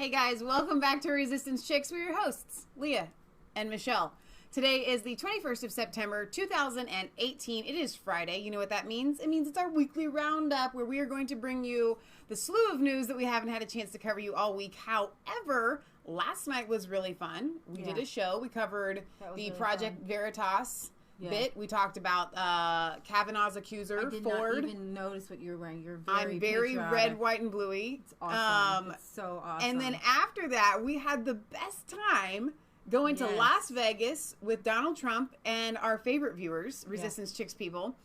Hey guys, welcome back to Resistance Chicks. We're your hosts, Leah and Michelle. Today is the 21st of September, 2018. It is Friday. You know what that means? It means it's our weekly roundup where we are going to bring you the slew of news that we haven't had a chance to cover you all week. However, last night was really fun. We did a show. We covered the really Project Veritas bit. We talked about Kavanaugh's accuser, Ford. I did not even notice what you were wearing. I'm very patriotic. red, white, and bluey. It's awesome. It's so awesome. And then after that, we had the best time going to Las Vegas with Donald Trump and our favorite viewers, Resistance Chicks people.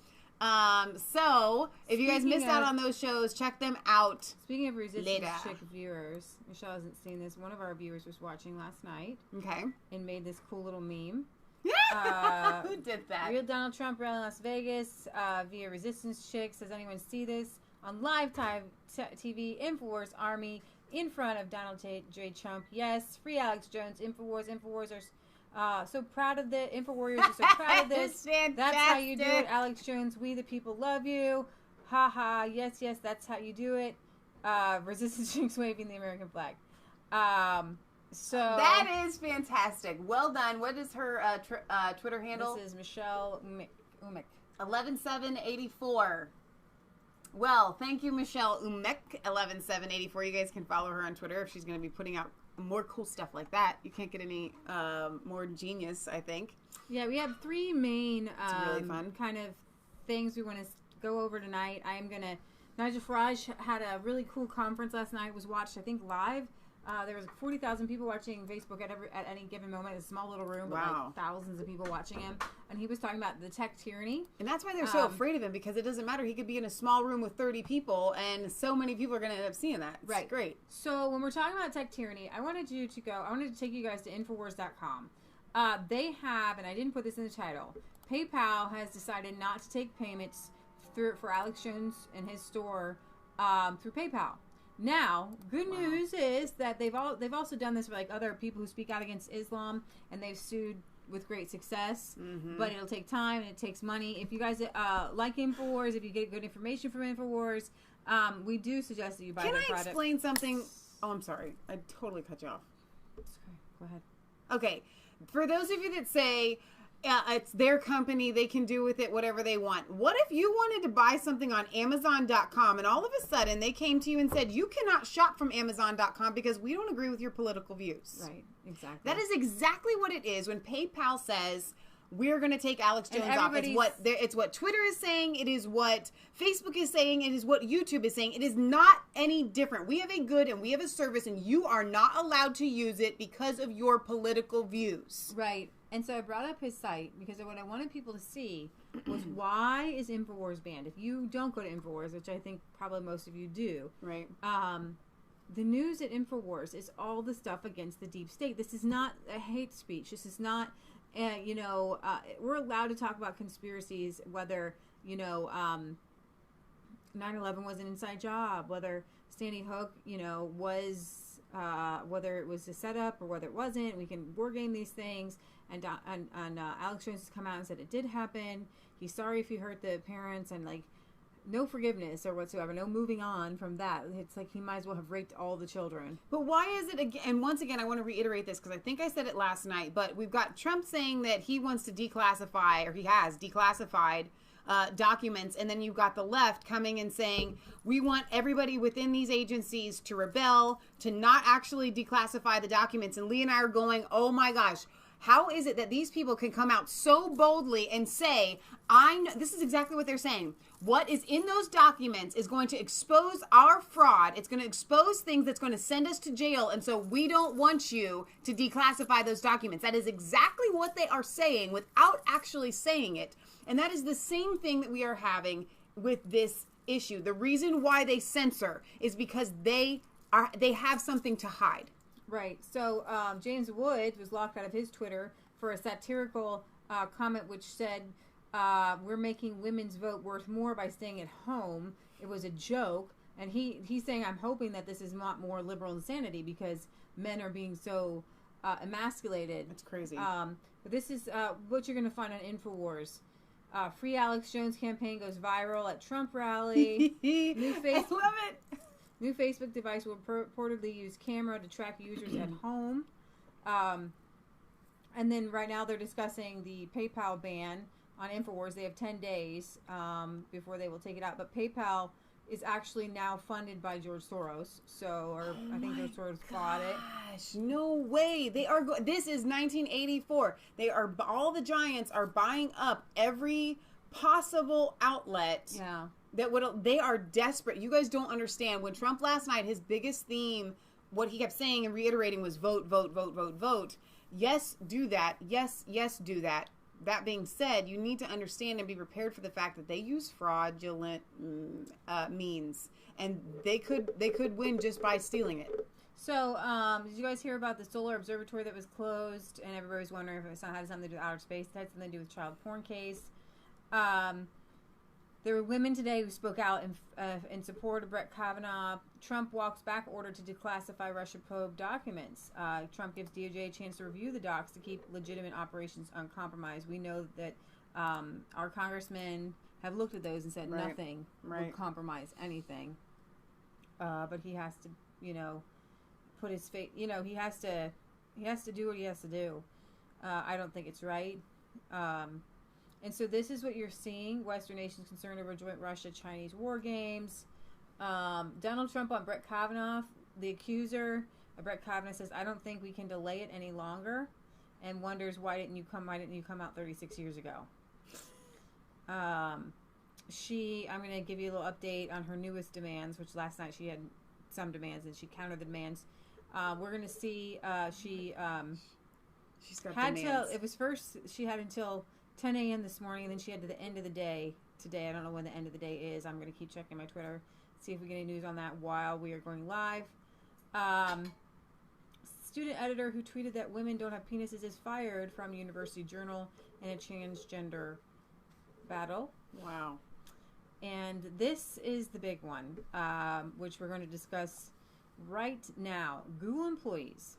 So, if you guys missed out on those shows, check them out. Speaking of Resistance Chick viewers, Michelle hasn't seen this. One of our viewers was watching last night. Okay. And made this cool little meme. Who did that? Real Donald Trump rally in Las Vegas via Resistance Chicks. Does anyone see this? On live time TV, InfoWars Army in front of Donald J. Trump. Yes, free Alex Jones. InfoWars are so proud of this. InfoWarriors are so proud of this. That's how you do it, Alex Jones. We the people love you. Ha ha. Yes, that's how you do it. Resistance Chicks waving the American flag. So that is fantastic. Well done. What is her Twitter handle? This is Michelle Umek. 11784. Well, thank you, Michelle Umek, 11784. You guys can follow her on Twitter if she's going to be putting out more cool stuff like that. You can't get any more genius, I think. Yeah, we have three main really fun kind of things we want to go over tonight. Nigel Farage had a really cool conference last night. It was watched, I think, live. There was 40,000 people watching Facebook at any given moment. It's a small little room, but like thousands of people watching him. And he was talking about the tech tyranny. And that's why they're so afraid of him, because it doesn't matter. He could be in a small room with 30 people, and so many people are going to end up seeing that. It's great. So when we're talking about tech tyranny, I wanted to take you guys to Infowars.com. They have, and I didn't put this in the title, PayPal has decided not to take payments for Alex Jones and his store through PayPal. Now, good news is that they've also done this for like other people who speak out against Islam, and they've sued with great success. Mm-hmm. But it'll take time and it takes money. If you guys like Infowars, if you get good information from Infowars, we do suggest that you buy their product. Can I explain something? Oh, I'm sorry. I totally cut you off. It's okay. Go ahead. Okay. For those of you that say, it's their company, they can do with it whatever they want. What if you wanted to buy something on Amazon.com and all of a sudden they came to you and said, you cannot shop from Amazon.com because we don't agree with your political views? Right, exactly. That is exactly what it is when PayPal says, we're going to take Alex Jones off. It's what Twitter is saying. It is what Facebook is saying. It is what YouTube is saying. It is not any different. We have a good and we have a service, and you are not allowed to use it because of your political views. Right. And so I brought up his site because what I wanted people to see was, why is InfoWars banned? If you don't go to InfoWars, which I think probably most of you do, right? The news at InfoWars is all the stuff against the deep state. This is not a hate speech. This is not, we're allowed to talk about conspiracies, whether 9/11 was an inside job, whether Sandy Hook, was, whether it was a setup or whether it wasn't. We can war game these things. And Alex Jones has come out and said it did happen. He's sorry if he hurt the parents, and like no forgiveness or whatsoever, no moving on from that. It's like he might as well have raped all the children. But why is it again? And once again, I want to reiterate this because I think I said it last night. But we've got Trump saying that he wants to declassify, or he has declassified documents, and then you've got the left coming and saying we want everybody within these agencies to rebel, to not actually declassify the documents. And Lee and I are going, oh my gosh. How is it that these people can come out so boldly and say, I know, this is exactly what they're saying. What is in those documents is going to expose our fraud. It's going to expose things that's going to send us to jail. And so we don't want you to declassify those documents. That is exactly what they are saying without actually saying it. And that is the same thing that we are having with this issue. The reason why they censor is because they have something to hide. Right. So James Woods was locked out of his Twitter for a satirical comment which said, we're making women's vote worth more by staying at home. It was a joke. And he's saying, I'm hoping that this is not more liberal insanity because men are being so emasculated. That's crazy. But this is what you're going to find on InfoWars. Free Alex Jones campaign goes viral at Trump rally. New face. I love it. New Facebook device will reportedly use camera to track users at home. And then right now they're discussing the PayPal ban on InfoWars. They have 10 days before they will take it out. But PayPal is actually now funded by George Soros. I think George Soros bought it. No way. They are. This is 1984. All the giants are buying up every possible outlet. Yeah. They are desperate. You guys don't understand. When Trump last night, his biggest theme, what he kept saying and reiterating was vote, vote, vote, vote, vote. Yes, do that. Yes, do that. That being said, you need to understand and be prepared for the fact that they use fraudulent means, and they could win just by stealing it. So, did you guys hear about the solar observatory that was closed, and everybody was wondering if it had something to do with outer space? It had something to do with child porn case. There were women today who spoke out in support of Brett Kavanaugh. Trump walks back order to declassify Russia probe documents. Trump gives DOJ a chance to review the docs to keep legitimate operations uncompromised. We know that our congressmen have looked at those and said nothing would compromise anything. But he has to, put his faith. He has to do what he has to do. I don't think it's right. And so this is what you're seeing. Western nations concerned over joint Russia-Chinese war games. Donald Trump on Brett Kavanaugh, the accuser. Brett Kavanaugh says, "I don't think we can delay it any longer," and wonders why didn't you come out 36 years ago. I'm going to give you a little update on her newest demands, which last night she had some demands and she countered the demands. We're going to see she's got demands. She had until 10 a.m. this morning, and then she had to the end of the day today. I don't know when the end of the day is. I'm going to keep checking my Twitter, see if we get any news on that while we are going live. Student editor who tweeted that women don't have penises is fired from University Journal in a transgender battle. Wow. And this is the big one, which we're going to discuss right now. Google employees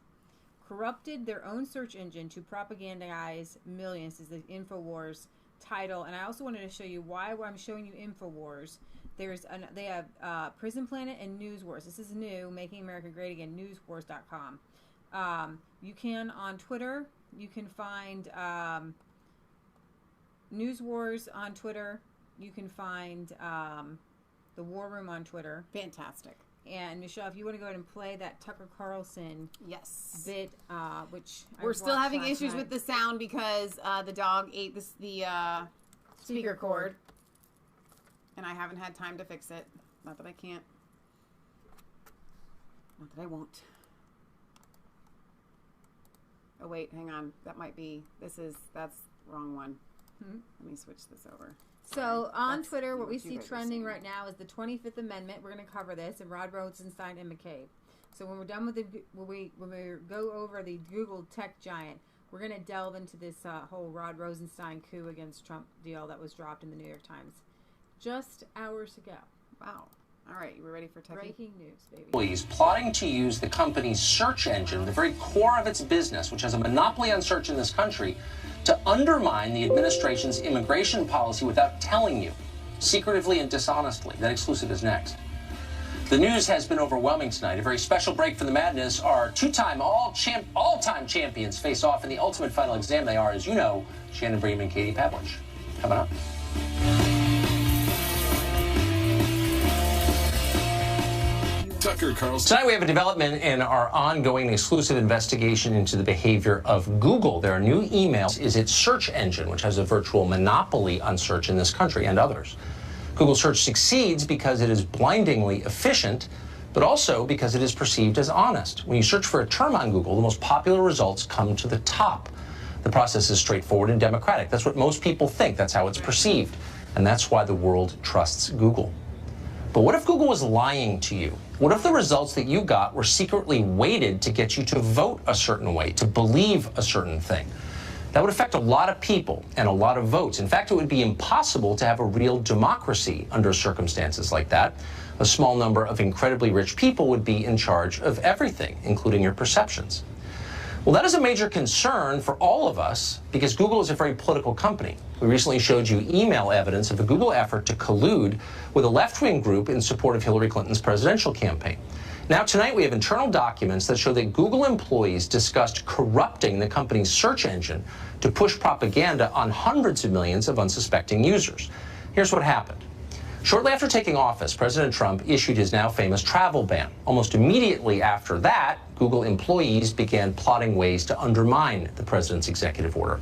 corrupted their own search engine to propagandize millions, is the InfoWars title. And I also wanted to show you why I'm showing you InfoWars. They have Prison Planet and News Wars. This is new, Making America Great Again, newswars.com. You can, on Twitter, you can find News Wars on Twitter. You can find the War Room on Twitter. Fantastic. And Michelle, if you want to go ahead and play that Tucker Carlson bit, which we're still having issues with the sound because the dog ate the speaker cord, and I haven't had time to fix it. Not that I can't. Not that I won't. Oh wait, hang on. That might be. That's wrong one. Let me switch this over. So on Twitter, what we see trending right now is the 25th Amendment. We're going to cover this, and Rosenstein and McCabe. So when we're done with when we go over the Google tech giant, we're going to delve into this whole Rod Rosenstein coup against Trump deal that was dropped in the New York Times just hours ago. Wow. All right, you were ready for breaking news, baby. Employees plotting to use the company's search engine, the very core of its business, which has a monopoly on search in this country, to undermine the administration's immigration policy without telling you, secretively and dishonestly. That exclusive is next. The news has been overwhelming tonight. A very special break for the madness. Our two-time all-time champions face off in the ultimate final exam. They are, as you know, Shannon Bream and Katie Pavlich. Coming up. Tucker Carlson. Tonight we have a development in our ongoing exclusive investigation into the behavior of Google. Their new emails is its search engine, which has a virtual monopoly on search in this country and others. Google search succeeds because it is blindingly efficient, but also because it is perceived as honest. When you search for a term on Google, the most popular results come to the top. The process is straightforward and democratic. That's what most people think. That's how it's perceived. And that's why the world trusts Google. But what if Google was lying to you? What if the results that you got were secretly weighted to get you to vote a certain way, to believe a certain thing? That would affect a lot of people and a lot of votes. In fact, it would be impossible to have a real democracy under circumstances like that. A small number of incredibly rich people would be in charge of everything, including your perceptions. Well, that is a major concern for all of us because Google is a very political company. We recently showed you email evidence of a Google effort to collude with a left-wing group in support of Hillary Clinton's presidential campaign. Now, tonight, we have internal documents that show that Google employees discussed corrupting the company's search engine to push propaganda on hundreds of millions of unsuspecting users. Here's what happened. Shortly after taking office, President Trump issued his now famous travel ban. Almost immediately after that, Google employees began plotting ways to undermine the president's executive order.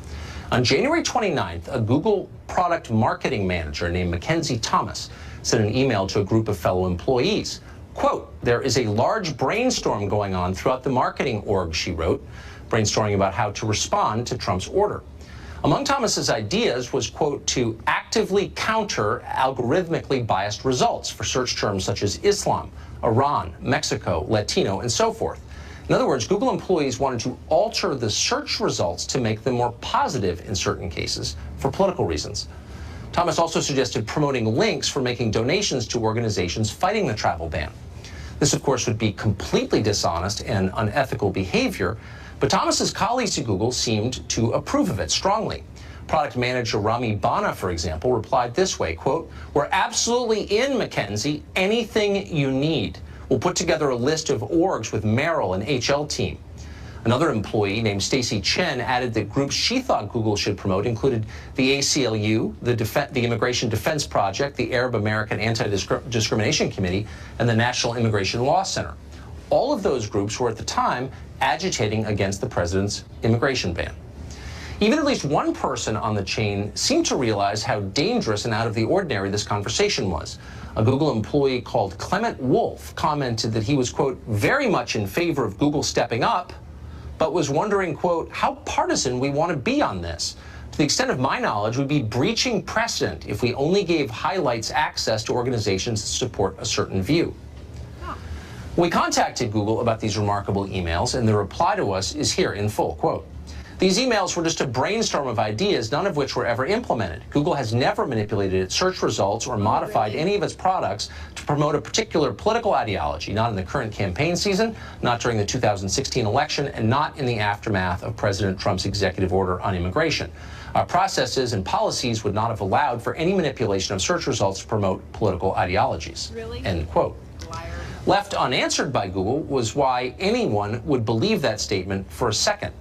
On January 29th, a Google product marketing manager named Mackenzie Thomas sent an email to a group of fellow employees. Quote, "There is a large brainstorm going on throughout the marketing org," she wrote, brainstorming about how to respond to Trump's order. Among Thomas's ideas was, quote, to actively counter algorithmically biased results for search terms such as Islam, Iran, Mexico, Latino, and so forth. In other words, Google employees wanted to alter the search results to make them more positive in certain cases for political reasons. Thomas also suggested promoting links for making donations to organizations fighting the travel ban. This, of course, would be completely dishonest and unethical behavior, but Thomas's colleagues at Google seemed to approve of it strongly. Product manager Rami Bana, for example, replied this way, quote, "We're absolutely in, Mackenzie, anything you need. We'll put together a list of orgs with Merrill and HL team." Another employee named Stacy Chen added that groups she thought Google should promote included the ACLU, the Immigration Defense Project, the Arab American Anti-Discrimination Committee, and the National Immigration Law Center. All of those groups were at the time agitating against the president's immigration ban. Even at least one person on the chain seemed to realize how dangerous and out of the ordinary this conversation was. A Google employee called Clement Wolf commented that he was, quote, "very much in favor of Google stepping up, but was wondering, quote, how partisan we want to be on this. To the extent of my knowledge, we'd be breaching precedent if we only gave highlights access to organizations that support a certain view." We contacted Google about these remarkable emails, and the reply to us is here in full, quote, "These emails were just a brainstorm of ideas, none of which were ever implemented. Google has never manipulated its search results or modified any of its products to promote a particular political ideology, not in the current campaign season, not during the 2016 election, and not in the aftermath of President Trump's executive order on immigration. Our processes and policies would not have allowed for any manipulation of search results to promote political ideologies." Really? End quote. Liar. Left unanswered by Google was why anyone would believe that statement for a second.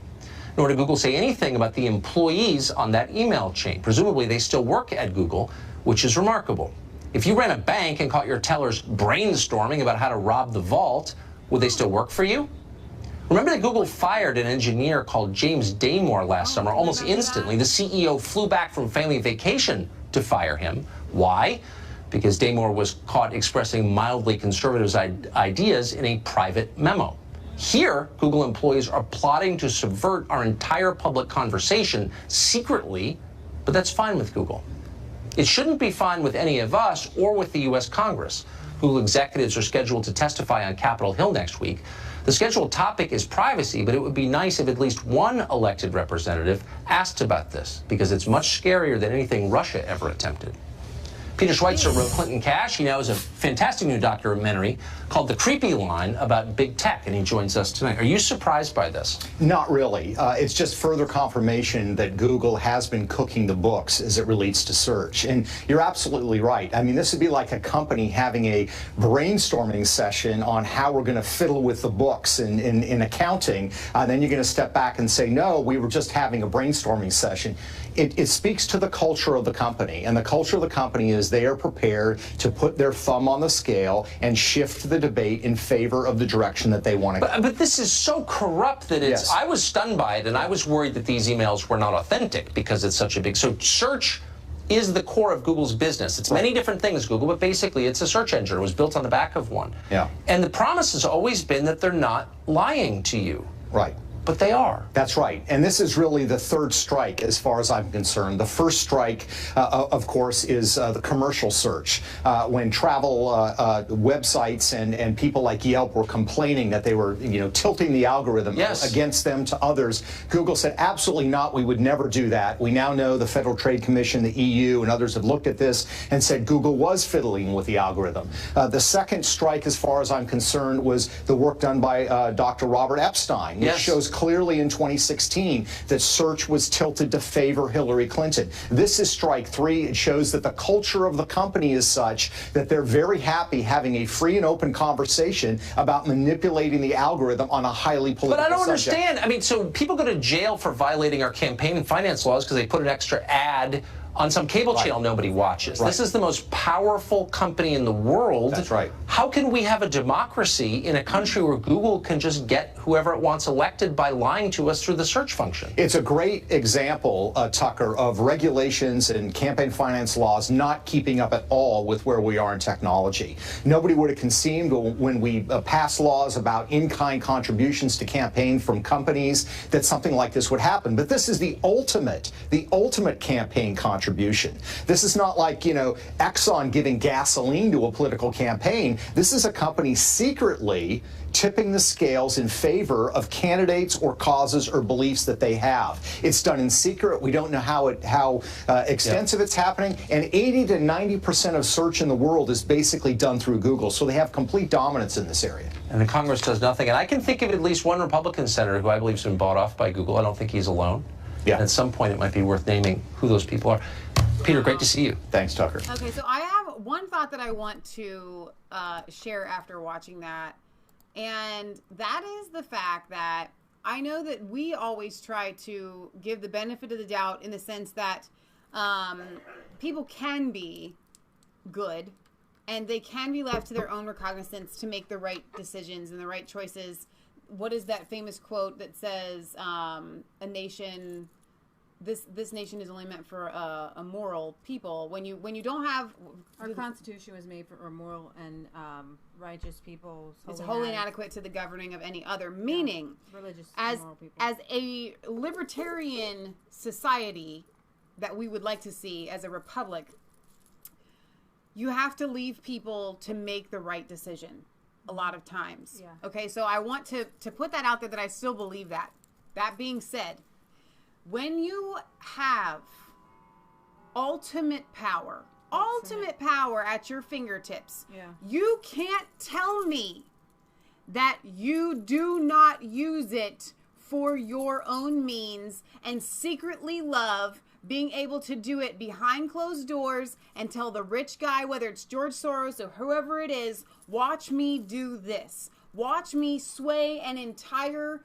Nor did Google say anything about the employees on that email chain. Presumably, they still work at Google, which is remarkable. If you ran a bank and caught your tellers brainstorming about how to rob the vault, would they still work for you? Remember that Google fired an engineer called James Damore last summer almost instantly. The CEO flew back from family vacation to fire him. Why? Because Damore was caught expressing mildly conservative ideas in a private memo. Here, Google employees are plotting to subvert our entire public conversation secretly, but that's fine with Google. It shouldn't be fine with any of us or with the U.S. Congress. Google executives are scheduled to testify on Capitol Hill next week. The scheduled topic is privacy, but it would be nice if at least one elected representative asked about this, because it's much scarier than anything Russia ever attempted. Peter Schweitzer wrote Clinton Cash. He now has a fantastic new documentary called The Creepy Line about big tech, and he joins us tonight. Are you surprised by this? Not really. It's just further confirmation that Google has been cooking the books as it relates to search. And you're absolutely right. I mean, this would be like a company having a brainstorming session on how we're going to fiddle with the books in accounting. Then you're going to step back and say, no, we were just having a brainstorming session. It speaks to the culture of the company, and the culture of the company is they are prepared to put their thumb on the scale and shift the debate in favor of the direction that they want to go. But this is so corrupt that it's, yes. I was stunned by it, and I was worried that these emails were not authentic because it's such a big, so search is the core of Google's business. It's many different things, Google, but basically it's a search engine. It was built on the back of one. Yeah. And the promise has always been that they're not lying to you. Right. But they are. That's right. And this is really the third strike as far as I'm concerned. The first strike, of course, is the commercial search. When travel websites and people like Yelp were complaining that they were, tilting the algorithm against them to others, Google said, absolutely not. We would never do that. We now know the Federal Trade Commission, the EU, and others have looked at this and said Google was fiddling with the algorithm. The second strike, as far as I'm concerned, was the work done by Dr. Robert Epstein, which shows clearly in 2016 that search was tilted to favor Hillary Clinton. This is strike three. It shows that the culture of the company is such that they're very happy having a free and open conversation about manipulating the algorithm on a highly political subject. But I don't understand. I mean, so people go to jail for violating our campaign and finance laws because they put an extra ad on some cable channel nobody watches. This is the most powerful company in the world. That's right. How can we have a democracy in a country where Google can just get whoever it wants elected by lying to us through the search function? It's a great example, Tucker, of regulations and campaign finance laws not keeping up at all with where we are in technology. Nobody would have conceived when we passed laws about in-kind contributions to campaign from companies that something like this would happen. But this is the ultimate campaign contribution. This is not like, Exxon giving gasoline to a political campaign. This is a company secretly tipping the scales in favor of candidates or causes or beliefs that they have. It's done in secret. We don't know how extensive it's happening. And 80 to 90% of search in the world is basically done through Google. So they have complete dominance in this area. And the Congress does nothing. And I can think of at least one Republican senator who I believe has been bought off by Google. I don't think he's alone. Yeah. And at some point, it might be worth naming who those people are. Peter, great to see you. Thanks, Tucker. Okay, so I have one thought that I want to share after watching that, and that is the fact that I know that we always try to give the benefit of the doubt in the sense that people can be good, and they can be left to their own recognizance to make the right decisions and the right choices. What is that famous quote that says, a nation... This nation is only meant for a moral people. When you don't have our Constitution was made for moral and righteous people. It's wholly inadequate to the governing of any other. Meaning, religious moral people. As a libertarian society that we would like to see as a republic, you have to leave people to make the right decision a lot of times. Yeah. Okay, so I want to put that out there that I still believe that. That being said, when you have ultimate power at your fingertips, you can't tell me that you do not use it for your own means and secretly love being able to do it behind closed doors and tell the rich guy, whether it's George Soros or whoever it is, watch me do this. Watch me sway an entire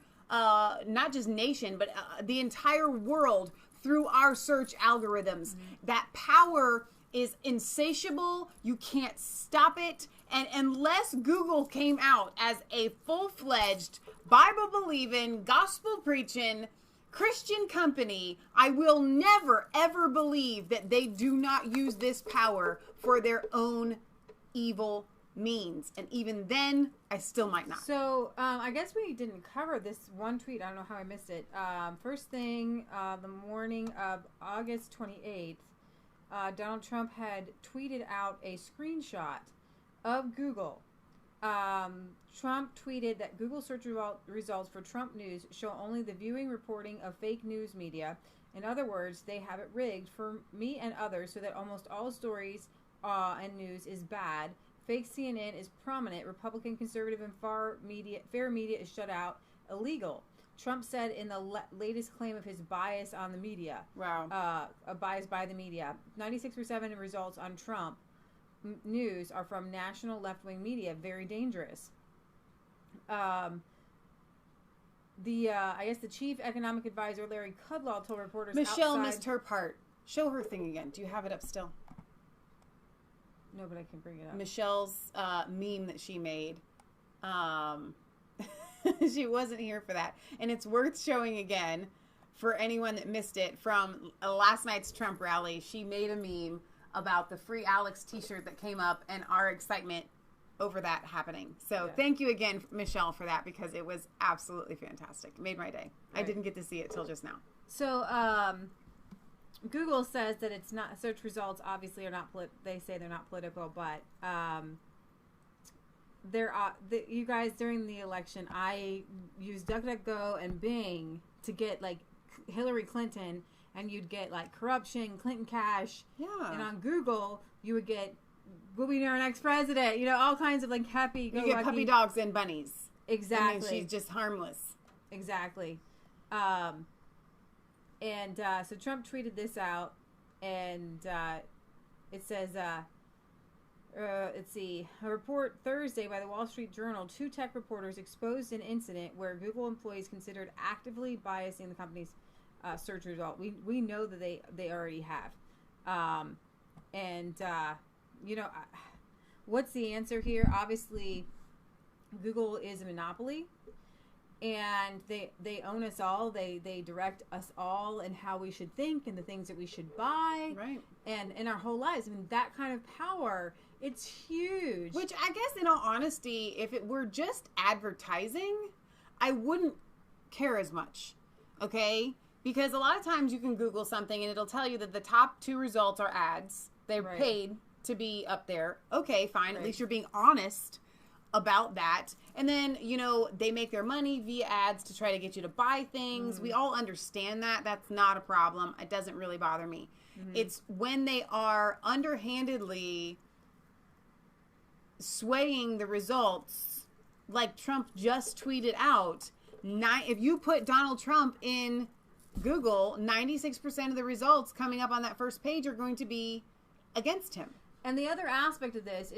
not just nation, but the entire world through our search algorithms. That power is insatiable. You can't stop it. And unless Google came out as a full-fledged, Bible-believing, gospel-preaching, Christian company, I will never, ever believe that they do not use this power for their own evil means. And even then, I still might not. So I guess we didn't cover this one tweet. I don't know how I missed it. First thing, the morning of August 28th, Donald Trump had tweeted out a screenshot of Google. Trump tweeted that Google search results for Trump news show only the viewing reporting of fake news media. In other words, they have it rigged for me and others so that almost all stories and news is bad. Fake CNN is prominent. Republican, conservative, and fair media is shut out. Illegal. Trump said in the latest claim of his bias on the media. Wow. A bias by the media. 96% of results on Trump news are from national left-wing media. Very dangerous. I guess the chief economic advisor, Larry Kudlow, told reporters Michelle missed her part. Show her thing again. Do you have it up still? No, but I can bring it up. Michelle's meme that she made. She wasn't here for that. And it's worth showing again for anyone that missed it from last night's Trump rally. She made a meme about the Free Alex t-shirt that came up and our excitement over that happening. So Thank you again, Michelle, for that because it was absolutely fantastic. It made my day. Right. I didn't get to see it till just now. So, Google says that it's not search results. Obviously, are not. They say they're not political, but you guys during the election, I used DuckDuckGo and Bing to get like Hillary Clinton, and you'd get like corruption, Clinton cash. Yeah. And on Google, you would get will be our next president. All kinds of like happy. You get puppy dogs and bunnies. Exactly. And she's just harmless. Exactly. So Trump tweeted this out, and it says, let's see, a report Thursday by the Wall Street Journal, 2 tech reporters exposed an incident where Google employees considered actively biasing the company's search result. We know that they already have. What's the answer here? Obviously, Google is a monopoly, and they own us all. They direct us all and how we should think and the things that we should buy, right? And in our whole lives. I mean, that kind of power, it's huge. Which I guess, in all honesty, if it were just advertising, I wouldn't care as much. Okay, because a lot of times you can Google something and it'll tell you that the top 2 results are ads. They're paid to be up there. Okay, fine. At least you're being honest about that. And then, they make their money via ads to try to get you to buy things. We all understand that. That's not a problem. It doesn't really bother me. It's when they are underhandedly swaying the results, like Trump just tweeted out. If you put Donald Trump in Google, 96% of the results coming up on that first page are going to be against him. And the other aspect of this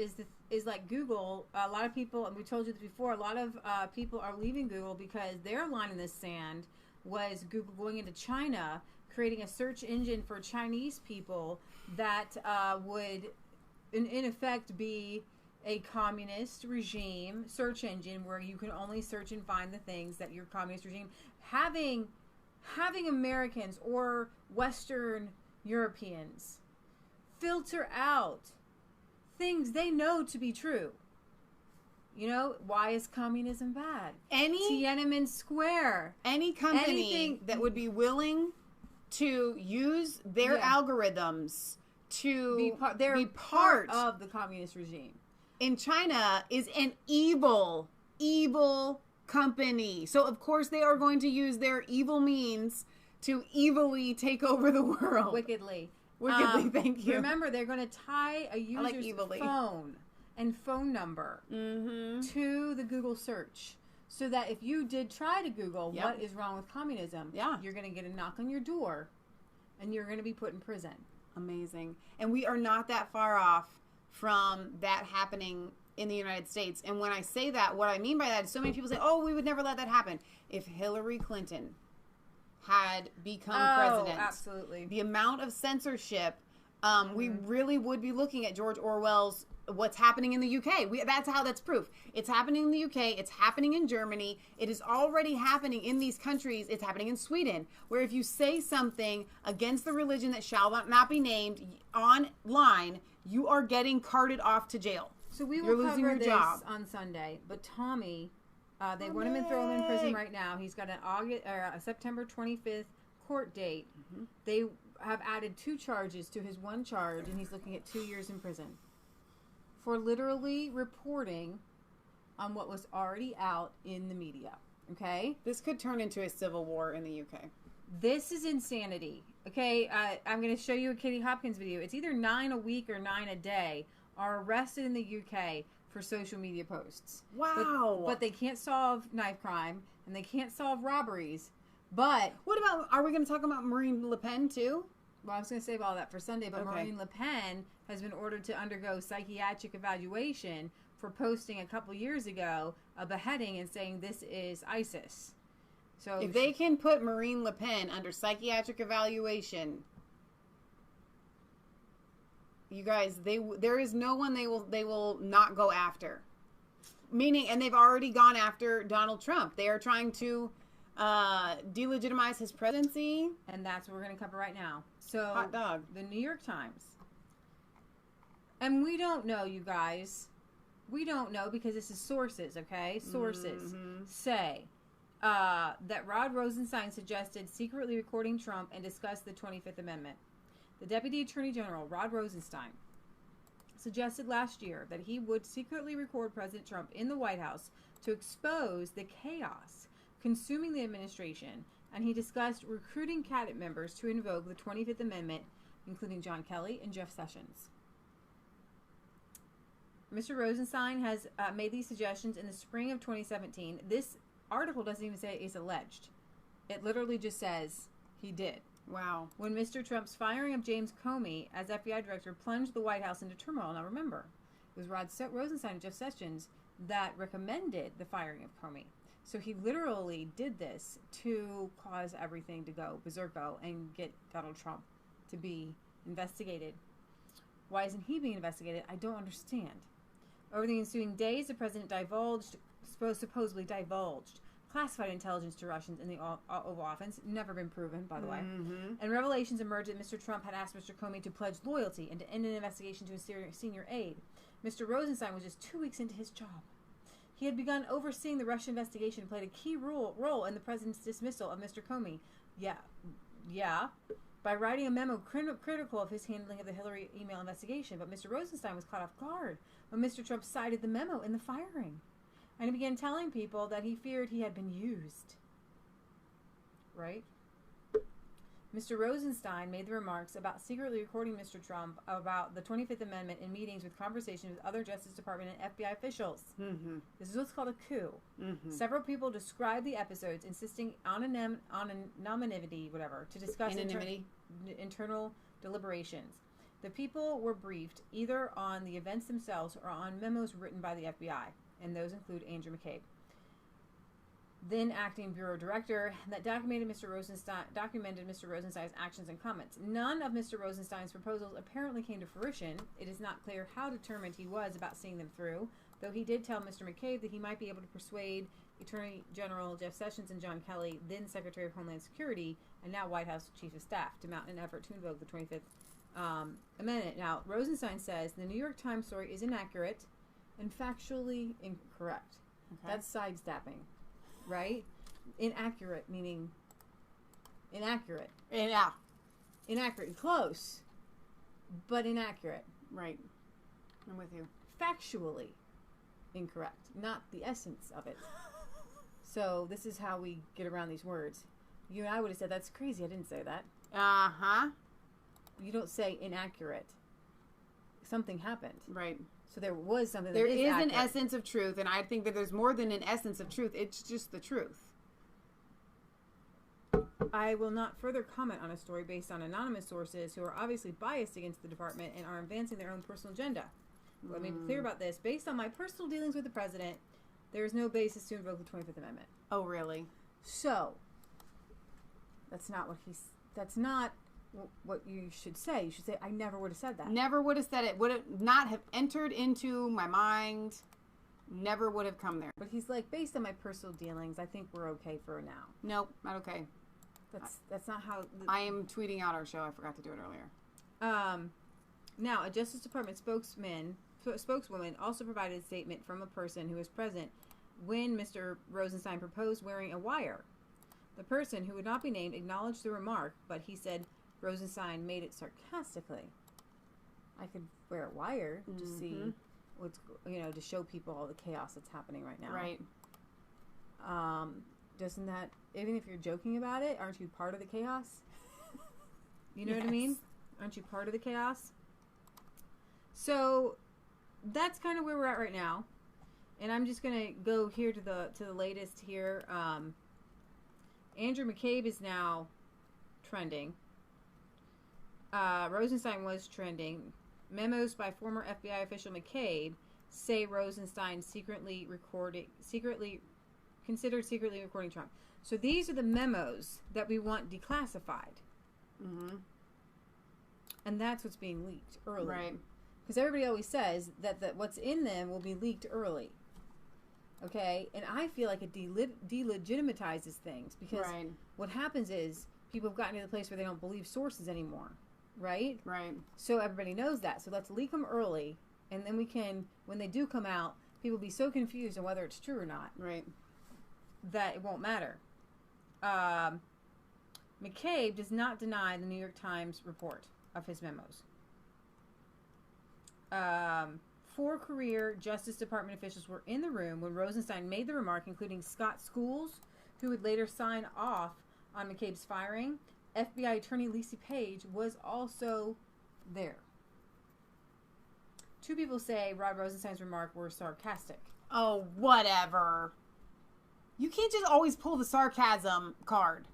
is like Google. A lot of people, and we told you this before, a lot of people are leaving Google because their line in the sand was Google going into China, creating a search engine for Chinese people that would, in effect, be a communist regime search engine where you can only search and find the things that your communist regime having Americans or Western Europeans filter out things they know to be true. Why is communism bad? Tiananmen Square. Any company that would be willing to use their algorithms to be part of the communist regime in China is an evil company. So of course they are going to use their evil means to evilly take over the world. Wickedly, thank you. Remember, they're going to tie a user's phone and phone number to the Google search, so that if you did try to Google what is wrong with communism, you're going to get a knock on your door, and you're going to be put in prison. Amazing. And we are not that far off from that happening in the United States. And when I say that, what I mean by that is so many people say, oh, we would never let that happen. If Hillary Clinton had become president, absolutely, the amount of censorship, we really would be looking at George Orwell's what's happening in the UK. That's proof. It's happening in the UK. It's happening in Germany. It is already happening in these countries. It's happening in Sweden, where if you say something against the religion that shall not be named online, you are getting carted off to jail. So we will cover this on Sunday. But Tommy, they want him and throw him in prison right now. He's got a September 25th court date. They have added 2 charges to his 1 charge, and he's looking at 2 years in prison for literally reporting on what was already out in the media. Okay? This could turn into a civil war in the UK. This is insanity. Okay? I'm going to show you a Katie Hopkins video. It's either 9 a week or 9 a day are arrested in the UK for social media posts. Wow. But they can't solve knife crime, and they can't solve robberies. But what about, are we going to talk about Marine Le Pen too? Well, I was going to save all that for Sunday, but Marine Le Pen has been ordered to undergo psychiatric evaluation for posting a couple years ago a beheading and saying this is ISIS. So if they can put Marine Le Pen under psychiatric evaluation, you guys, there is no one they will not go after. Meaning, and they've already gone after Donald Trump. They are trying to delegitimize his presidency, and that's what we're going to cover right now. So, hot dog. The New York Times, and we don't know, you guys. We don't know because this is sources, okay? Sources say that Rod Rosenstein suggested secretly recording Trump and discussed the 25th Amendment. The Deputy Attorney General, Rod Rosenstein, suggested last year that he would secretly record President Trump in the White House to expose the chaos consuming the administration, and he discussed recruiting cabinet members to invoke the 25th Amendment, including John Kelly and Jeff Sessions. Mr. Rosenstein has made these suggestions in the spring of 2017. This article doesn't even say is alleged. It literally just says he did. Wow. When Mr. Trump's firing of James Comey as FBI director plunged the White House into turmoil. Now remember, it was Rosenstein and Jeff Sessions that recommended the firing of Comey. So he literally did this to cause everything to go berserko and get Donald Trump to be investigated. Why isn't he being investigated? I don't understand. Over the ensuing days, the president supposedly divulged classified intelligence to Russians in the Oval Office, never been proven, by the way. And revelations emerged that Mr. Trump had asked Mr. Comey to pledge loyalty and to end an investigation to a senior aide. Mr. Rosenstein was just 2 weeks into his job. He had begun overseeing the Russia investigation and played a key role in the president's dismissal of Mr. Comey. Yeah. By writing a memo critical of his handling of the Hillary email investigation. But Mr. Rosenstein was caught off guard when Mr. Trump cited the memo in the firing. And he began telling people that he feared he had been used. Right? Mr. Rosenstein made the remarks about secretly recording Mr. Trump about the 25th Amendment in meetings with conversations with other Justice Department and FBI officials. This is what's called a coup. Several people described the episodes, insisting on anonymity, to discuss internal deliberations. The people were briefed either on the events themselves or on memos written by the FBI, and those include Andrew McCabe, then acting bureau director, that documented Mr. Rosenstein's actions and comments. None of Mr. Rosenstein's proposals apparently came to fruition. It is not clear how determined he was about seeing them through, though he did tell Mr. McCabe that he might be able to persuade Attorney General Jeff Sessions and John Kelly, then Secretary of Homeland Security and now White House Chief of Staff, to mount an effort to invoke the 25th Amendment. Now, Rosenstein says the New York Times story is inaccurate and factually incorrect. Okay. That's sidestepping. Right? Inaccurate, meaning inaccurate. Yeah. Inaccurate. Close, but inaccurate. Right. I'm with you. Factually incorrect, not the essence of it. So this is how we get around these words. You and I would have said, that's crazy. I didn't say that. Uh-huh. You don't say inaccurate. Something happened. Right. So there was something there that is is accurate. An essence of truth, and I think that there's more than an essence of truth. It's just the truth. I will not further comment on a story based on anonymous sources who are obviously biased against the department and are advancing their own personal agenda. Let me be clear about this. Based on my personal dealings with the president, there is no basis to invoke the 25th Amendment. Oh, really? So, that's not what you should say. You should say, I never would have said that. Never would have said it. Would have not have entered into my mind. Never would have come there. But he's like, based on my personal dealings, I think we're okay for now. Nope, not okay. That's not how... I am tweeting out our show. I forgot to do it earlier. Now, a Justice Department spokeswoman also provided a statement from a person who was present when Mr. Rosenstein proposed wearing a wire. The person, who would not be named, acknowledged the remark, but he said Rosenstein made it sarcastically. I could wear a wire to see what's, to show people all the chaos that's happening right now. Right. Doesn't that, even if you're joking about it, aren't you part of the chaos? You know what I mean? Aren't you part of the chaos? So that's kind of where we're at right now. And I'm just going to go here to the latest here. Andrew McCabe is now trending. Rosenstein was trending. Memos by former FBI official McCabe say Rosenstein considered secretly recording Trump. So these are the memos that we want declassified. Mm-hmm. And that's what's being leaked early. Right. Because everybody always says that what's in them will be leaked early. Okay? And I feel like it delegitimizes things. Because what happens is people have gotten to the place where they don't believe sources anymore. Right? Right. So everybody knows that. So let's leak them early. And then we can, when they do come out, people will be so confused on whether it's true or not. Right. That it won't matter. McCabe does not deny the New York Times report of his memos. 4 career Justice Department officials were in the room when Rosenstein made the remark, including Scott Schools, who would later sign off on McCabe's firing. FBI attorney Lacey Page was also there. 2 people say Rod Rosenstein's remark were sarcastic. Oh, whatever. You can't just always pull the sarcasm card.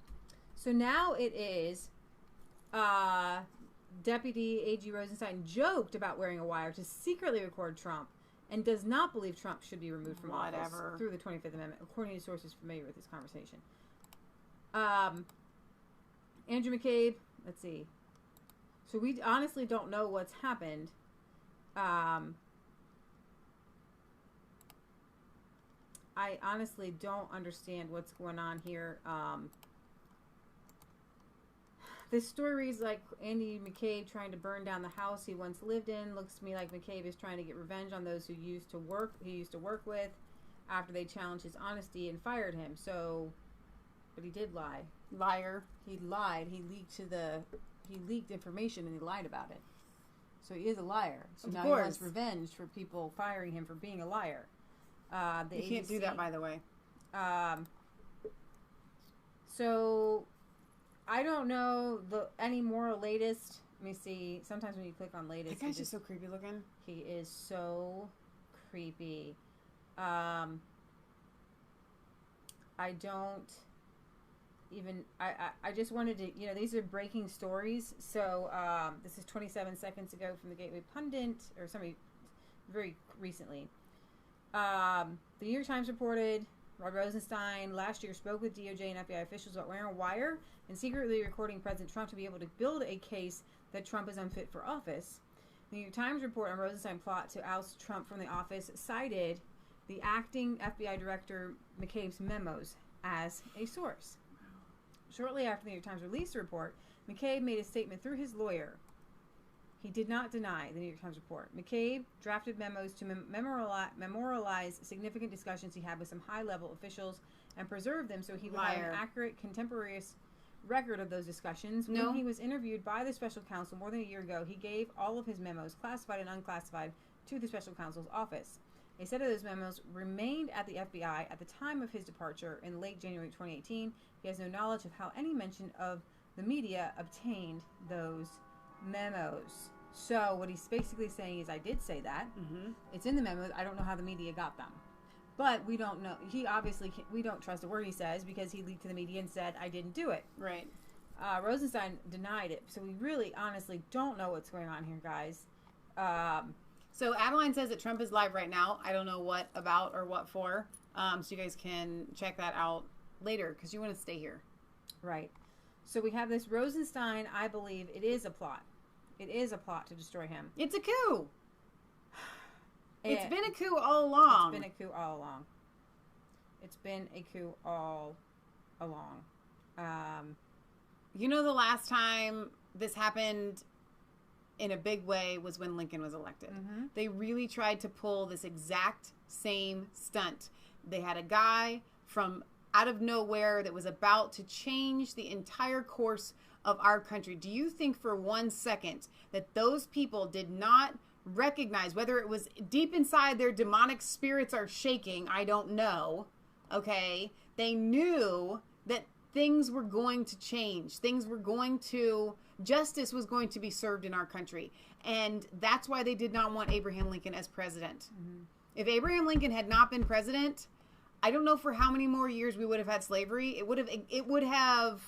So now it is Deputy A.G. Rosenstein joked about wearing a wire to secretly record Trump and does not believe Trump should be removed from office through the 25th Amendment, according to sources familiar with this conversation. Andrew McCabe, let's see. So we honestly don't know what's happened. I honestly don't understand what's going on here. This story reads like Andy McCabe trying to burn down the house he once lived in. Looks to me like McCabe is trying to get revenge on those he used to work with after they challenged his honesty and fired him. So, but he did lie. Liar. He lied. He leaked information and he lied about it. So he is a liar. So of now course. he wants revenge for people firing him for being a liar. You can't do that, by the way. So I don't know any more latest. Let me see. Sometimes when you click on latest, That guy's just so creepy looking. He is so creepy. I don't even. I just wanted to. These are breaking stories. So this is 27 seconds ago from the Gateway Pundit, or somebody very recently. The New York Times reported Rod Rosenstein last year spoke with DOJ and FBI officials about wearing a wire and secretly recording President Trump to be able to build a case that Trump is unfit for office. The New York Times report on Rosenstein plot to oust Trump from the office cited the acting FBI director McCabe's memos as a source. Shortly after the New York Times released the report, McCabe made a statement through his lawyer. He did not deny the New York Times report. McCabe drafted memos to memorialize significant discussions he had with some high-level officials and preserve them so he would have an accurate, contemporaneous record of those discussions. When he was interviewed by the special counsel more than a year ago, he gave all of his memos, classified and unclassified, to the special counsel's office. A set of those memos remained at the FBI at the time of his departure in late January 2018. He has no knowledge of how any mention of the media obtained those memos. So what he's basically saying is, I did say that. Mm-hmm. It's in the memos. I don't know how the media got them. But we don't know. He obviously, we don't trust a word he says because he leaked to the media and said, I didn't do it. Right. Rosenstein denied it. So we really, honestly don't know what's going on here, guys. So Adeline says that Trump is live right now. I don't know what about or what for. So you guys can check that out later because you want to stay here. Right. So we have this Rosenstein, I believe it is a plot. It is a plot to destroy him. It's a coup. It's been a coup all along. It's been a coup all along. It's been a coup all along. The last time this happened in a big way was when Lincoln was elected. Mm-hmm. They really tried to pull this exact same stunt. They had a guy from out of nowhere that was about to change the entire course of our country. Do you think for 1 second that those people did not recognize, whether it was deep inside their demonic spirits are shaking, I don't know, okay? They knew that things were going to change. Justice was going to be served in our country. And that's why they did not want Abraham Lincoln as president. Mm-hmm. If Abraham Lincoln had not been president, I don't know for how many more years we would have had slavery. It would have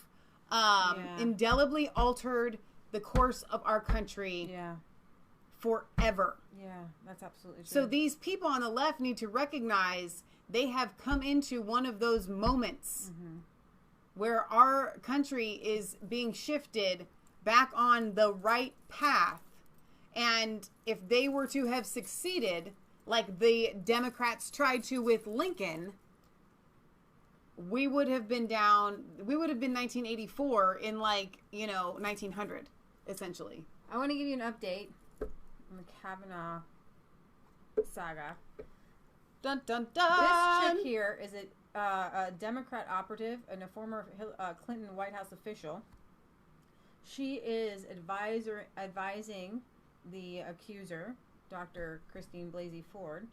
indelibly altered the course of our country forever. Yeah, that's absolutely true. So these people on the left need to recognize they have come into one of those moments where our country is being shifted back on the right path. And if they were to have succeeded, like the Democrats tried to with Lincoln, we would have been 1984 in 1900, essentially. I want to give you an update on the Kavanaugh saga. Dun, dun, dun. This chick here is a Democrat operative and a former Clinton White House official. She is advising the accuser, Dr. Christine Blasey Ford.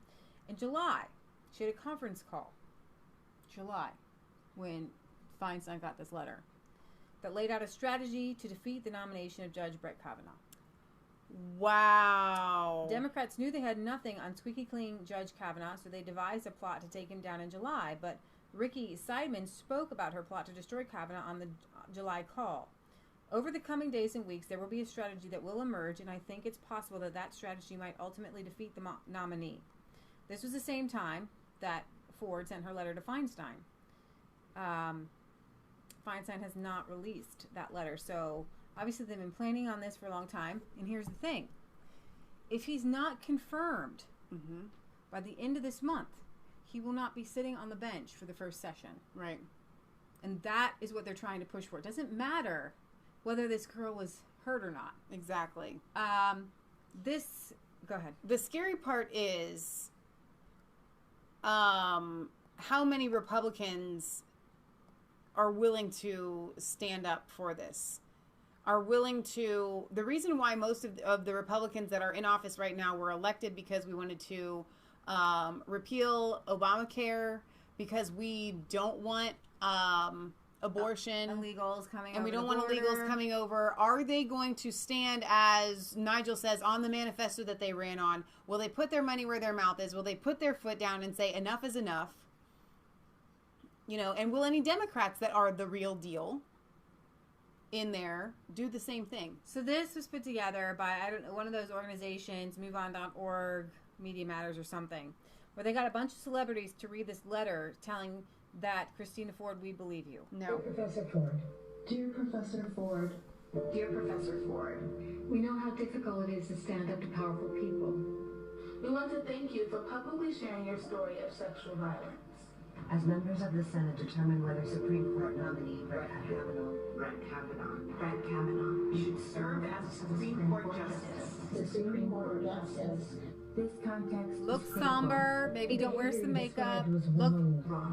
In July, she had a conference call. When Feinstein got this letter that laid out a strategy to defeat the nomination of Judge Brett Kavanaugh. Wow. Democrats knew they had nothing on squeaky clean Judge Kavanaugh, so they devised a plot to take him down in July. But Ricky Seidman spoke about her plot to destroy Kavanaugh on the July call. Over the coming days and weeks, there will be a strategy that will emerge, and I think it's possible that that strategy might ultimately defeat the nominee. This was the same time that Ford sent her letter to Feinstein. Feinstein has not released that letter, so obviously they've been planning on this for a long time. And here's the thing. If he's not confirmed by the end of this month, he will not be sitting on the bench for the first session. Right. And that is what they're trying to push for. It doesn't matter whether this girl was hurt or not. Exactly. Go ahead. The scary part is how many Republicans are willing to stand up for this. Are willing to... The reason why most of the Republicans that are in office right now were elected because we wanted to repeal Obamacare, because we don't want abortion, illegals coming over, and we don't want illegals coming over. Are they going to stand, as Nigel says, on the manifesto that they ran on? Will they put their money where their mouth is? Will they put their foot down and say enough is enough? You know, and will any Democrats that are the real deal in there do the same thing? So this was put together by, I don't know, one of those organizations, MoveOn.org, Media Matters or something, where they got a bunch of celebrities to read this letter telling that Christina Ford, we believe you. No. Dear Professor Ford. Dear Professor Ford. Dear Professor Ford. We know how difficult it is to stand up to powerful people. We want to thank you for publicly sharing your story of sexual violence. As members of the Senate determine whether Supreme Court nominee Brett Kavanaugh should serve as a Supreme Court Justice. The Supreme Court Justice. This context Look somber, maybe don't wear some makeup, look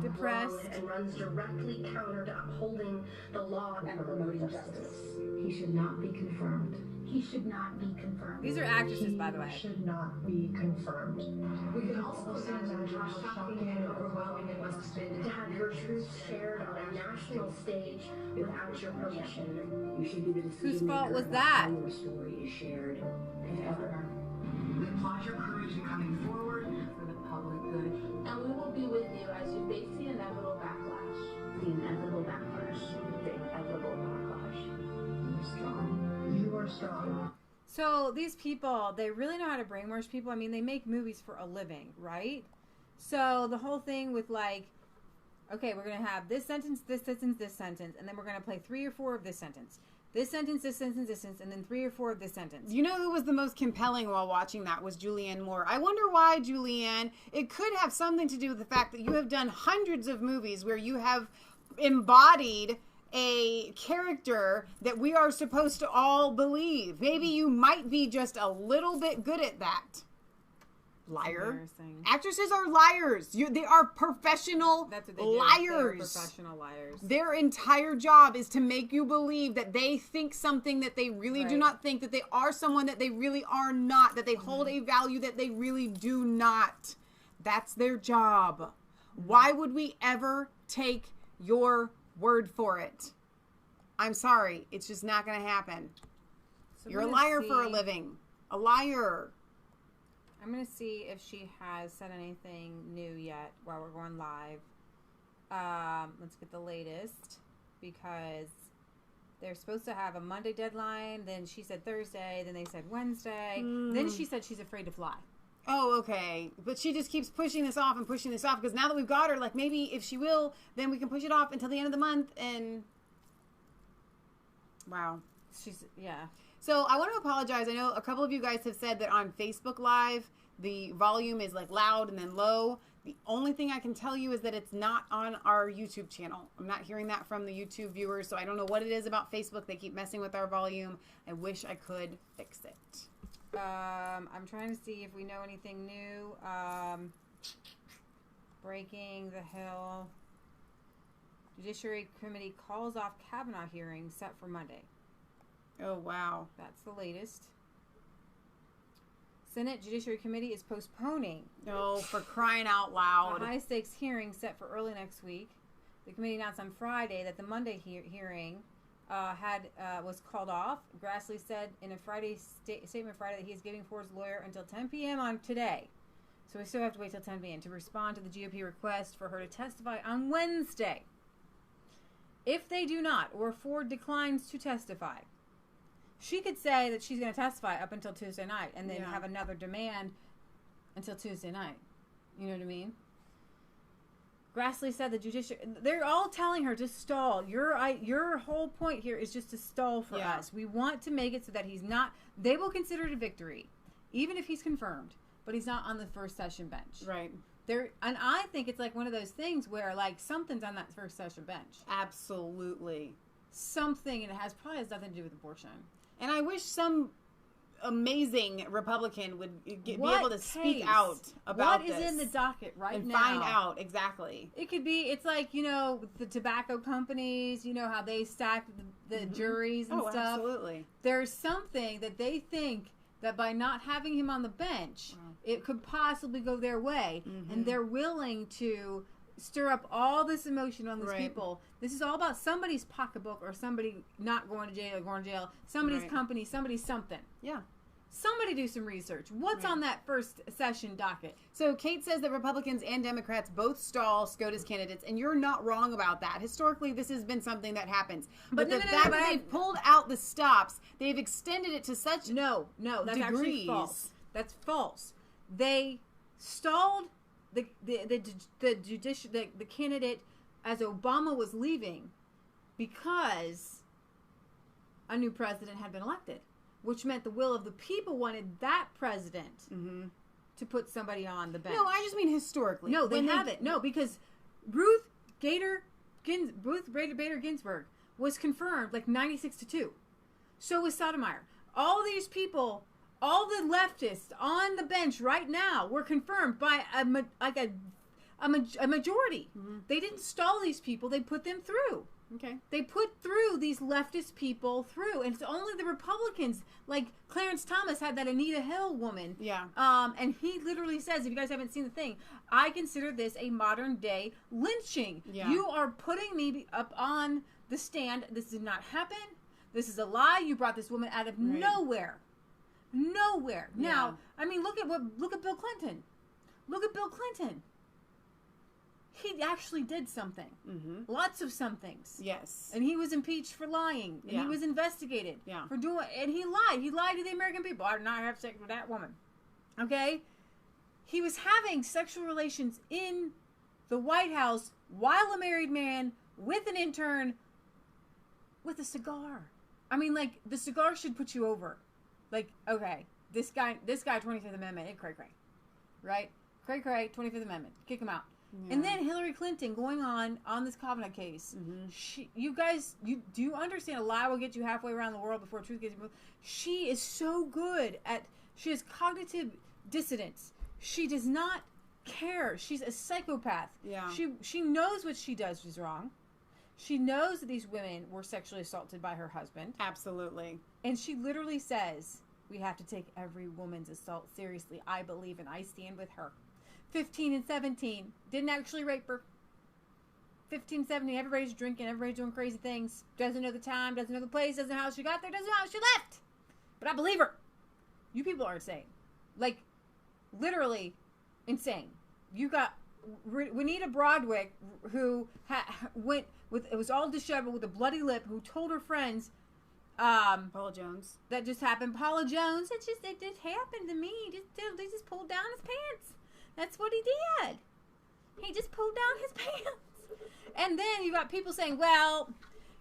depressed. And runs directly counter to upholding the law and promoting justice. He should not be confirmed. He should not be confirmed. These are actresses, by the way. He should not be confirmed. We can also imagine how shocking and overwhelming it must have been to have your truth shared on a national stage without your permission. You should be the Whose decision fault maker was about that? how your story is shared and ever. We applaud your courage in coming forward for the public good. And we will be with you as you face the inevitable backlash. The inevitable backlash. The inevitable backlash. You're strong. You are strong. So these people, they really know how to brainwash people. I mean, they make movies for a living, right? So the whole thing with like, okay, we're going to have this sentence, this sentence, this sentence, and then we're going to play 3 or 4 of this sentence. This sentence, this sentence, this sentence, and then 3 or 4 of this sentence. You know who was the most compelling while watching that was Julianne Moore. I wonder why, Julianne. It could have something to do with the fact that you have done hundreds of movies where you have embodied a character that we are supposed to all believe. Maybe you might be just a little bit good at that. Liar. Actresses are liars. They are professional That's what they liars. do. They're professional liars. Their entire job is to make you believe that they think something that they really do not think, that they are someone that they really are not, that they hold a value that they really do not. That's their job. Why would we ever take your word for it? I'm sorry. It's just not going to happen. So You're a liar for a living. A liar. I'm going to see if she has said anything new yet while we're going live. Let's get the latest, because they're supposed to have a Monday deadline. Then she said Thursday. Then they said Wednesday. Then she said she's afraid to fly. Oh, okay. But she just keeps pushing this off and pushing this off, because now that we've got her, like, maybe if she will, then we can push it off until the end of the month. And wow. Yeah. So I want to apologize. I know a couple of you guys have said that on Facebook Live, the volume is like loud and then low. The only thing I can tell you is that it's not on our YouTube channel. I'm not hearing that from the YouTube viewers, so I don't know what it is about Facebook. They keep messing with our volume. I wish I could fix it. I'm trying to see if we know anything new. Breaking the Hill. Judiciary Committee calls off Kavanaugh hearing set for Monday. Oh, wow. That's the latest. Senate Judiciary Committee is postponing. Oh, for crying out loud. A high-stakes hearing set for early next week. The committee announced on Friday that the Monday hearing was called off. Grassley said in a statement Friday that he is giving Ford's lawyer until 10 p.m. on today So we still have to wait till 10 p.m. to respond to the GOP request for her to testify on Wednesday. If they do not, or Ford declines to testify, she could say that she's going to testify up until Tuesday night and then have another demand until Tuesday night. You know what I mean? Grassley said the judiciary, they're all telling her to stall. Your whole point here is just to stall for us. We want to make it so that he's not, they will consider it a victory, even if he's confirmed, but he's not on the first session bench. Right. And I think it's like one of those things where like something's on that first session bench. Absolutely. Something, and it probably has nothing to do with abortion. And I wish some amazing Republican would be able to speak out about what is in the docket right and now. Find out exactly. It could be, it's like, the tobacco companies, how they stack the juries and stuff. Absolutely. There's something that they think that by not having him on the bench, it could possibly go their way. And they're willing to stir up all this emotion on these people. This is all about somebody's pocketbook or somebody not going to jail or going to jail. Somebody's company, somebody's something. Yeah. Somebody do some research. What's on that first session docket? So Kate says that Republicans and Democrats both stall SCOTUS candidates, and you're not wrong about that. Historically, this has been something that happens. But the fact that they've pulled out the stops, they've extended it to such No, that's degrees. actually false. That's false. They stalled the candidate as Obama was leaving because a new president had been elected, which meant the will of the people wanted that president to put somebody on the bench. No, I just mean historically. No, they haven't. No, because Ruth Bader Ginsburg was confirmed like 96-2. So was Sotomayor. All these people, all the leftists on the bench right now were confirmed by a majority. They didn't stall these people. They put them through. Okay. They put through these leftist people through, and it's only the Republicans. Like Clarence Thomas had that Anita Hill woman. Yeah. And he literally says, if you guys haven't seen the thing, I consider this a modern day lynching. Yeah. You are putting me up on the stand. This did not happen. This is a lie. You brought this woman out of nowhere. Nowhere. Yeah. Now, I mean, look at Bill Clinton. Look at Bill Clinton. He actually did something. Lots of somethings. Yes. And he was impeached for lying. And he was investigated for doing, and he lied. He lied to the American people. I did not have sex with that woman. Okay? He was having sexual relations in the White House while a married man with an intern with a cigar. I mean, like, the cigar should put you over. Like, okay, this guy, 25th Amendment, cray cray. Right? Cray cray, 25th Amendment. Kick him out. Yeah. And then Hillary Clinton going on this Kavanaugh case. You guys, do you understand? A lie will get you halfway around the world before truth gets you. She is so good she has cognitive dissonance. She does not care. She's a psychopath. Yeah. She knows what she does is wrong. She knows that these women were sexually assaulted by her husband. Absolutely. And she literally says, we have to take every woman's assault seriously. I believe and I stand with her. 15 and 17. Didn't actually rape her. 15, 17. Everybody's drinking. Everybody's doing crazy things. Doesn't know the time. Doesn't know the place. Doesn't know how she got there. Doesn't know how she left. But I believe her. You people are insane. Like, literally insane. You got Juanita Broadwick, who went with, it was all disheveled with a bloody lip, who told her friends, Paula Jones. That just happened. Paula Jones. It just happened to me. They just pulled down his pants. That's what he did. He just pulled down his pants. And then you got people saying, well,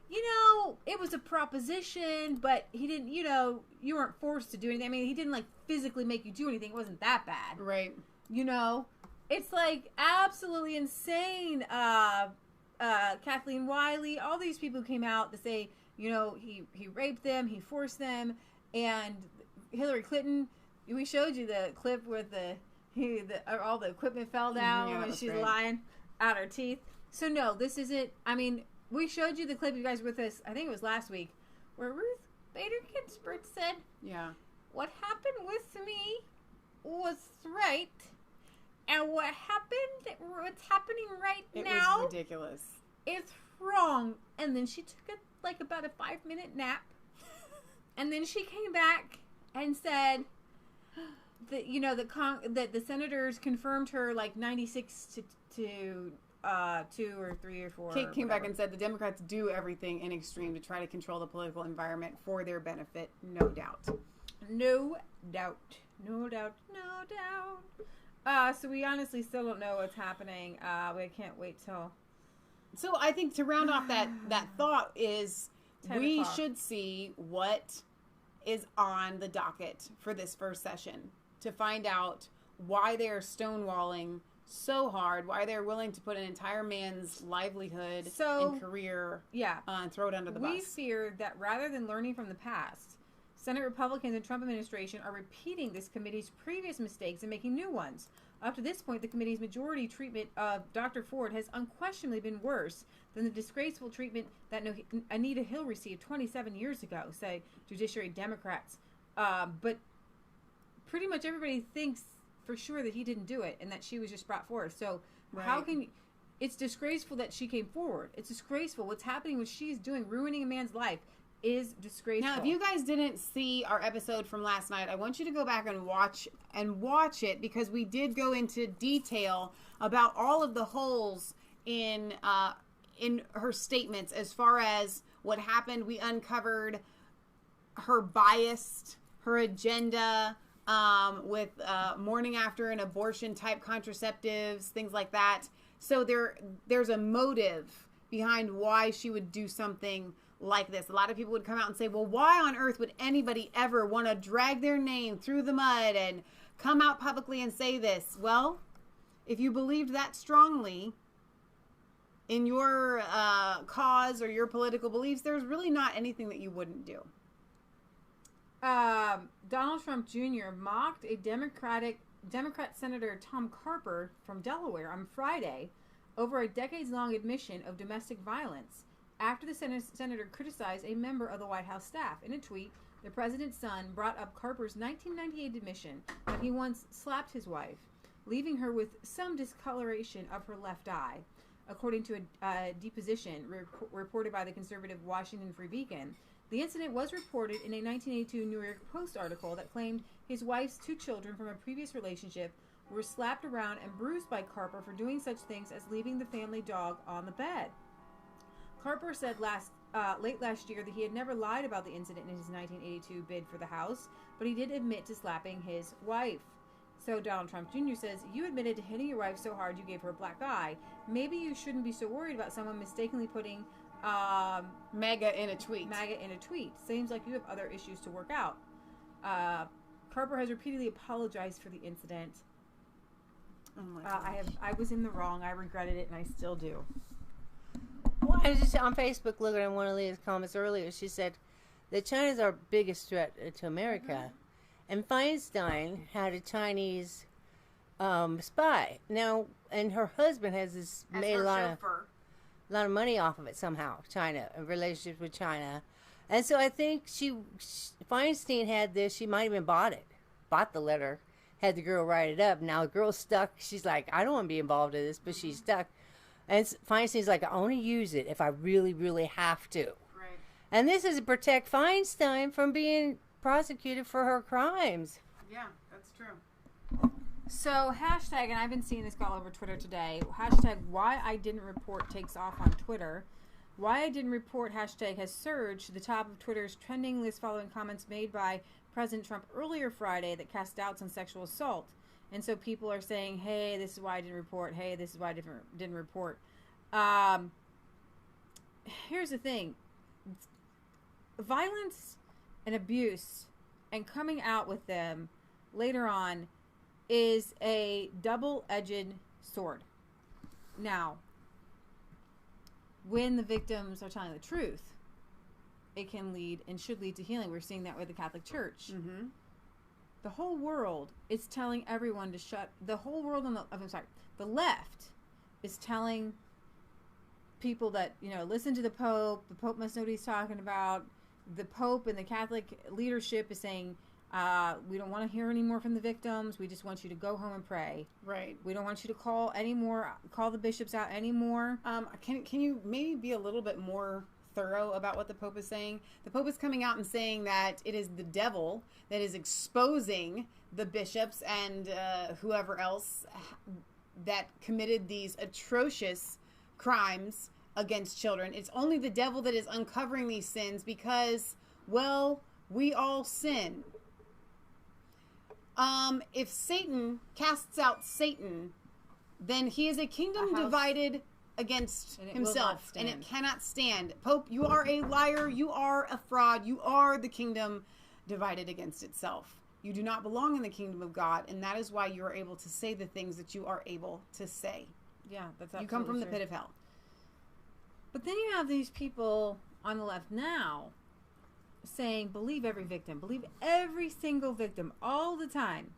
it was a proposition, but he didn't, you weren't forced to do anything. I mean, he didn't, like, physically make you do anything. It wasn't that bad. Right. It's, like, absolutely insane. Kathleen Wiley, all these people came out to say, he raped them, he forced them, and Hillary Clinton, we showed you the clip where all the equipment fell down when she's lying out her teeth. So no, this isn't. I mean, we showed you the clip. You guys were with us. I think it was last week, where Ruth Bader Ginsburg said, "Yeah, what happened with me was right, and what's happening right now, it was ridiculous. It's wrong." And then she took about a 5-minute nap, and then she came back and said, that the senators confirmed her like 96 to 2 or 3 or 4. Kate came back and said the Democrats do everything in extreme to try to control the political environment for their benefit. No doubt. No doubt. No doubt. No doubt. So we honestly still don't know what's happening. We can't wait till. So I think to round off that thought is we o'clock. should see what is on the docket for this first session to find out why they are stonewalling so hard, why they're willing to put an entire man's livelihood and career and throw it under the bus. We fear that rather than learning from the past, Senate Republicans and Trump administration are repeating this committee's previous mistakes and making new ones. Up to this point, the committee's majority treatment of Dr. Ford has unquestionably been worse than the disgraceful treatment that Anita Hill received 27 years ago, say Judiciary Democrats. But pretty much everybody thinks for sure that he didn't do it and that she was just brought forward. So how can you... It's disgraceful that she came forward. It's disgraceful. What's happening, what she's doing, ruining a man's life, is disgraceful. Now, if you guys didn't see our episode from last night, I want you to go back and watch it because we did go into detail about all of the holes in her statements as far as what happened. We uncovered her bias, her agenda with morning after and abortion type contraceptives, things like that. So there's a motive behind why she would do something like this. A lot of people would come out and say, well, why on earth would anybody ever want to drag their name through the mud and come out publicly and say this? Well, if you believed that strongly in your cause or your political beliefs, there's really not anything that you wouldn't do. Donald Trump Jr. mocked a Democrat Senator Tom Carper from Delaware on Friday over a decades-long admission of domestic violence after the senator criticized a member of the White House staff. In a tweet, the president's son brought up Carper's 1998 admission that he once slapped his wife, leaving her with some discoloration of her left eye. According to a deposition reported by the conservative Washington Free Beacon, the incident was reported in a 1982 New York Post article that claimed his wife's 2 children from a previous relationship were slapped around and bruised by Carper for doing such things as leaving the family dog on the bed. Carper said late last year that he had never lied about the incident in his 1982 bid for the House, but he did admit to slapping his wife. So Donald Trump Jr. says, you admitted to hitting your wife so hard you gave her a black eye. Maybe you shouldn't be so worried about someone mistakenly putting MAGA in a tweet. Seems like you have other issues to work out. Carper has repeatedly apologized for the incident. Oh my gosh. I was in the wrong. I regretted it, and I still do. Well, I was just on Facebook looking at one of Leah's comments earlier. She said that China is our biggest threat to America. Mm-hmm. And Feinstein had a Chinese spy. Now, and her husband has made a lot of money off of it somehow, China, a relationship with China. And so I think Feinstein had this. She might have even bought the letter, had the girl write it up. Now the girl's stuck. She's like, I don't want to be involved in this, but she's stuck. And Feinstein's like, I only use it if I really, really have to. Right. And this is to protect Feinstein from being prosecuted for her crimes. Yeah, that's true. So hashtag, and I've been seeing this all over Twitter today, hashtag why I didn't report takes off on Twitter. Why I didn't report hashtag has surged to the top of Twitter's trending list following comments made by President Trump earlier Friday that cast doubts on sexual assault. And so people are saying, hey, this is why I didn't report. Hey, this is why I didn't report. Here's the thing. Violence and abuse and coming out with them later on is a double-edged sword. Now, when the victims are telling the truth, it can lead and should lead to healing. We're seeing that with the Catholic Church. Mm-hmm. The whole world is telling everyone to shut. The whole world the left is telling people that, listen to the Pope. The Pope must know what he's talking about. The Pope and the Catholic leadership is saying, we don't want to hear any more from the victims. We just want you to go home and pray. Right. We don't want you to call the bishops out anymore. Can you maybe be a little bit more thorough about what the Pope is saying. The Pope is coming out and saying that it is the devil that is exposing the bishops and whoever else that committed these atrocious crimes against children. It's only the devil that is uncovering these sins because, well, we all sin. If Satan casts out Satan, then he is a kingdom divided against himself, and it cannot stand. Pope, you are a liar. You are a fraud. You are the kingdom divided against itself. You do not belong in the kingdom of God, and that is why you are able to say the things that you are able to say. Yeah, that's absolutely You come from the true. pit of hell. But then you have these people on the left now saying, believe every victim, believe every single victim all the time,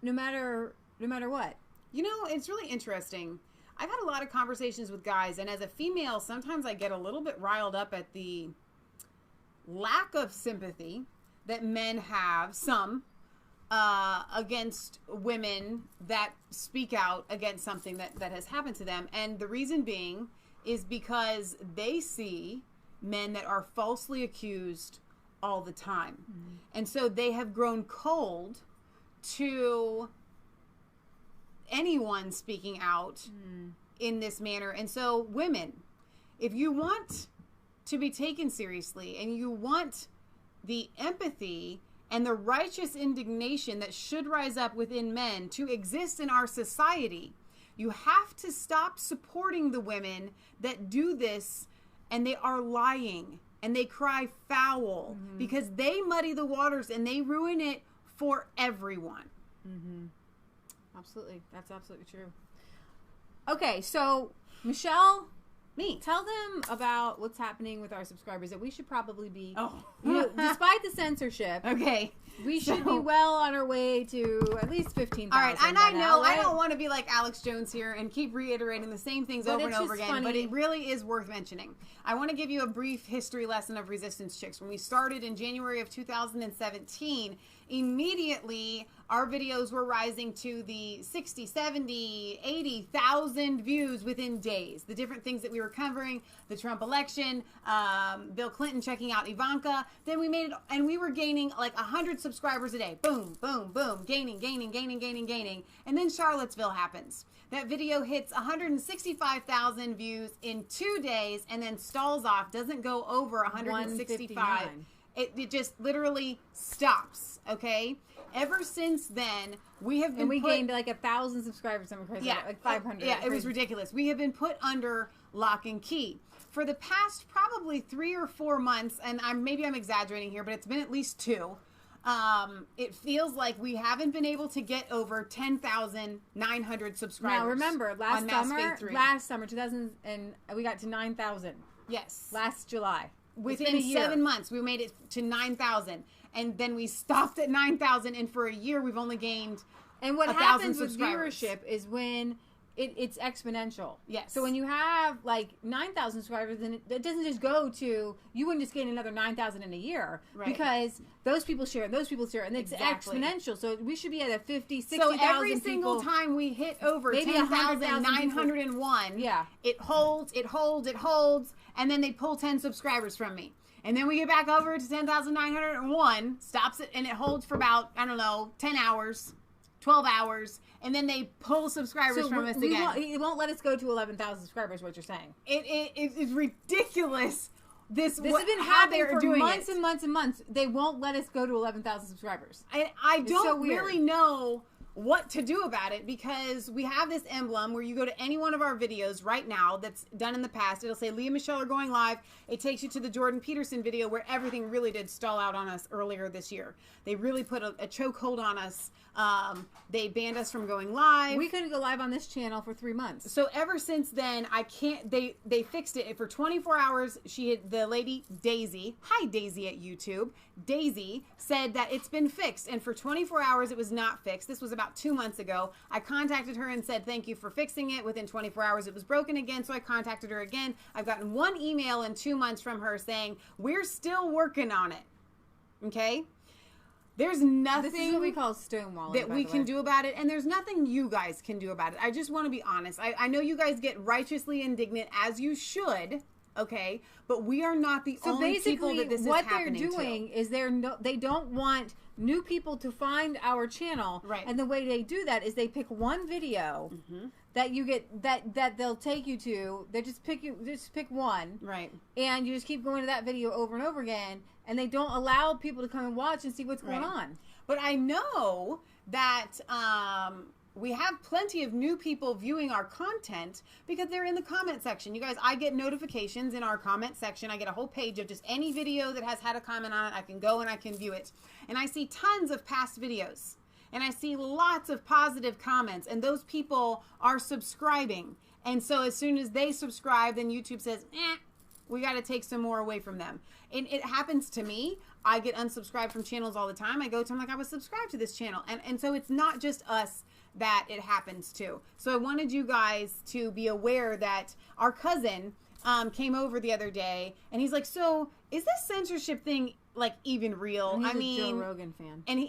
no matter what. You know, it's really interesting. I've had a lot of conversations with guys, and as a female, sometimes I get a little bit riled up at the lack of sympathy that men have, some, against women that speak out against something that has happened to them. And the reason being is because they see men that are falsely accused all the time. Mm-hmm. And so they have grown cold to anyone speaking out in this manner. And so women, if you want to be taken seriously and you want the empathy and the righteous indignation that should rise up within men to exist in our society, you have to stop supporting the women that do this, and they are lying and they cry foul because they muddy the waters and they ruin it for everyone. Mm-hmm. Absolutely. That's absolutely true. Okay, so Michelle, tell them about what's happening with our subscribers, that we should probably be, despite the censorship, we should be well on our way to at least 15,000. All right, and I know I don't want to be like Alex Jones here and keep reiterating the same things over and over again, but it really is worth mentioning. I want to give you a brief history lesson of Resistance Chicks. When we started in January of 2017, immediately our videos were rising to the 60, 70, 80,000 views within days. The different things that we were covering, the Trump election, Bill Clinton checking out Ivanka. Then we made it, and we were gaining like 100 subscribers a day. Boom, boom, boom, gaining. And then Charlottesville happens. That video hits 165,000 views in 2 days and then stalls off, doesn't go over 165. It just literally stops, okay? Ever since then, we have been and we gained like 1,000 subscribers. Something crazy, like 500. Yeah, it was ridiculous. We have been put under lock and key for the past probably 3 or 4 months, and maybe I'm exaggerating here, but it's been at least 2. It feels like we haven't been able to get over 10,900 subscribers. Now remember, last summer, 2000, and we got to 9,000. Yes, last July. Within 7 months, we made it to 9,000, and then we stopped at 9,000. And for a year, we've only gained. And what happens with viewership is when it's exponential. Yes. So when you have like 9,000 subscribers, then it doesn't just go to, you wouldn't just gain another 9,000 in a year, right? Because those people share, and it's exponential. So we should be at a 50, 60,000. So every single time we hit over 10,901, it holds, and then they pull 10 subscribers from me. And then we get back over to 10,901, stops it, and it holds for about, 10 hours, 12 hours, and then they pull subscribers from us again. It won't let us go to 11,000 subscribers, what you're saying. It is ridiculous. This has been happening for months and months and months. They won't let us go to 11,000 subscribers. I don't really know what to do about it, because we have this emblem where you go to any one of our videos right now that's done in the past. It'll say Leah Michelle are going live. It takes you to the Jordan Peterson video where everything really did stall out on us earlier this year. They really put a chokehold on us. They banned us from going live. We couldn't go live on this channel for 3 months. So ever since then, I can't. They fixed it for 24 hours. The lady Daisy, hi Daisy at YouTube. Daisy said that it's been fixed, and for 24 hours it was not fixed. This was about 2 months ago. I contacted her and said thank you for fixing it. Within 24 hours it was broken again, so I contacted her again. I've gotten 1 email in 2 months from her saying we're still working on it. Okay. There's nothing this is what we call stonewalling, that we can do about it, and there's nothing you guys can do about it. I just want to be honest. I know you guys get righteously indignant, as you should, okay? But we are not the only people that this is happening to. What they're doing is they don't want new people to find our channel. Right. And the way they do that is they pick one video that you get that they'll take you to. They just pick one. Right. And you just keep going to that video over and over again, and they don't allow people to come and watch and see what's going on. But I know that we have plenty of new people viewing our content because they're in the comment section. You guys, I get notifications in our comment section. I get a whole page of just any video that has had a comment on it. I can go and I can view it. And I see tons of past videos. And I see lots of positive comments. And those people are subscribing. And so as soon as they subscribe, then YouTube says, we got to take some more away from them. And it happens to me. I get unsubscribed from channels all the time. I go to them like, I was subscribed to this channel. And so it's not just us that it happens to. So I wanted you guys to be aware that our cousin came over the other day, and he's like, so is this censorship thing like even real? And he's a Joe Rogan fan. And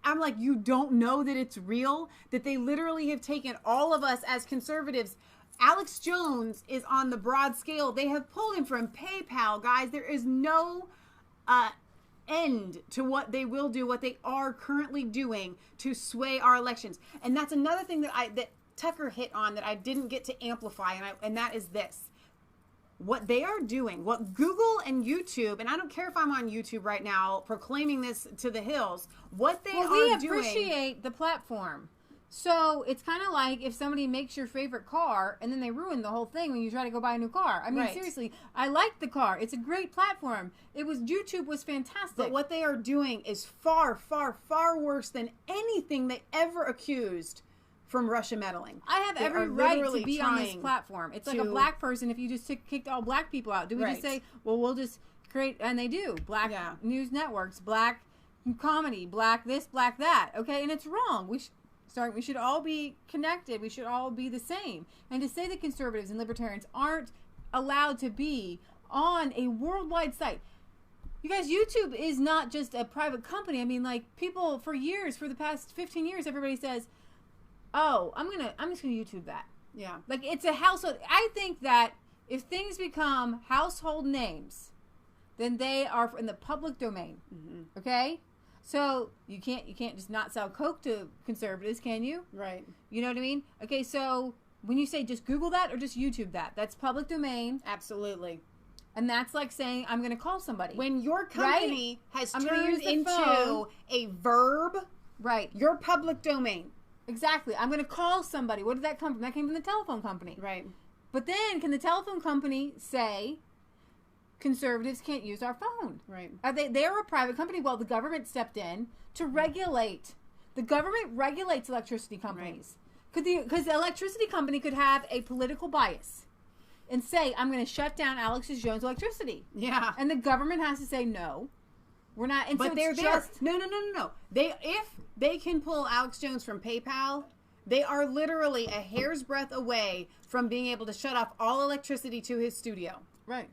I'm like, you don't know that it's real? That they literally have taken all of us as conservatives. Alex Jones is on the broad scale. They have pulled him from PayPal, guys. There is no end to what they will do, what they are currently doing to sway our elections. And that's another thing that Tucker hit on that I didn't get to amplify, and that is this. What they are doing, what Google and YouTube, and I don't care if I'm on YouTube right now proclaiming this to the hills, what they are doing. We appreciate the platform. So it's kind of like if somebody makes your favorite car and then they ruin the whole thing when you try to go buy a new car. I mean, seriously, I like the car. It's a great platform. YouTube was fantastic. But what they are doing is far, far, far worse than anything they ever accused from Russia meddling. I have every right to be on this platform. It's like a black person. If you just kicked all black people out, do we just say, well, we'll just create, and they do, black news networks, black comedy, black this, black that, okay? And it's wrong. We should all be connected. We should all be the same. And to say that conservatives and libertarians aren't allowed to be on a worldwide site. You guys, YouTube is not just a private company. I mean, like, people for the past 15 years, everybody says, oh, I'm just gonna YouTube that. Yeah. Like, it's a household. I think that if things become household names, then they are in the public domain. Mm-hmm. Okay? So you can't just not sell Coke to conservatives, can you? Right. You know what I mean? Okay, so when you say just Google that or just YouTube that, that's public domain. Absolutely. And that's like saying I'm going to call somebody. When your company has turned into a verb, your public domain. Exactly. I'm going to call somebody. Where did that come from? That came from the telephone company. Right. But then can the telephone company say conservatives can't use our phone? Right. They're a private company. Well, the government stepped in to regulate. The government regulates electricity companies. Because the electricity company could have a political bias and say, I'm going to shut down Alex Jones Electricity. Yeah. And the government has to say, no, we're not. And but so they're just... No. If they can pull Alex Jones from PayPal, they are literally a hair's breadth away from being able to shut off all electricity to his studio. Right.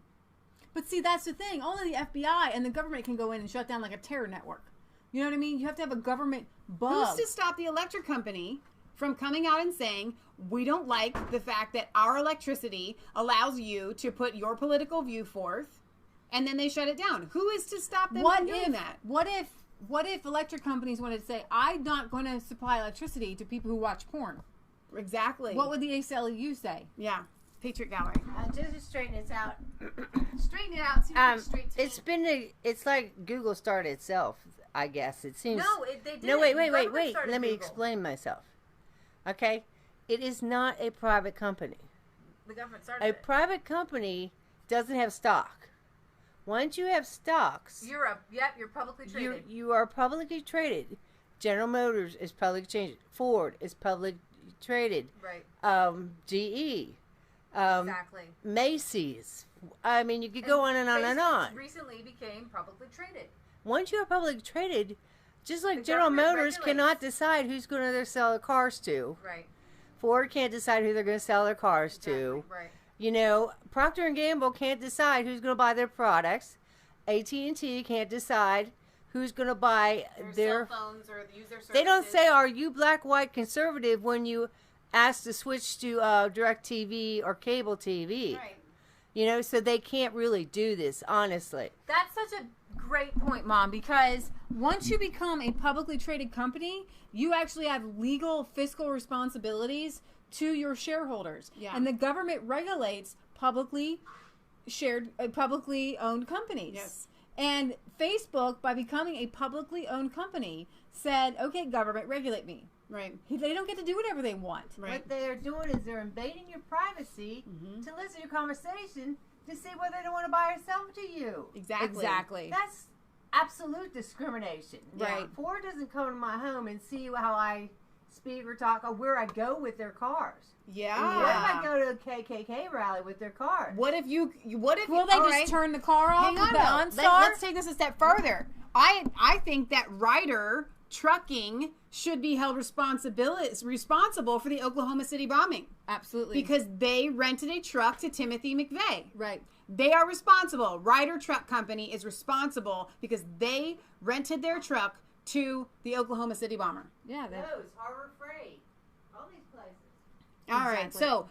But see, that's the thing. Only the FBI and the government can go in and shut down like a terror network. You know what I mean? You have to have a government bug. Who's to stop the electric company from coming out and saying, we don't like the fact that our electricity allows you to put your political view forth, and then they shut it down? Who is to stop them from doing that? What if electric companies wanted to say, I'm not going to supply electricity to people who watch porn? Exactly. What would the ACLU say? Yeah. Patriot Gallery. Just to straighten this out. Straighten it out. It's like Google started itself, I guess. It seems. No, they didn't. No, wait. Let me explain myself. Okay? It is not a private company. The government started it. A private company doesn't have stock. Once you have stocks, you're publicly traded. You are publicly traded. General Motors is publicly traded. Ford is publicly traded. Right. GE. Exactly. Macy's. I mean, you could go on and on and on. Recently became publicly traded. Once you are publicly traded, just like General Motors cannot decide who's going to sell their cars to. Right. Ford can't decide who they're going to sell their cars to. Right. You know, Procter & Gamble can't decide who's going to buy their products. AT&T can't decide who's going to buy their cell phones or use their services. They don't say, are you black, white, conservative when you ask to switch to DirecTV or cable TV. Right. You know, so they can't really do this, honestly. That's such a great point, Mom, because once you become a publicly traded company, you actually have legal fiscal responsibilities to your shareholders. Yeah. And the government regulates publicly owned companies. Yes. And Facebook, by becoming a publicly owned company, said, okay, government, regulate me. Right. They don't get to do whatever they want. Right. What they're doing is they're invading your privacy to listen to your conversation to see whether they want to buy or sell to you. Exactly. That's absolute discrimination. Right. Ford doesn't come to my home and see how I speak or talk or where I go with their cars. Yeah. What if I go to a KKK rally with their cars? What if Will they just turn the car off? Hang on, with the though. OnStar? Let's take this a step further. I think that Ryder Trucking should be held responsible for the Oklahoma City bombing. Absolutely. Because they rented a truck to Timothy McVeigh. Right. They are responsible. Ryder Truck Company is responsible because they rented their truck to the Oklahoma City bomber. Yeah. Those, Harbor Freight, all these places. All right, so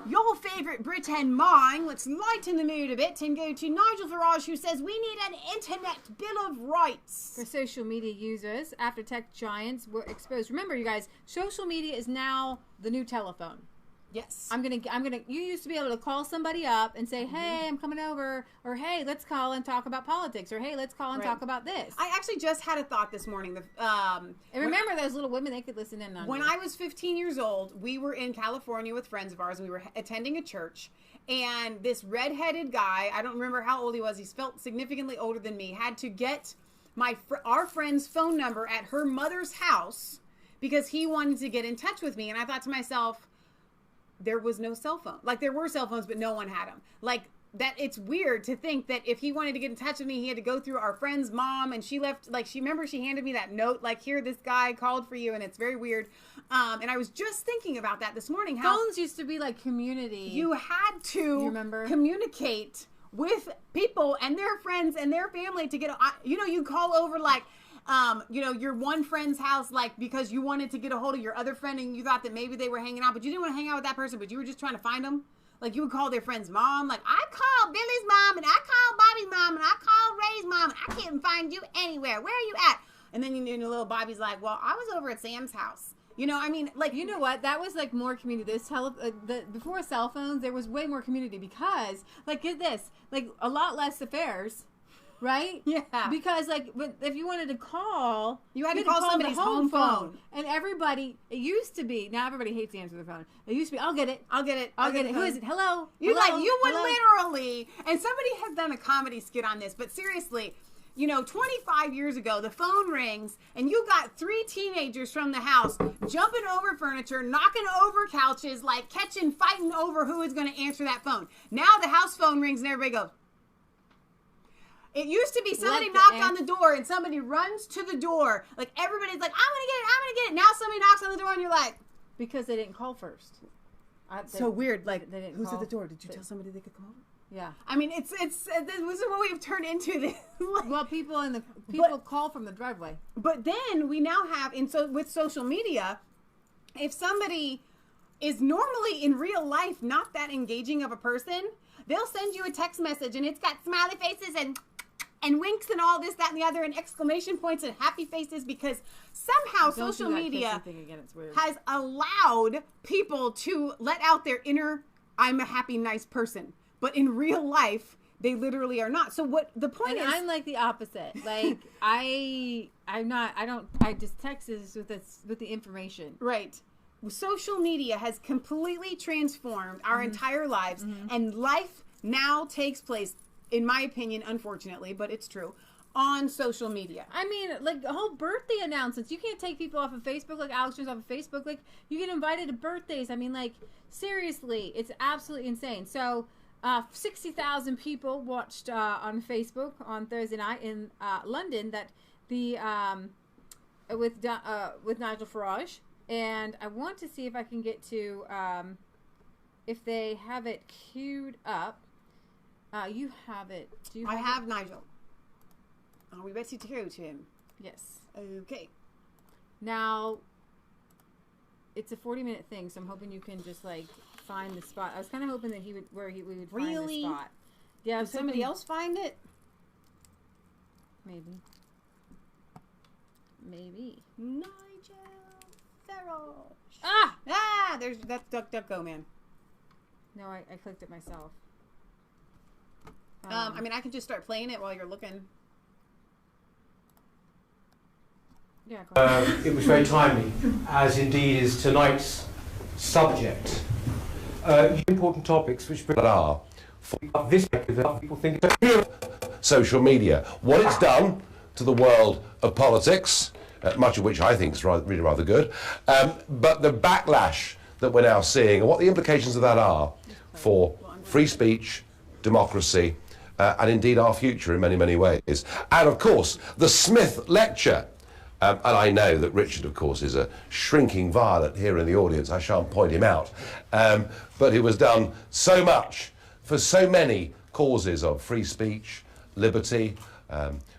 your favorite Brit and mine, let's lighten the mood a bit and go to Nigel Farage, who says we need an internet bill of rights for social media users after tech giants were exposed. Remember, you guys, social media is now the new telephone. Yes. You used to be able to call somebody up and say, hey, I'm coming over, or hey, let's call and talk about politics, or hey, let's call and talk about this. I actually just had a thought this morning. And remember those little women, they could listen in on When you. I was 15 years old, we were in California with friends of ours, and we were attending a church, and this redheaded guy, I don't remember how old he was, he felt significantly older than me, had to get our friend's phone number at her mother's house because he wanted to get in touch with me. And I thought to myself, there was no cell phone. Like, there were cell phones, but no one had them. Like, that it's weird to think that if he wanted to get in touch with me, he had to go through our friend's mom, and she left, like, she handed me that note, like, here, this guy called for you, and it's very weird. And I was just thinking about that this morning. How phones used to be like community. You had to communicate with people and their friends and their family to get, you call over, like, your one friend's house, like, because you wanted to get a hold of your other friend and you thought that maybe they were hanging out, but you didn't want to hang out with that person, but you were just trying to find them. Like, you would call their friend's mom, like, I called Billy's mom, and I called Bobby's mom, and I called Ray's mom, and I can't find you anywhere. Where are you at? And then little Bobby's like, well, I was over at Sam's house. You know, I mean, like, you know what? That was like more community. Before cell phones, there was way more community because, like, get this, like, a lot less affairs. Right? Yeah. Because, like, if you wanted to call, you had to call somebody's home phone. And everybody, it used to be, now everybody hates to answer the phone. It used to be, I'll get it. I'll get it. Who is it? Hello? You Hello? like, you would Hello? literally, and somebody has done a comedy skit on this, but seriously, 25 years ago, the phone rings, and you got 3 teenagers from the house jumping over furniture, knocking over couches, like fighting over who is going to answer that phone. Now the house phone rings, and everybody goes. It used to be somebody knocked on the door and somebody runs to the door. Like, everybody's like, I'm going to get it. Now somebody knocks on the door and you're like. Because they didn't call first. So weird. Like, they didn't who's call. at the door? Did you tell somebody they could come over? Yeah. I mean, this is what we've turned into. This. Well, people call from the driveway. But then we now have, with social media, if somebody is normally in real life not that engaging of a person, they'll send you a text message and it's got smiley faces and winks and all this, that, and the other, and exclamation points and happy faces, because somehow social media has allowed people to let out their inner, I'm a happy, nice person. But in real life, they literally are not. So what the point is... I'm like the opposite. Like, I just text this with the information. Right. Social media has completely transformed our entire lives, and life now takes place, in my opinion, unfortunately, but it's true, on social media. I mean, like, the whole birthday announcements. You can't take people off of Facebook, like Alex Jones off of Facebook. Like, you get invited to birthdays. I mean, like, seriously, it's absolutely insane. So, 60,000 people watched on Facebook on Thursday night in London that with Nigel Farage. And I want to see if I can get to, if they have it queued up. You have it. I have Nigel. Are we ready to go to him? Yes. Okay. Now, it's a 40-minute thing, so I'm hoping you can just, like, find the spot. I was kind of hoping that we would find Really? the spot. Yeah, I Did was somebody hoping- else find it? Maybe. Nigel Farrow. Ah! That's DuckDuckGo, man. No, I clicked it myself. I mean, I can just start playing it while you're looking. Yeah, go ahead. It was very timely, as indeed is tonight's subject. Important topics which are for this people think social media. What it's done to the world of politics, much of which I think is really rather good, but the backlash that we're now seeing and what the implications of that are for free speech, democracy, and indeed our future in many, many ways. And of course, the Smith Lecture. And I know that Richard, of course, is a shrinking violet here in the audience. I shan't point him out. But he was done so much for so many causes of free speech, liberty,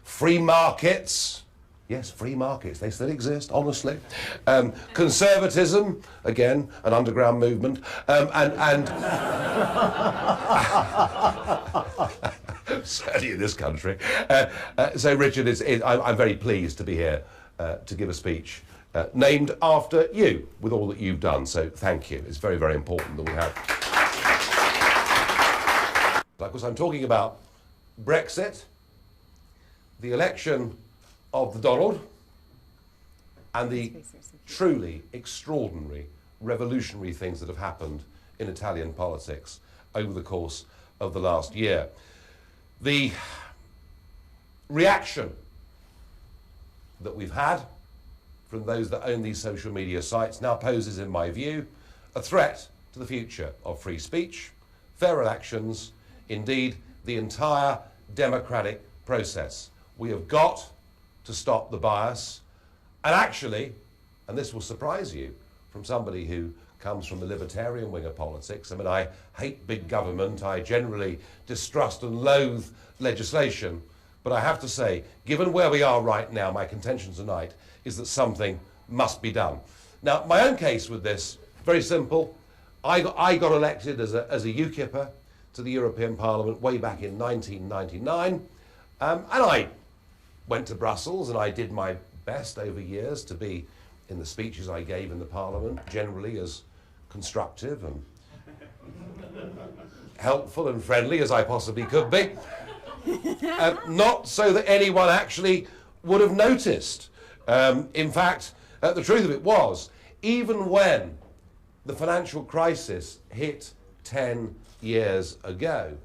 free markets. Yes, free markets, they still exist, honestly. Conservatism, again, an underground movement. Certainly in this country. So, Richard, I'm very pleased to be here to give a speech named after you, with all that you've done. So, thank you. It's very, very important that we have. Of course, I'm talking about Brexit, the election of the Donald, and the truly extraordinary, revolutionary things that have happened in Italian politics over the course of the last year. The reaction that we've had from those that own these social media sites now poses, in my view, a threat to the future of free speech, fair elections, indeed the entire democratic process. We have got to stop the bias, and actually, and this will surprise you from somebody who comes from the libertarian wing of politics, I mean, I hate big government, I generally distrust and loathe legislation, but I have to say, given where we are right now, my contention tonight is that something must be done. Now, my own case with this, very simple. I got elected as a UKIPper to the European Parliament way back in 1999, and I went to Brussels and I did my best over years to be, in the speeches I gave in the Parliament, generally as constructive and helpful and friendly as I possibly could be. Not so that anyone actually would have noticed. In fact, the truth of it was, even when the financial crisis hit 10 years ago,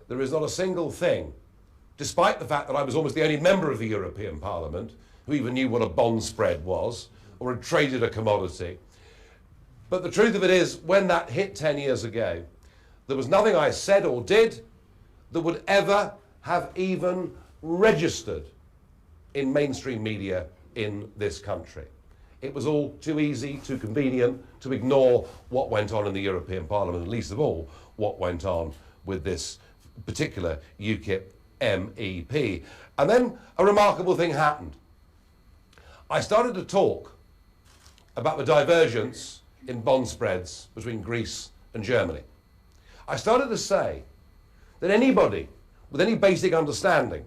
there is not a single thing, despite the fact that I was almost the only member of the European Parliament who even knew what a bond spread was or had traded a commodity. But the truth of it is, when that hit 10 years ago, there was nothing I said or did that would ever have even registered in mainstream media in this country. It was all too easy, too convenient to ignore what went on in the European Parliament, and least of all, what went on with this particular UKIP MEP. And then a remarkable thing happened. I started to talk about the divergence in bond spreads between Greece and Germany. I started to say that anybody with any basic understanding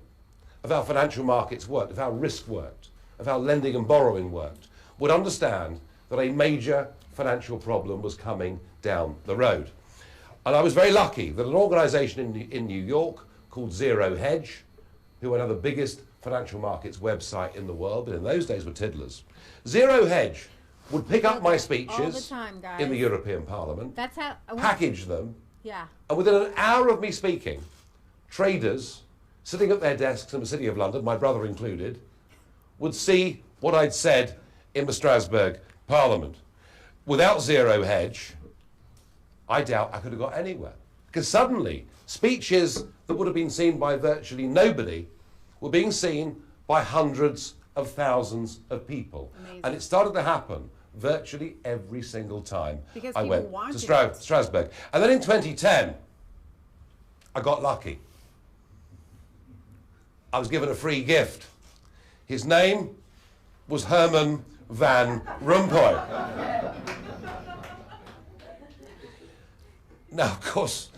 of how financial markets worked, of how risk worked, of how lending and borrowing worked, would understand that a major financial problem was coming down the road. And I was very lucky that an organisation in New York called Zero Hedge, who are now the biggest financial markets website in the world, but in those days were tiddlers. Zero Hedge would pick up my speeches in the European Parliament, That's how package them, yeah. and within an hour of me speaking, traders sitting at their desks in the City of London, my brother included, would see what I'd said in the Strasbourg Parliament. Without Zero Hedge, I doubt I could have got anywhere. Because suddenly, speeches that would have been seen by virtually nobody were being seen by hundreds of thousands of people. Amazing. And it started to happen virtually every single time Because I people went to wanted it. Strasbourg. And then in 2010, I got lucky. I was given a free gift. His name was Herman Van Rompuy. Now, of course,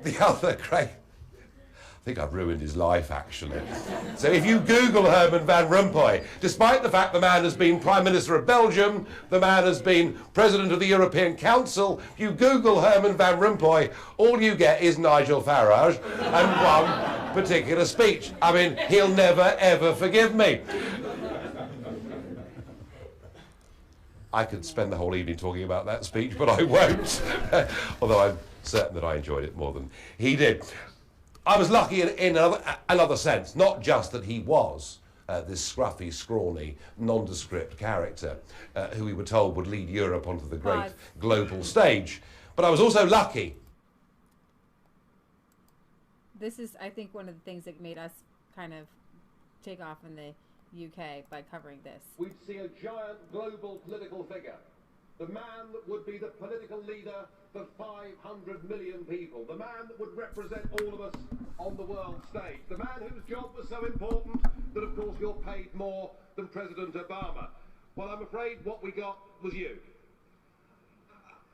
the other great... I think I've ruined his life, actually. So if you Google Herman Van Rompuy, despite the fact the man has been Prime Minister of Belgium, the man has been President of the European Council, if you Google Herman Van Rompuy, all you get is Nigel Farage and one particular speech. I mean, he'll never, ever forgive me. I could spend the whole evening talking about that speech, but I won't. Although I'm certain that I enjoyed it more than he did. I was lucky in another sense, not just that he was this scruffy, scrawny, nondescript character who we were told would lead Europe onto the great global stage, but I was also lucky. This is, I think, one of the things that made us kind of take off in the UK by covering this. We'd see a giant global political figure, the man that would be the political leader for 500 million people, the man that would represent all of us on the world stage, the man whose job was so important that, of course, you're paid more than President Obama. Well, I'm afraid what we got was you.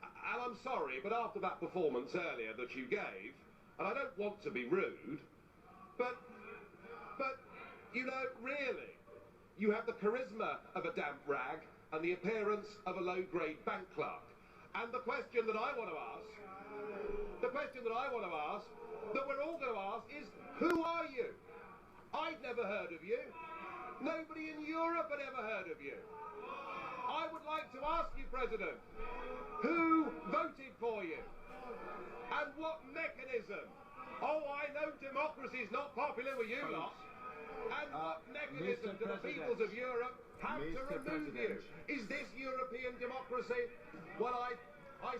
And I'm sorry, but after that performance earlier that you gave, and I don't want to be rude, but you know, really, you have the charisma of a damp rag and the appearance of a low-grade bank clerk. And the question that I want to ask, that we're all going to ask is, who are you? I'd never heard of you. Nobody in Europe had ever heard of you. I would like to ask you, President, who voted for you? And what mechanism? Oh, I know democracy's not popular with you lot. And what mechanism do the peoples of Europe have to remove you? Is this European democracy? Well, I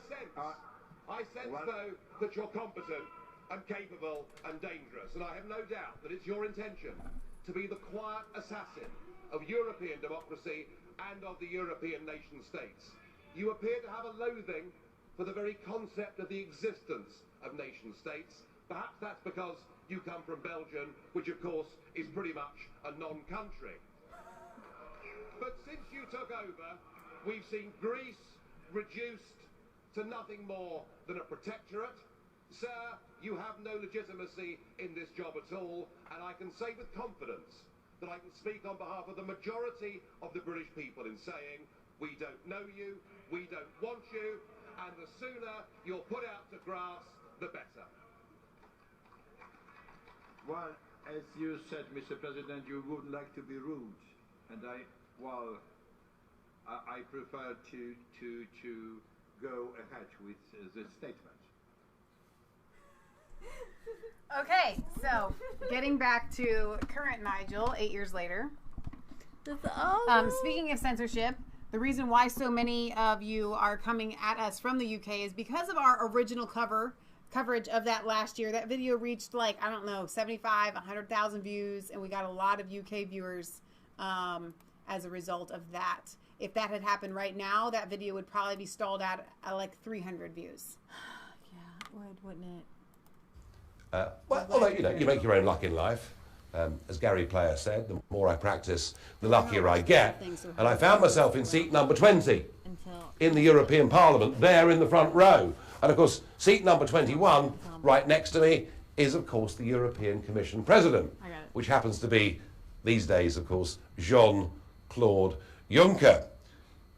sense, though, that you're competent and capable and dangerous. And I have no doubt that it's your intention to be the quiet assassin of European democracy and of the European nation states. You appear to have a loathing for the very concept of the existence of nation states. Perhaps that's because you come from Belgium, which of course is pretty much a non-country. But since you took over, we've seen Greece reduced to nothing more than a protectorate. Sir, you have no legitimacy in this job at all, and I can say with confidence that I can speak on behalf of the majority of the British people in saying, we don't know you, we don't want you, and the sooner you're put out to grass, the better. Well, as you said, Mr. President, you wouldn't like to be rude, and I prefer to go ahead with the statement. Okay, so getting back to current Nigel, 8 years later. Speaking of censorship, the reason why so many of you are coming at us from the UK is because of our original coverage of that last year. That video reached, like, I don't know, 75, 100,000 views, and we got a lot of UK viewers as a result of that. If that had happened right now, that video would probably be stalled at like 300 views. Yeah, it would, wouldn't it? Well, although, you know, you make your own luck in life. As Gary Player said, the more I practice, the luckier I get. And I found myself in seat number 20 in the European Parliament, there in the front row. And of course, seat number 21, right next to me, is of course the European Commission President, which happens to be, these days, of course, Jean-Claude Juncker,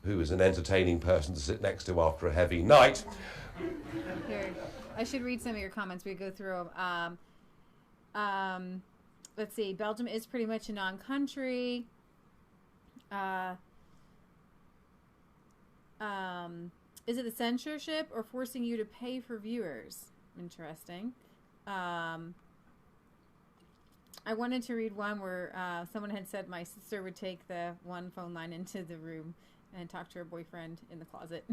who is an entertaining person to sit next to after a heavy night. Here, I should read some of your comments. We go through them. Let's see. Belgium is pretty much a non-country. Is it the censorship or forcing you to pay for viewers? Interesting. I wanted to read one where someone had said my sister would take the one phone line into the room and talk to her boyfriend in the closet.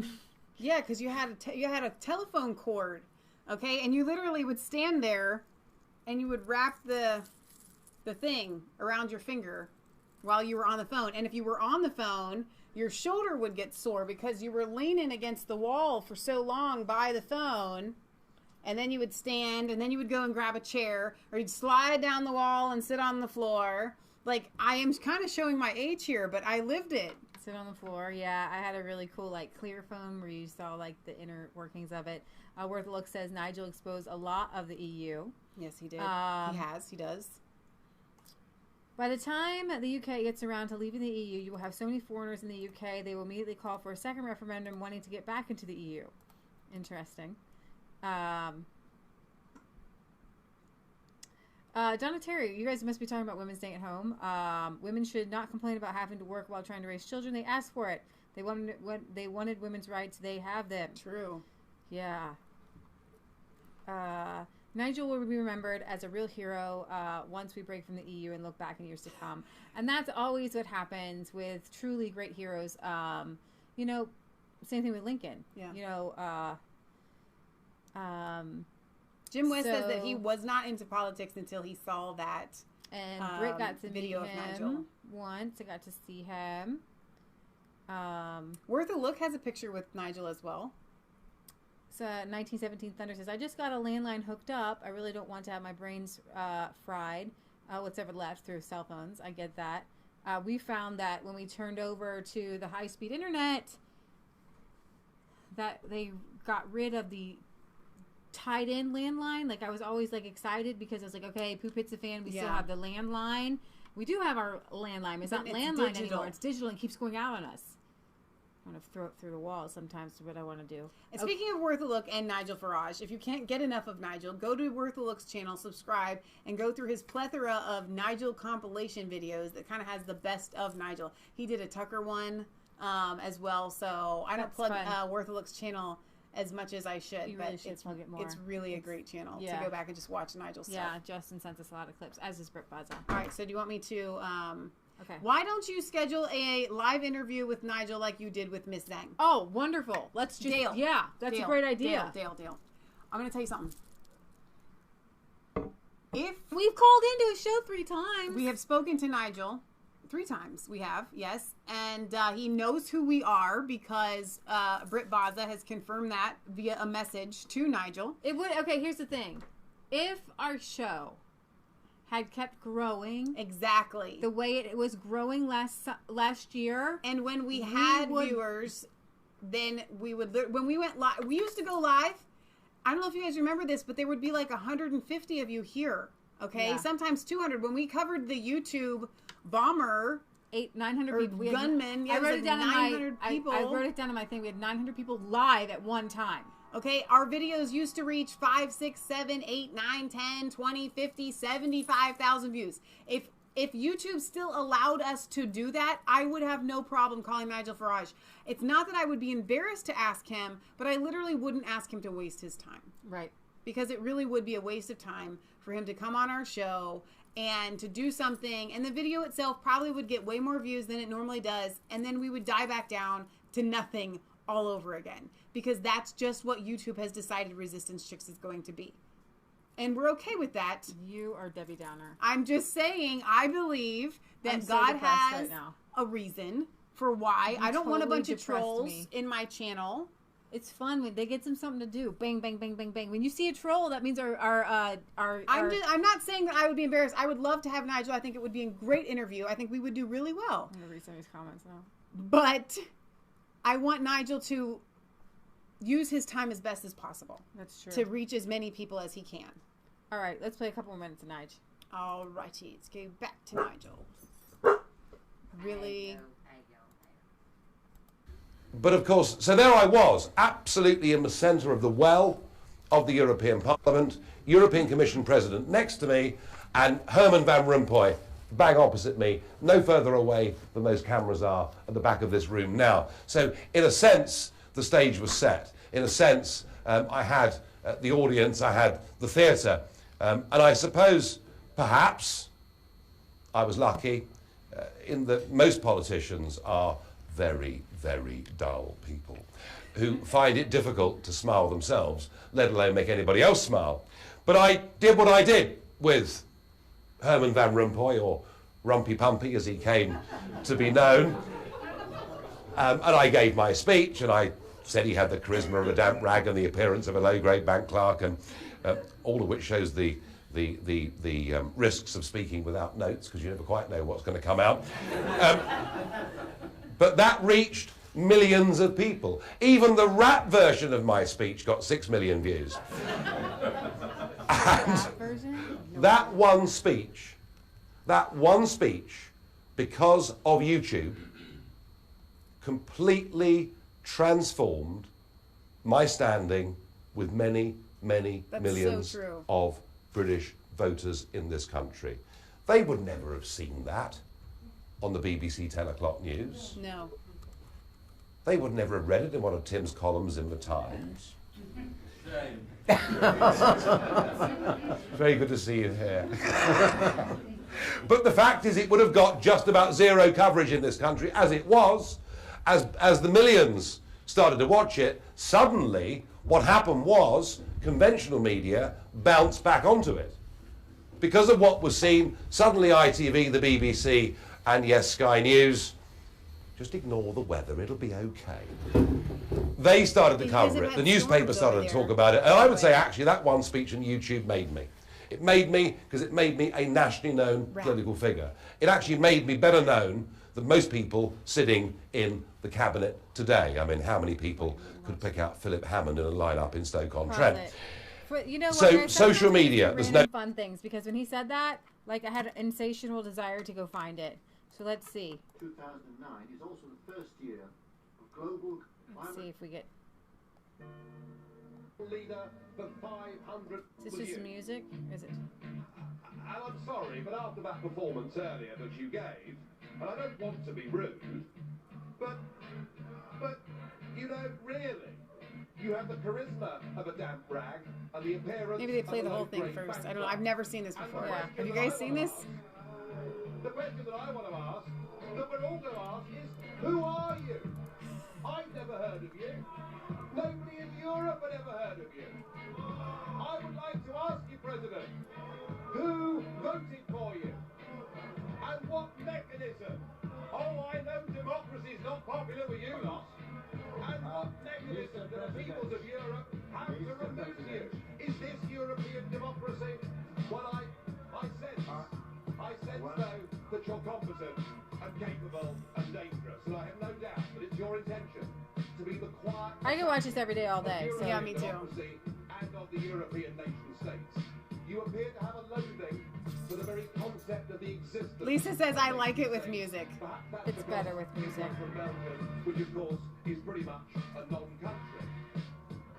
Yeah, because you had a telephone cord, okay, and you literally would stand there, and you would wrap the thing around your finger while you were on the phone. And if you were on the phone, your shoulder would get sore because you were leaning against the wall for so long by the phone. And then you would stand, and then you would go and grab a chair, or you'd slide down the wall and sit on the floor. Like, I am kind of showing my age here, but I lived it. Sit on the floor. Yeah, I had a really cool like clear phone where you saw like the inner workings of it. Worth a Look says Nigel exposed a lot of the EU. Yes, he did. He does. By the time the UK gets around to leaving the EU, you will have so many foreigners in the UK, they will immediately call for a second referendum wanting to get back into the EU. Interesting. Donna Terry, you guys must be talking about women staying at home. Women should not complain about having to work while trying to raise children. They asked for it. They wanted women's rights. They have them. True. Yeah. Nigel will be remembered as a real hero once we break from the EU and look back in years to come. And that's always what happens with truly great heroes. You know, same thing with Lincoln. Yeah. You know, Jim West says that he was not into politics until he saw that. And Britt got to video meet of him Nigel once. I got to see him. Worth a Look has a picture with Nigel as well. So 1917 Thunder says, I just got a landline hooked up. I really don't want to have my brains fried. What's ever left through cell phones. I get that. We found that when we turned over to the high-speed internet, that they got rid of the tied-in landline. Like, I was always, like, excited because I was like, okay, poop hits the fan. We still have the landline. We do have our landline. It's not landline anymore. It's digital and keeps going out on us. I want to throw it through the wall sometimes is what I want to do. And speaking of Worth a Look and Nigel Farage, if you can't get enough of Nigel, go to Worth a Look's channel, subscribe, and go through his plethora of Nigel compilation videos that kind of has the best of Nigel. He did a Tucker one as well, so I don't plug Worth a Look's channel as much as I should. You really should plug it more. It's really a great channel to go back and just watch Nigel stuff. Yeah, Justin sends us a lot of clips, as does Britt Baza. All right, so do you want me to... Okay. Why don't you schedule a live interview with Nigel like you did with Miss Zhang? Oh, wonderful. Let's just... Dale. Yeah, that's a great idea. Dale. I'm going to tell you something. If we've called into a show 3 times. We have spoken to Nigel 3 times. We have, yes. And he knows who we are because Britt Baza has confirmed that via a message to Nigel. It would... Okay, here's the thing. If our show... had kept growing exactly the way it was growing last year, and when we had viewers, then we would, when we went live, we used to go live. I don't know if you guys remember this, but there would be like 150 of you here. Okay, sometimes 200. When we covered the YouTube bomber, 900 people, we gunmen. I wrote it down 900 people. I wrote it down in my thing. We had 900 people live at one time. Okay, our videos used to reach 5, 6, 7, 8, 9, 10, 20, 50, 75,000 views. If YouTube still allowed us to do that, I would have no problem calling Nigel Farage. It's not that I would be embarrassed to ask him, but I literally wouldn't ask him to waste his time. Right. Because it really would be a waste of time for him to come on our show and to do something, and the video itself probably would get way more views than it normally does, and then we would die back down to nothing all over again, because that's just what YouTube has decided Resistance Chicks is going to be. And we're okay with that. You are Debbie Downer. I'm just saying, I believe that God has a reason for why. I don't want a bunch of trolls in my channel. It's fun when they get something to do. Bang, bang, bang, bang, bang. When you see a troll, that means our I'm not saying that I would be embarrassed. I would love to have Nigel. I think it would be a great interview. I think we would do really well. I'm going to read some of these comments now. But I want Nigel to use his time as best as possible. That's true. To reach as many people as he can. All right, let's play a couple more minutes of Nigel. All righty, let's go back to Nigel. Really? But of course, so there I was, absolutely in the centre of the well of the European Parliament, European Commission President next to me, and Herman Van Rompuy bang opposite me, no further away than those cameras are at the back of this room now. So in a sense, the stage was set. In a sense, I had the audience, I had the theatre, and I suppose, perhaps, I was lucky in that most politicians are very, very dull people who find it difficult to smile themselves, let alone make anybody else smile. But I did what I did with Herman Van Rompuy, or Rumpy Pumpy as he came to be known. And I gave my speech, and I said he had the charisma of a damp rag and the appearance of a low-grade bank clerk, and all of which shows the risks of speaking without notes, because you never quite know what's going to come out. But that reached millions of people. Even the rap version of my speech got 6 million views. And that one speech, because of YouTube, completely transformed my standing with many, many millions of British voters in this country. They would never have seen that on the BBC 10 o'clock news. No. They would never have read it in one of Tim's columns in the Times. Very good to see you here. But the fact is, it would have got just about zero coverage in this country, as it was, as the millions started to watch it. Suddenly, what happened was conventional media bounced back onto it. Because of what was seen, suddenly ITV, the BBC, and yes, Sky News, just ignore the weather, it'll be okay. They started to cover it. The newspaper started to talk about it. And I would say, actually, that one speech on YouTube made me. It made me, because it made me a nationally known political figure. It actually made me better known than most people sitting in the cabinet today. I mean, how many people could pick out Philip Hammond in a lineup in Stoke-on-Trent? But you know what? So social media, there's no fun things, because when he said that, like, I had an insatiable desire to go find it. So let's see. 2009 is also the first year of global. Let's see if we get. Leader for 500 Is this just music? Is it? And I'm sorry, but after that performance earlier that you gave, and I don't want to be rude, but you know, really, you have the charisma of a damp rag and the appearance. Maybe they play the whole thing first. I don't know. I've never seen this before. Yeah. Have you guys seen this? The question that I want to ask, that we're all going to ask, is who are you? I've never heard of you. Nobody in Europe had ever heard of you. I would like to ask you, President, who voted for you? And what mechanism? Oh, I know democracy is not popular with you lot. And what mechanism do the peoples of Europe have to remove you? Is this European democracy? Well, I sense though that you're competent and capable and dangerous, and I have no doubt that it's your intention to be the quiet. I can watch this every day, all day. So. Yeah, me too. And of the European nation states, you appear to have a loathing for the very concept of the existence. Lisa says I like it with music. It's better with music. Which of course is pretty much a non-country.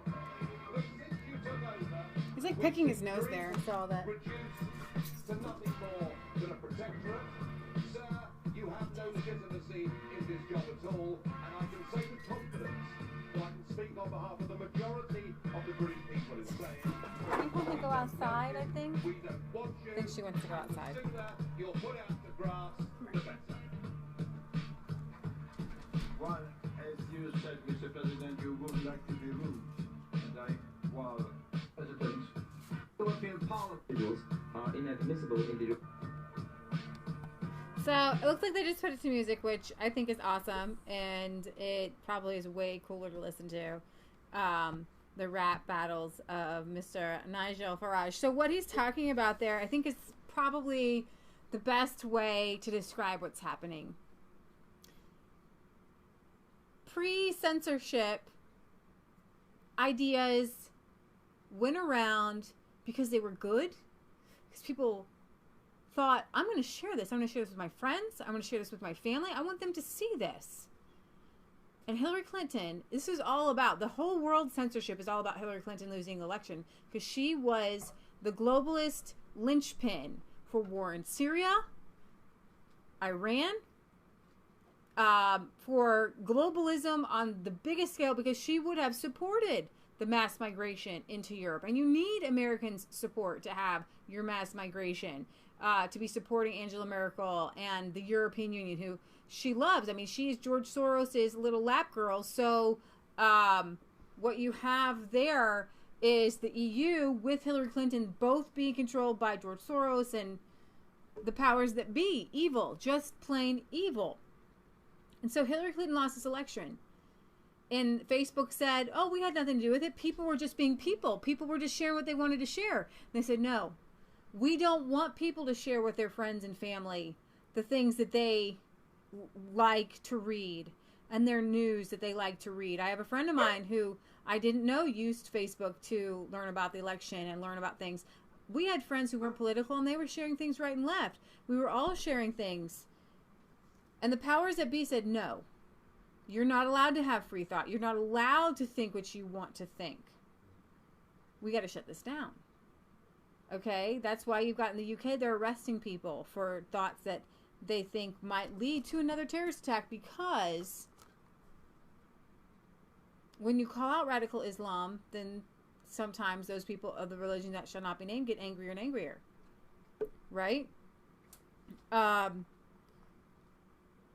But since you took over, he's like picking his nose there. I saw that. To nothing more than a protectorate. Sir, you have no legitimacy in this job at all, and I can say with confidence that I can speak on behalf of the majority of the British people in saying, I think we can go outside, I think. We don't want you. I think she wants to go outside. The sooner you're put out to grass, the better. Well, as you said, Mr. President, you would like to be rude. And President, European politics are inadmissible in the. So it looks like they just put it to music, which I think is awesome, and it probably is way cooler to listen to. The rap battles of Mr. Nigel Farage. So what he's talking about there, I think, is probably the best way to describe what's happening. Pre-censorship ideas went around because they were good, because people thought, I'm going to share this. I'm going to share this with my friends. I'm going to share this with my family. I want them to see this. And Hillary Clinton, this is all about, the whole world censorship is all about Hillary Clinton losing the election, because she was the globalist linchpin for war in Syria, Iran, for globalism on the biggest scale, because she would have supported the mass migration into Europe. And you need Americans' support to have your mass migration, to be supporting Angela Merkel and the European Union, who she loves. I mean, she is George Soros's little lap girl. So what you have there is the EU with Hillary Clinton both being controlled by George Soros and the powers that be. Evil, just plain evil. And so Hillary Clinton lost this election. And Facebook said, oh, we had nothing to do with it. People were just being people. People were just sharing what they wanted to share. And they said, no, we don't want people to share with their friends and family the things that they like to read and their news that they like to read. I have a friend of mine who I didn't know used Facebook to learn about the election and learn about things. We had friends who weren't political and they were sharing things right and left. We were all sharing things. And the powers that be said, no, you're not allowed to have free thought. You're not allowed to think what you want to think. We got to shut this down. Okay? That's why you've got in the UK, they're arresting people for thoughts that they think might lead to another terrorist attack, because when you call out radical Islam, then sometimes those people of the religion that shall not be named get angrier and angrier. Right?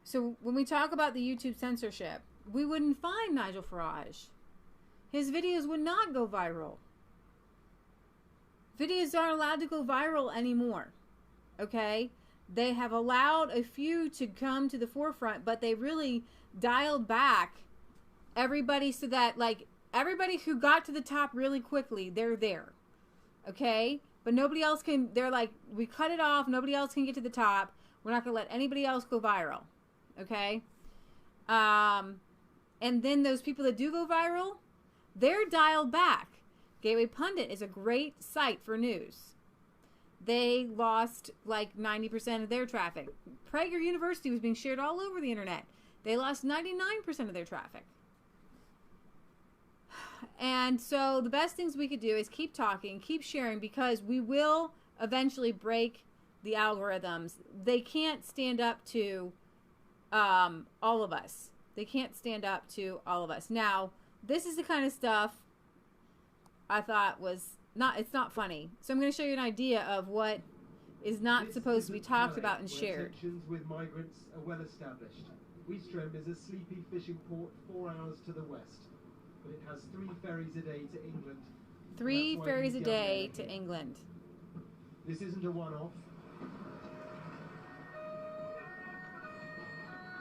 So when we talk about the YouTube censorship, we wouldn't find Nigel Farage. His videos would not go viral. Videos aren't allowed to go viral anymore. Okay? They have allowed a few to come to the forefront, but they really dialed back everybody so that, like, everybody who got to the top really quickly, they're there. Okay? But nobody else can, they're like, we cut it off, nobody else can get to the top. We're not going to let anybody else go viral. Okay? And then those people that do go viral, they're dialed back. Gateway Pundit is a great site for news. They lost like 90% of their traffic. Prager University was being shared all over the internet. They lost 99% of their traffic. And so the best things we could do is keep talking, keep sharing, because we will eventually break the algorithms. They can't stand up to all of us. They can't stand up to all of us. Now, this is the kind of stuff I thought was not, it's not funny. So I'm going to show you an idea of what is not supposed to be talked about and shared. Tensions with migrants are well established. Ouistreham is a sleepy fishing port 4 hours to the west, but it has 3 ferries a day to England. 3 ferries a day to England. This isn't a one-off.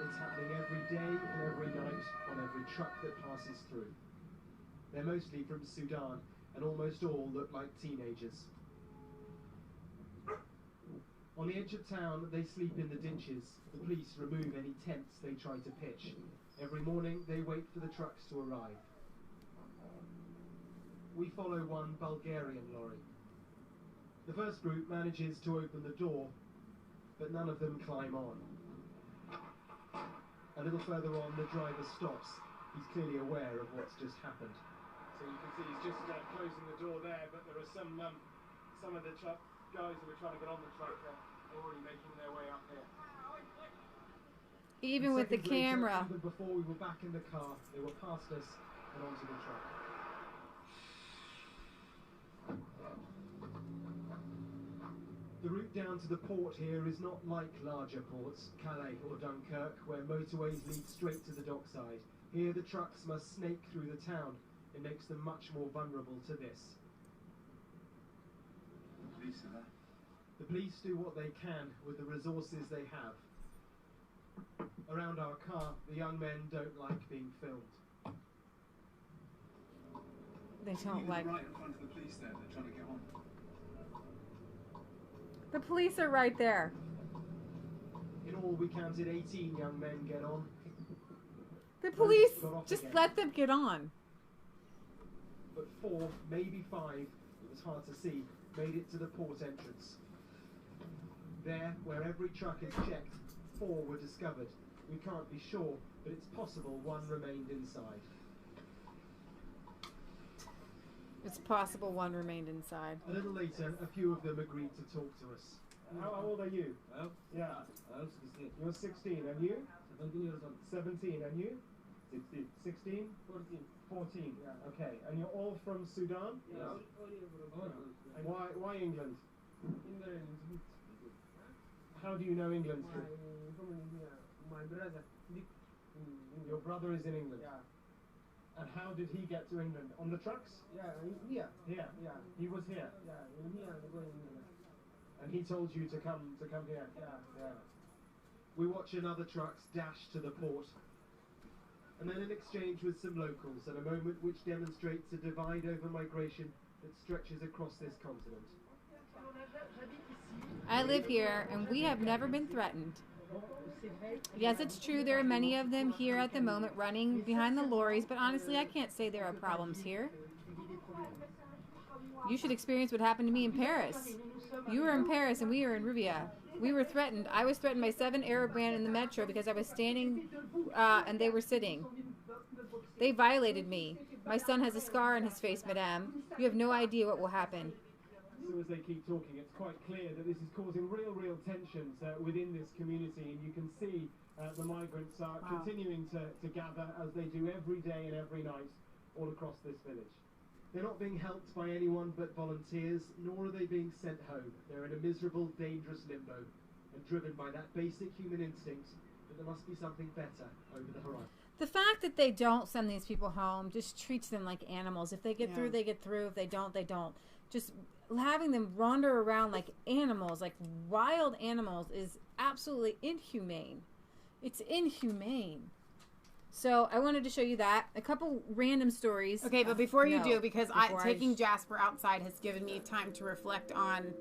It's happening every day and every night on every truck that passes through. They're mostly from Sudan, and almost all look like teenagers. On the edge of town, they sleep in the ditches. The police remove any tents they try to pitch. Every morning, they wait for the trucks to arrive. We follow one Bulgarian lorry. The first group manages to open the door, but none of them climb on. A little further on, the driver stops. He's clearly aware of what's just happened. So you can see he's just closing the door there, but there are some of the truck guys who were trying to get on the truck already making their way up here. Even with the camera. Even before we were back in the car, they were past us and onto the truck. The route down to the port here is not like larger ports, Calais or Dunkirk, where motorways lead straight to the dockside. Here the trucks must snake through the town. It makes them much more vulnerable to this. The police do what they can with the resources they have. Around our car, the young men don't like being filmed. They don't like... Right in front of the police there, they're trying to get on. The police are right there. In all, we counted 18 young men get on. The police just let them get on. But 4, maybe 5, it was hard to see, made it to the port entrance. There, where every truck is checked, 4 were discovered. We can't be sure, but it's possible 1 remained inside. It's possible 1 remained inside. A little later, a few of them agreed to talk to us. How old are you? Yeah. I'm 16. You're 16, and you? 17 years old. 17, and you? 16. 16? 14. 14. Yeah. Okay, and you're all from Sudan? Yeah. And why England? England. How do you know England? My brother. Your brother is in England? Yeah. And how did he get to England? On the trucks? Yeah, here. Here? Yeah. He was here? Yeah, here I'm going. And he told you to come here? Yeah. We watch another trucks dash to the port. And then an exchange with some locals at a moment which demonstrates a divide over migration that stretches across this continent. I live here and we have never been threatened. Yes, it's true. There are many of them here at the moment running behind the lorries, but honestly, I can't say there are problems here. You should experience what happened to me in Paris. You were in Paris and we were in Rubia. We were threatened. I was threatened by 7 Arab men in the metro because I was standing and they were sitting. They violated me. My son has a scar on his face, madame. You have no idea what will happen. So as they keep talking, it's quite clear that this is causing real tensions within this community, and you can see the migrants are continuing to gather as they do every day and every night all across this village. They're not being helped by anyone but volunteers, nor are they being sent home. They're in a miserable, dangerous limbo, and driven by that basic human instinct that there must be something better over the horizon. The fact that they don't send these people home just treats them like animals. If they get through, they get through. If they don't, they don't. Just having them wander around like animals, like wild animals, is absolutely inhumane. It's inhumane. So I wanted to show you that. A couple random stories. Okay, but before you do, because taking Jasper outside has given me time to reflect on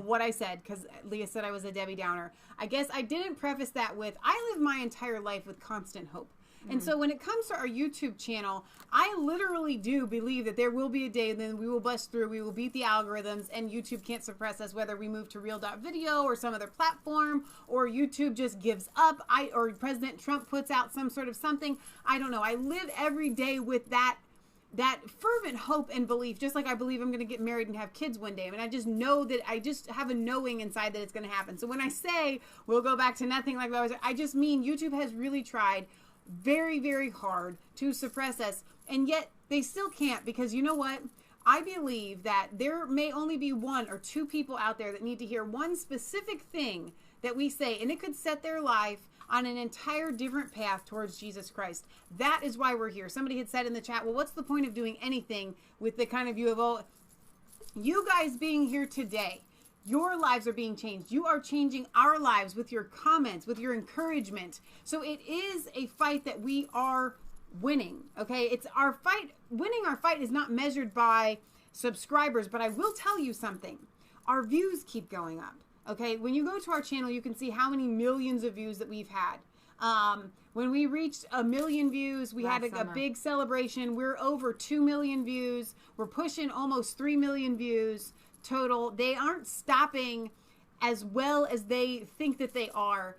what I said, because Leah said I was a Debbie Downer. I guess I didn't preface that with, I live my entire life with constant hope. And so when it comes to our YouTube channel, I literally do believe that there will be a day then we will bust through, we will beat the algorithms, and YouTube can't suppress us, whether we move to Real.video or some other platform, or YouTube just gives up, or President Trump puts out some sort of something. I don't know. I live every day with that fervent hope and belief, just like I believe I'm going to get married and have kids one day. I mean, I just know that, I just have a knowing inside that it's going to happen. So when I say we'll go back to nothing like that, I just mean YouTube has really tried very, very hard to suppress us, and yet they still can't, because you know what? I believe that there may only be 1 or 2 people out there that need to hear one specific thing that we say, and it could set their life on an entire different path towards Jesus Christ. That is why we're here. Somebody had said in the chat, well, what's the point of doing anything with the kind of UFO? You guys being here today, your lives are being changed. You are changing our lives with your comments, with your encouragement. So it is a fight that we are winning, okay? It's our fight. Winning our fight is not measured by subscribers, but I will tell you something. Our views keep going up, okay? When you go to our channel, you can see how many millions of views that we've had. When we reached 1 million views, we had a big celebration. We're over 2 million views. We're pushing almost 3 million views total. They aren't stopping as well as they think that they are,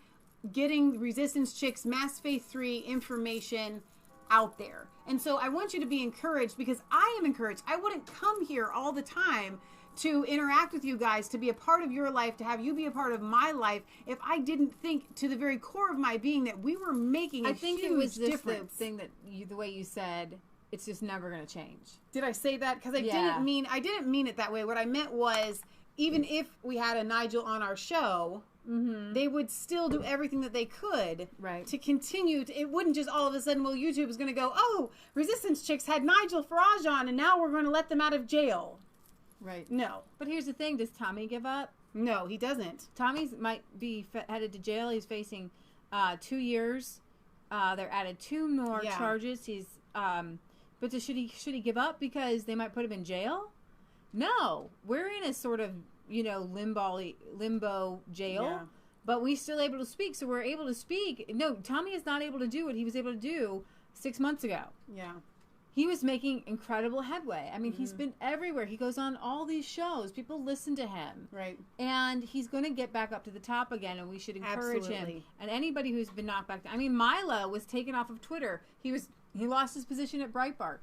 getting Resistance Chicks Mass Faith 3 information out there. And so I want you to be encouraged, because I am encouraged. I wouldn't come here all the time to interact with you guys, to be a part of your life, to have you be a part of my life, if I didn't think to the very core of my being that we were making a huge difference. I think it was just the thing that the way you said, it's just never going to change. Did I say that? Because I didn't mean it that way. What I meant was, even if we had a Nigel on our show, they would still do everything that they could to continue. It wouldn't just all of a sudden, well, YouTube is going to go, oh, Resistance Chicks had Nigel Farage on, and now we're going to let them out of jail. Right. No. But here's the thing. Does Tommy give up? No, he doesn't. Tommy's might be headed to jail. He's facing 2 years. They're added 2 more charges. He's but should he give up because they might put him in jail? No, we're in a sort of limbo jail, but we're still able to speak. So we're able to speak. No, Tommy is not able to do what he was able to do 6 months ago. Yeah, he was making incredible headway. I mean, he's been everywhere. He goes on all these shows. People listen to him, right? And he's going to get back up to the top again. And we should encourage him. And anybody who's been knocked back. I mean, Milo was taken off of Twitter. He lost his position at Breitbart.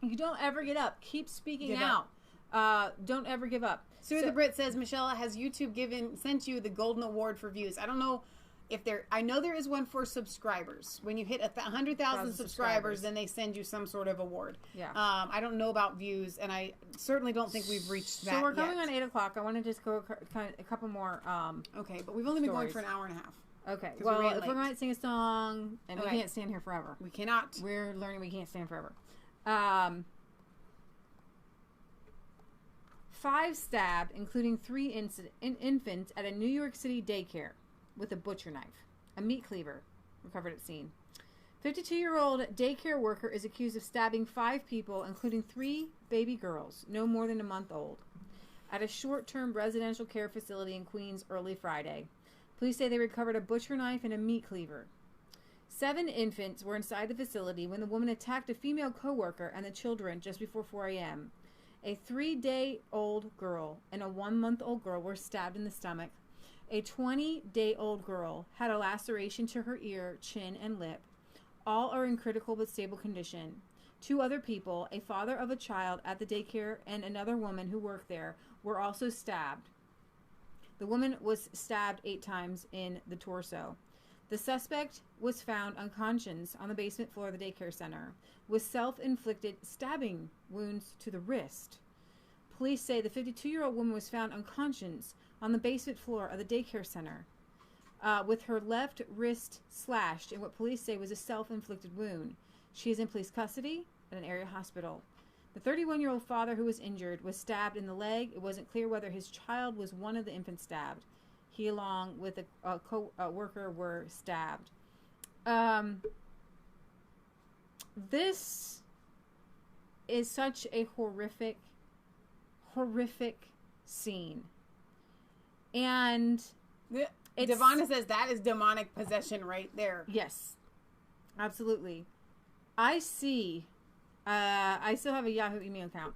You don't ever get up. Keep speaking out. Don't ever give up. Sue the Brit says, Michelle, has YouTube sent you the Golden Award for views? I don't know if I know there is one for subscribers. When you hit 100,000 subscribers, then they send you some sort of award. Yeah. I don't know about views, and I certainly don't think we've reached that. So we're coming on 8 o'clock. I want to just go a couple more. Okay, but we've only been going for an hour and a half. Okay. Well, if we're going to sing a song, and we can't stand here forever. We cannot. We're learning we can't stand forever. 5 stabbed, including 3 infants at a New York City daycare with a butcher knife. A meat cleaver recovered at scene. 52-year-old daycare worker is accused of stabbing 5 people, including 3 baby girls, no more than a month old, at a short-term residential care facility in Queens early Friday. Police say they recovered a butcher knife and a meat cleaver. 7 infants were inside the facility when the woman attacked a female co-worker and the children just before 4 a.m. A 3-day-old girl and a 1-month-old girl were stabbed in the stomach. A 20-day-old girl had a laceration to her ear, chin, and lip. All are in critical but stable condition. 2 other people, a father of a child at the daycare and another woman who worked there, were also stabbed. The woman was stabbed 8 times in the torso. The suspect was found unconscious on the basement floor of the daycare center with self-inflicted stabbing wounds to the wrist. Police say the 52-year-old woman was found unconscious on the basement floor of the daycare center with her left wrist slashed in what police say was a self-inflicted wound. She is in police custody at an area hospital. The 31-year-old father who was injured was stabbed in the leg. It wasn't clear whether his child was one of the infants stabbed. He, along with a co-worker, were stabbed. This is such a horrific scene. And Devonna says that is demonic possession right there. Yes, absolutely. I still have a Yahoo email account.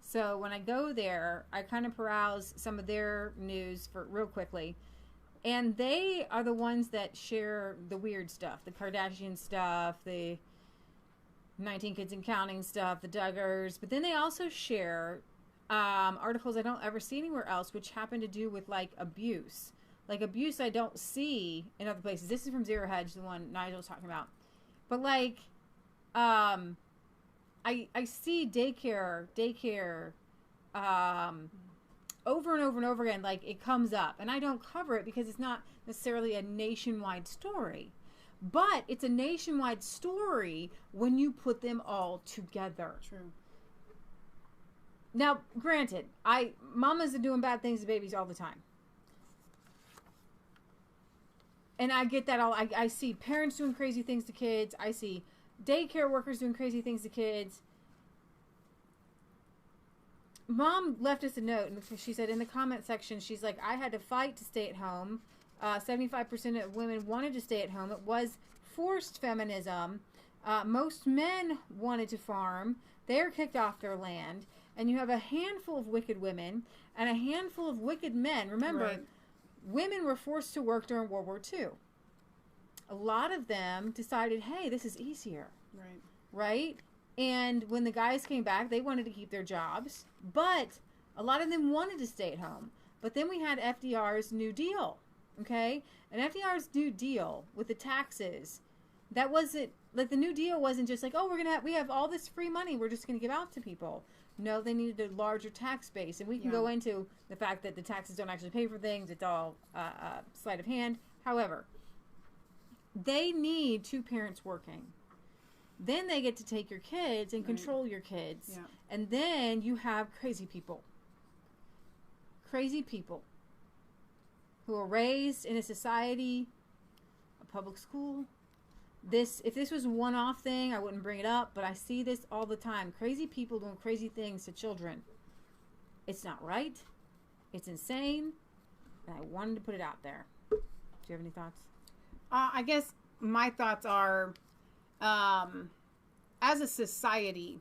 So when I go there, I kind of peruse some of their news for real quickly. And they are the ones that share the weird stuff, the Kardashian stuff, the 19 Kids and Counting stuff, the Duggars. But then they also share articles I don't ever see anywhere else, which happen to do with, like, abuse. Like, abuse I don't see in other places. This is from Zero Hedge, the one Nigel was talking about. But, like, I see daycare over and over and over again. Like, it comes up, and I don't cover it because it's not necessarily a nationwide story, but it's a nationwide story when you put them all together. True. Now, granted, mamas are doing bad things to babies all the time, and I get that. I see parents doing crazy things to kids. I see daycare workers doing crazy things to kids. Mom left us a note, and she said in the comment section, she's like, I had to fight to stay at home. 75% of women wanted to stay at home. It was forced feminism. Most men wanted to farm. They're kicked off their land. And you have a handful of wicked women and a handful of wicked men. Remember, Right. Women were forced to work during World War II. A lot of them decided, hey, this is easier. Right. Right? And when the guys came back, they wanted to keep their jobs. But a lot of them wanted to stay at home. But then we had FDR's New Deal. Okay? And FDR's New Deal with the taxes, that wasn't, like, the New Deal wasn't just like, oh, we have all this free money we're just going to give out to people. No, they needed a larger tax base. And we can go into the fact that the taxes don't actually pay for things. It's all sleight of hand. However, they need 2 parents working. Then they get to take your kids and control your kids. Yeah. And then you have crazy people. Crazy people who are raised in a society, a public school. If this was a one-off thing, I wouldn't bring it up, but I see this all the time. Crazy people doing crazy things to children. It's not right. It's insane. And I wanted to put it out there. Do you have any thoughts? I guess my thoughts are, as a society,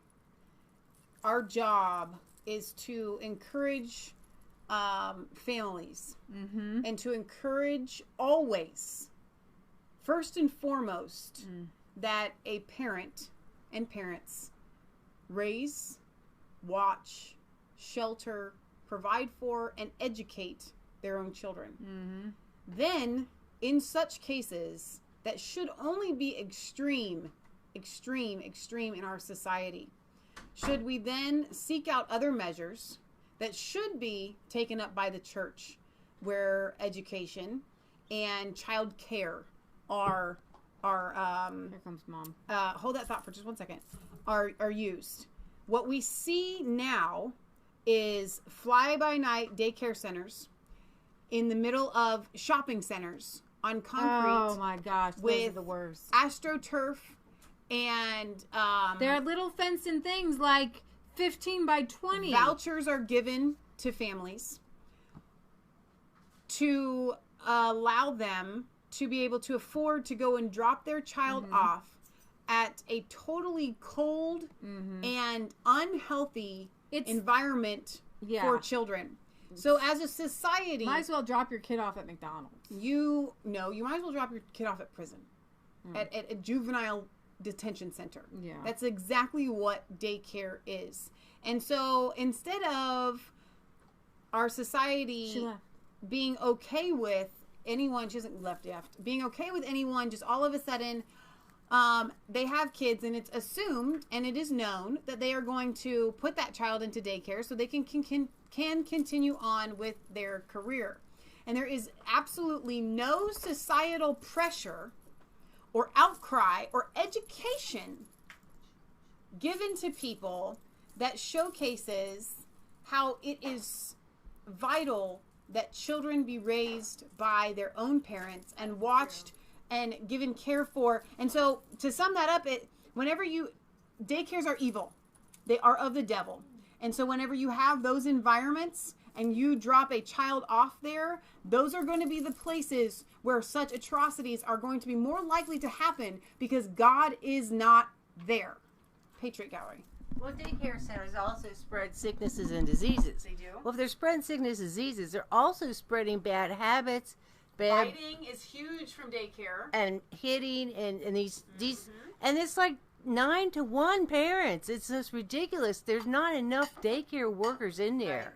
our job is to encourage families and to encourage always, first and foremost, that a parent and parents raise, watch, shelter, provide for, and educate their own children. Then, in such cases that should only be extreme in our society, should we then seek out other measures that should be taken up by the church, where education and child care are here comes mom. Hold that thought for just 1 second. Are used. What we see now is fly-by-night daycare centers in the middle of shopping centers on concrete. Oh my gosh, those are the worst. AstroTurf and there are little fencing things like 15 by 20. Vouchers are given to families to allow them to be able to afford to go and drop their child off at a totally cold and unhealthy environment for children. So as a society, might as well drop your kid off at McDonald's. You might as well drop your kid off at prison, at a juvenile detention center. Yeah, that's exactly what daycare is. And so instead of our society being okay with anyone, she hasn't left, being okay with anyone just all of a sudden, they have kids and it's assumed and it is known that they are going to put that child into daycare so they can continue on with their career. And there is absolutely no societal pressure or outcry or education given to people that showcases how it is vital that children be raised by their own parents and watched and given care for. And so to sum that up, daycares are evil. They are of the devil. And so whenever you have those environments and you drop a child off there, those are going to be the places where such atrocities are going to be more likely to happen because God is not there. Patriot Gallery. Well, daycare centers also spread sicknesses and diseases. They do? Well, if they're spreading sicknesses and diseases, they're also spreading bad habits. Fighting is huge from daycare. And hitting and these and it's like 9-to-1 parents. It's just ridiculous. There's not enough daycare workers in there.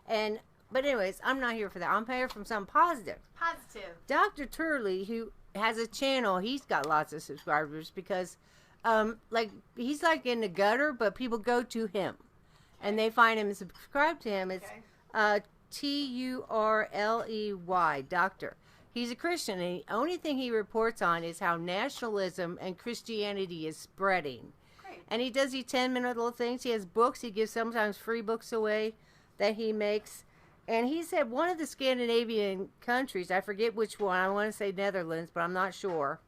Right. But anyways, I'm not here for that. I'm here from something positive. Positive. Dr. Turley, who has a channel, he's got lots of subscribers because he's like in the gutter, but people go to him and they find him and subscribe to him. It's Turley, doctor. He's a Christian, and the only thing he reports on is how nationalism and Christianity is spreading. Great. And he does these 10-minute little things. He has books. He gives sometimes free books away that he makes. And he said one of the Scandinavian countries, I forget which one, I want to say Netherlands, but I'm not sure,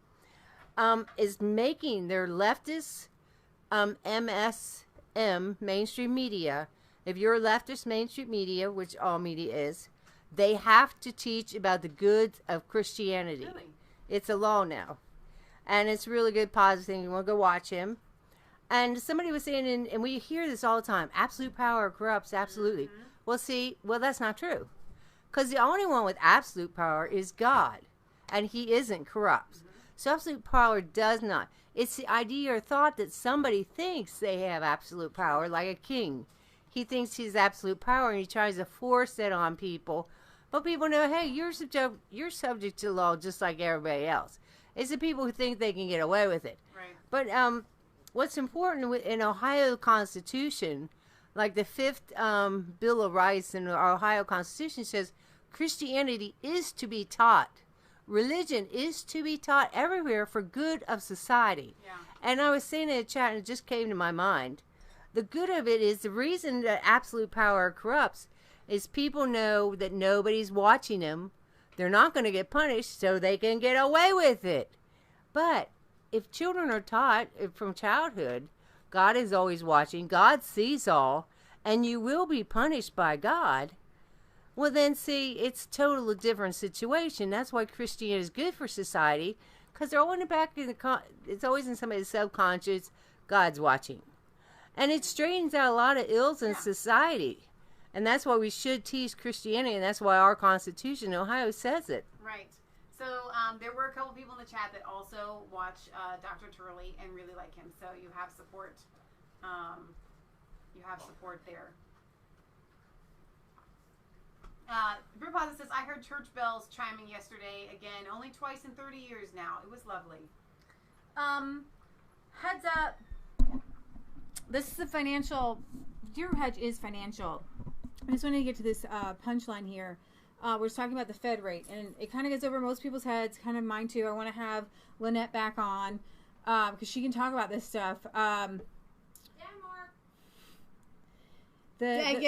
is making their leftist MSM, mainstream media. If you're a leftist mainstream media, which all media is, they have to teach about the goods of Christianity. Really? It's a law now. And it's a really good, positive thing. You want to go watch him. And somebody was saying, and we hear this all the time, absolute power corrupts, absolutely. Well, that's not true. Because the only one with absolute power is God. And he isn't corrupt. So absolute power does not. It's the idea or thought that somebody thinks they have absolute power, like a king. He thinks he's absolute power, and he tries to force it on people. But people know, hey, you're subject to law just like everybody else. It's the people who think they can get away with it. Right. But what's important in Ohio Constitution, like the 5th Bill of Rights in our Ohio Constitution says, Christianity is to be taught. Religion is to be taught everywhere for good of society. Yeah. And I was saying in a chat, and it just came to my mind, the good of it is the reason that absolute power corrupts is people know that nobody's watching them. They're not going to get punished, so they can get away with it. But if children are taught from childhood, God is always watching, God sees all, and you will be punished by God, well then see, it's a totally different situation. That's why Christianity is good for society, because they're all in the back of it's always in somebody's subconscious, God's watching. And it straightens out a lot of ills in society. And that's why we should teach Christianity, and that's why our Constitution in Ohio says it. Right. So there were a couple people in the chat that also watch Dr. Turley and really like him. So you have support. You have support there. Brewpause says, I heard church bells chiming yesterday. Again, only twice in 30 years now. It was lovely. Heads up. This is a financial. Deer Hedge is financial. I just wanted to get to this punchline here. We're talking about the Fed rate, and it kind of gets over most people's heads, kind of mine too. I want to have Lynette back on because she can talk about this stuff. Denmark.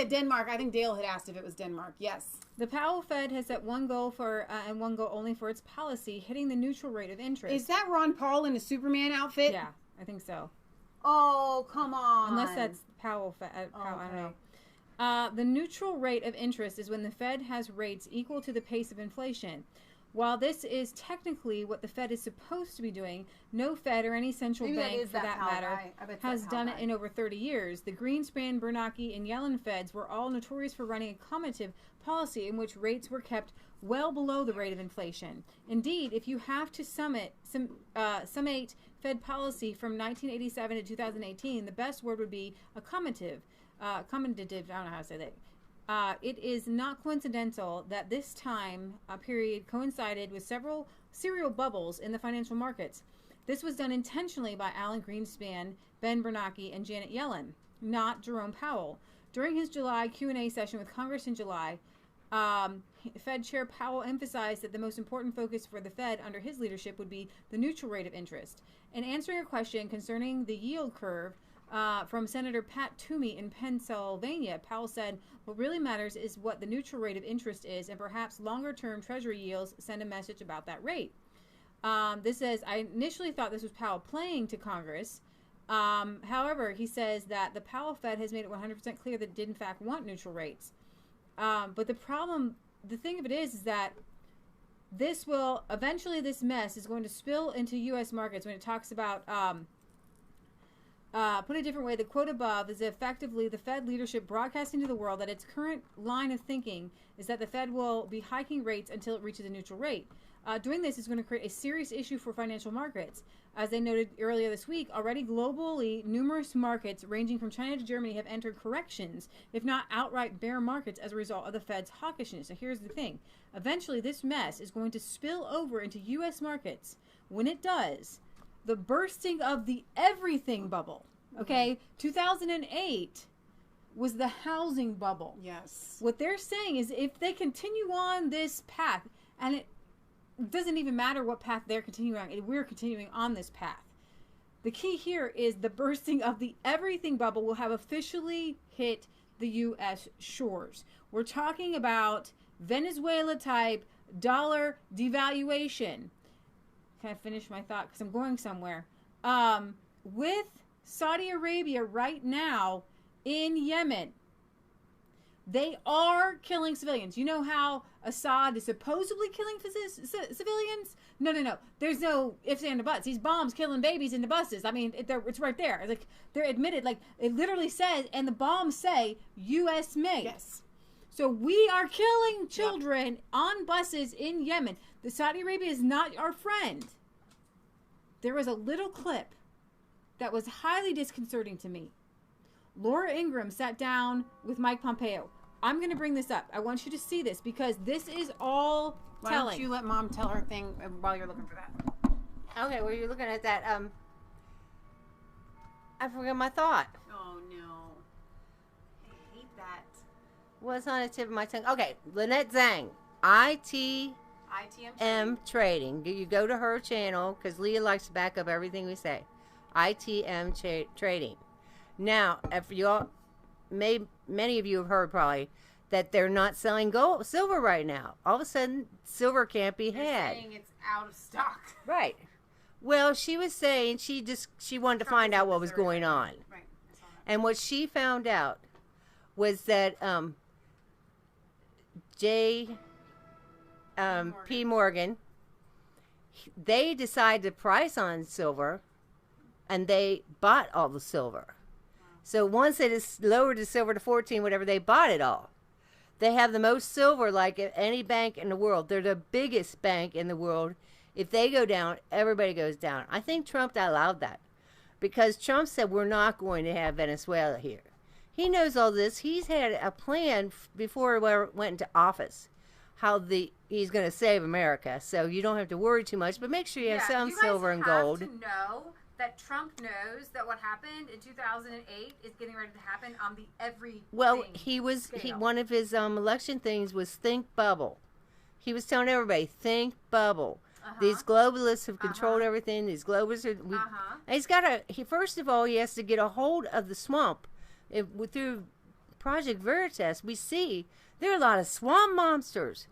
Denmark. I think Dale had asked if it was Denmark. Yes. The Powell Fed has set one goal for and one goal only for its policy, hitting the neutral rate of interest. Is that Ron Paul in a Superman outfit? Yeah, I think so. Oh, come on. Unless that's Powell Fed. I don't know. The neutral rate of interest is when the Fed has rates equal to the pace of inflation. While this is technically what the Fed is supposed to be doing, no Fed or any central bank, for that matter, has done it in over 30 years. The Greenspan, Bernanke, and Yellen Feds were all notorious for running a accommodative policy in which rates were kept well below the rate of inflation. Indeed, if you have to summate Fed policy from 1987 to 2018, the best word would be accommodative. I don't know how to say that. It is not coincidental that this time period coincided with several serial bubbles in the financial markets. This was done intentionally by Alan Greenspan, Ben Bernanke, and Janet Yellen, not Jerome Powell. During his July Q&A session with Congress in July, Fed Chair Powell emphasized that the most important focus for the Fed under his leadership would be the neutral rate of interest. In answering a question concerning the yield curve, from Senator Pat Toomey in Pennsylvania, Powell said, what really matters is what the neutral rate of interest is, and perhaps longer-term Treasury yields send a message about that rate. This says, I initially thought this was Powell playing to Congress. However, he says that the Powell Fed has made it 100% clear that it did in fact want neutral rates. But the thing of it is that this mess is going to spill into U.S. markets when it talks about... put a different way, the quote above is effectively the Fed leadership broadcasting to the world that its current line of thinking is that the Fed will be hiking rates until it reaches a neutral rate. Doing this is going to create a serious issue for financial markets. As they noted earlier this week, already globally, numerous markets ranging from China to Germany have entered corrections, if not outright bear markets, as a result of the Fed's hawkishness. So here's the thing. Eventually, this mess is going to spill over into U.S. markets. When it does, the bursting of the everything bubble. Okay, 2008 was the housing bubble. Yes. What they're saying is if they continue on this path, and it doesn't even matter what path they're continuing on, we're continuing on this path. The key here is the bursting of the everything bubble will have officially hit the U.S. shores. We're talking about Venezuela-type dollar devaluation. Can I finish my thought? Because I'm going somewhere. With Saudi Arabia right now in Yemen, they are killing civilians. You know how Assad is supposedly killing civilians? No. There's no ifs and buts. These bombs killing babies in the buses. I mean, it's right there. Like, they're admitted. Like, it literally says, and the bombs say, U.S. made. Yes. So we are killing children on buses in Yemen. The Saudi Arabia is not our friend. There was a little clip that was highly disconcerting to me. Laura Ingraham sat down with Mike Pompeo. I'm going to bring this up. I want you to see this because this is all telling. Why don't you let Mom tell her thing while you're looking for that? Okay, well, you're looking at that. I forgot my thought. Oh, no. I hate that. Well, it's on the tip of my tongue. Okay, Lynette Zhang, ITM Trading. You go to her channel because Leah likes to back up everything we say. ITM Trading. Now, if you all, many of you have heard probably that they're not selling silver right now. All of a sudden, silver can't be had. They're saying it's out of stock. Right. Well, she was saying she wanted to find out what was going on. Right. And what she found out was that P. Morgan, they decided the price on silver, and they bought all the silver. So once it is lowered the silver to 14, whatever, they bought it all. They have the most silver like any bank in the world. They're the biggest bank in the world. If they go down, everybody goes down. I think Trump allowed that because Trump said we're not going to have Venezuela here. He knows all this. He's had a plan before he went into office, how he's going to save America. So you don't have to worry too much, but make sure you have some silver and gold. You guys have to know that Trump knows that what happened in 2008 is getting ready to happen on the everything. Well, one of his election things was think bubble. He was telling everybody, think bubble. These globalists have controlled everything. These globalists are. First of all, he has to get a hold of the swamp. Through Project Veritas, we see there are a lot of swamp monsters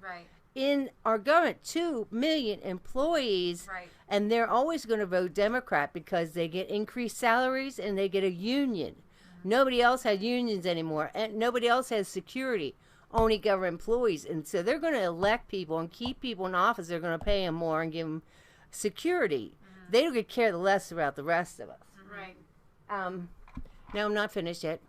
in our government. 2 million employees, and they're always going to vote Democrat because they get increased salaries and they get a union. Nobody else has unions anymore, and nobody else has security. only government employees. And so they're going to elect people and keep people in office. They're going to pay them more and give them security. They don't care less about the rest of us. Right. No, I'm not finished yet.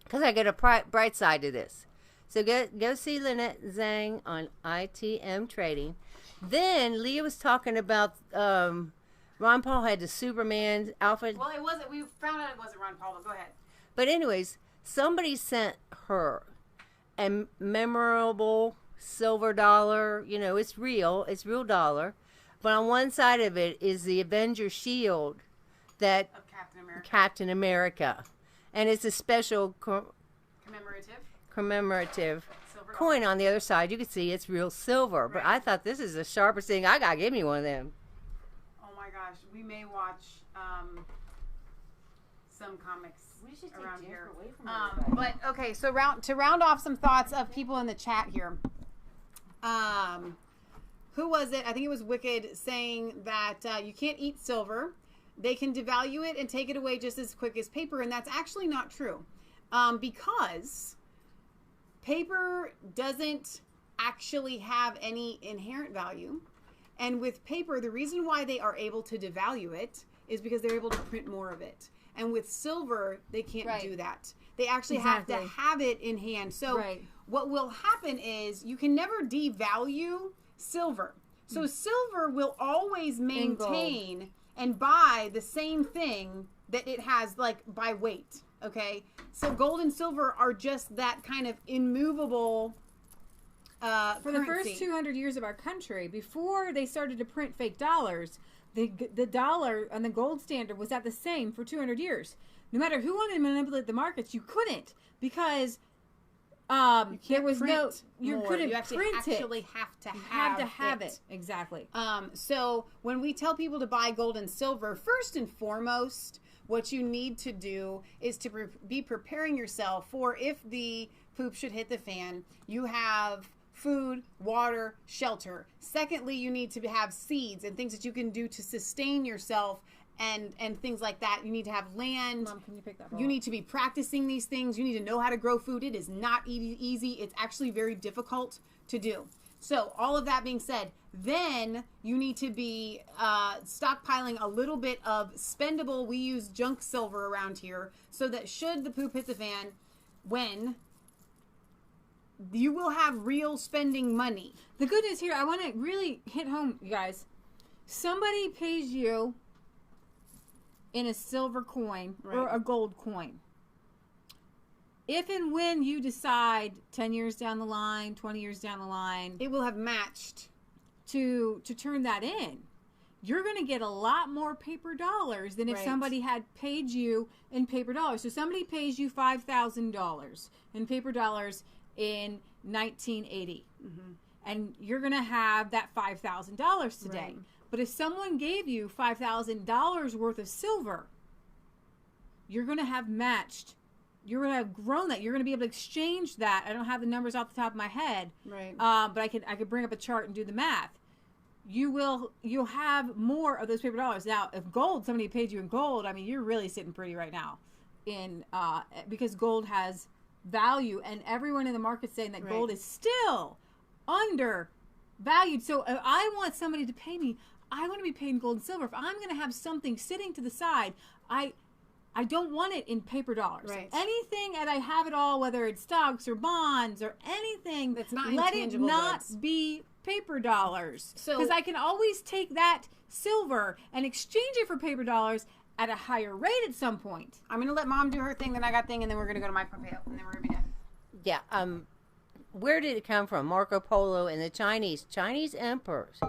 Because I get a bright side to this. So go see Lynette Zhang on ITM Trading. Then Leah was talking about Ron Paul had the Superman outfit. Well, it wasn't. We found out it wasn't Ron Paul, but go ahead. But anyways, somebody sent her a memorable silver dollar. You know, it's real dollar. But on one side of it is the Avenger shield that Of Captain America. Captain America. And it's a special commemorative Silver coin on the other side. You can see it's real silver. But I thought this is the sharpest thing. I got to give me one of them. Oh my gosh, we may watch some comics around here. But okay, so to round off some thoughts of people in the chat here. Who was it? I think it was Wicked saying that you can't eat silver. They can devalue it and take it away just as quick as paper, and that's actually not true, because paper doesn't actually have any inherent value. And with paper, the reason why they are able to devalue it is because they're able to print more of it. And with silver, they can't do that. They actually have to have it in hand. So what will happen is you can never devalue silver. So silver will always maintain and buy the same thing that it has, like, by weight. Okay? So gold and silver are just that kind of immovable for the first 200 years of our country, before they started to print fake dollars, the dollar and the gold standard was at the same for 200 years. No matter who wanted to manipulate the markets, you couldn't, because there was no, you couldn't print it. You actually have to have it. Exactly. So when we tell people to buy gold and silver, first and foremost, what you need to do is to be preparing yourself for, if the poop should hit the fan, you have food, water, shelter. Secondly, you need to have seeds and things that you can do to sustain yourself and things like that. You need to have land. Mom, can you pick that ball? You need to be practicing these things. You need to know how to grow food. It is not easy. It's actually very difficult to do. So all of that being said, then you need to be stockpiling a little bit of spendable, we use junk silver around here, so that should the poop hit the fan, when you will have real spending money. The good news here, I want to really hit home, you guys. Somebody pays you in a silver coin or a gold coin. If and when you decide 10 years down the line, 20 years down the line, it will have matched to turn that in. You're going to get a lot more paper dollars than if somebody had paid you in paper dollars. So somebody pays you $5,000 in paper dollars in 1980. And you're going to have that $5,000 today. But if someone gave you $5,000 worth of silver, you're going to have matched. You're going to have grown that. You're going to be able to exchange that. I don't have the numbers off the top of my head. But I could bring up a chart and do the math. You'll have more of those paper dollars. Now, if somebody paid you in gold, I mean, you're really sitting pretty right now because gold has value, and everyone in the market saying that gold is still undervalued. So if I want somebody to pay me, I want to be paid in gold and silver. If I'm going to have something sitting to the side, I don't want it in paper dollars. Anything, and I have it all, whether it's stocks or bonds or anything, that's not let it intangible not goods. be paper dollars. So, because I can always take that silver and exchange it for paper dollars at a higher rate at some point. I'm going to let Mom do her thing, then I got thing, and then we're going to go to my Pompeo, and then we're going to be done. Yeah. Where did it come from? Marco Polo and the Chinese emperors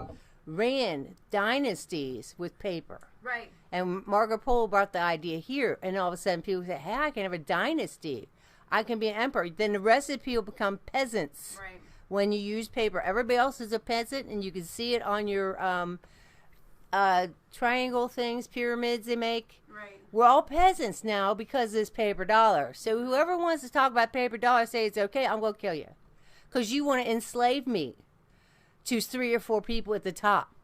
ran dynasties with paper. And Marco Polo brought the idea here, and all of a sudden people say, hey, I can have a dynasty. I can be an emperor. Then the rest of the people become peasants when you use paper. Everybody else is a peasant, and you can see it on your triangle things, pyramids they make. We're all peasants now because of this paper dollar. So whoever wants to talk about paper dollar, say it's okay, I'm going to kill you. Because you want to enslave me to 3 or 4 people at the top.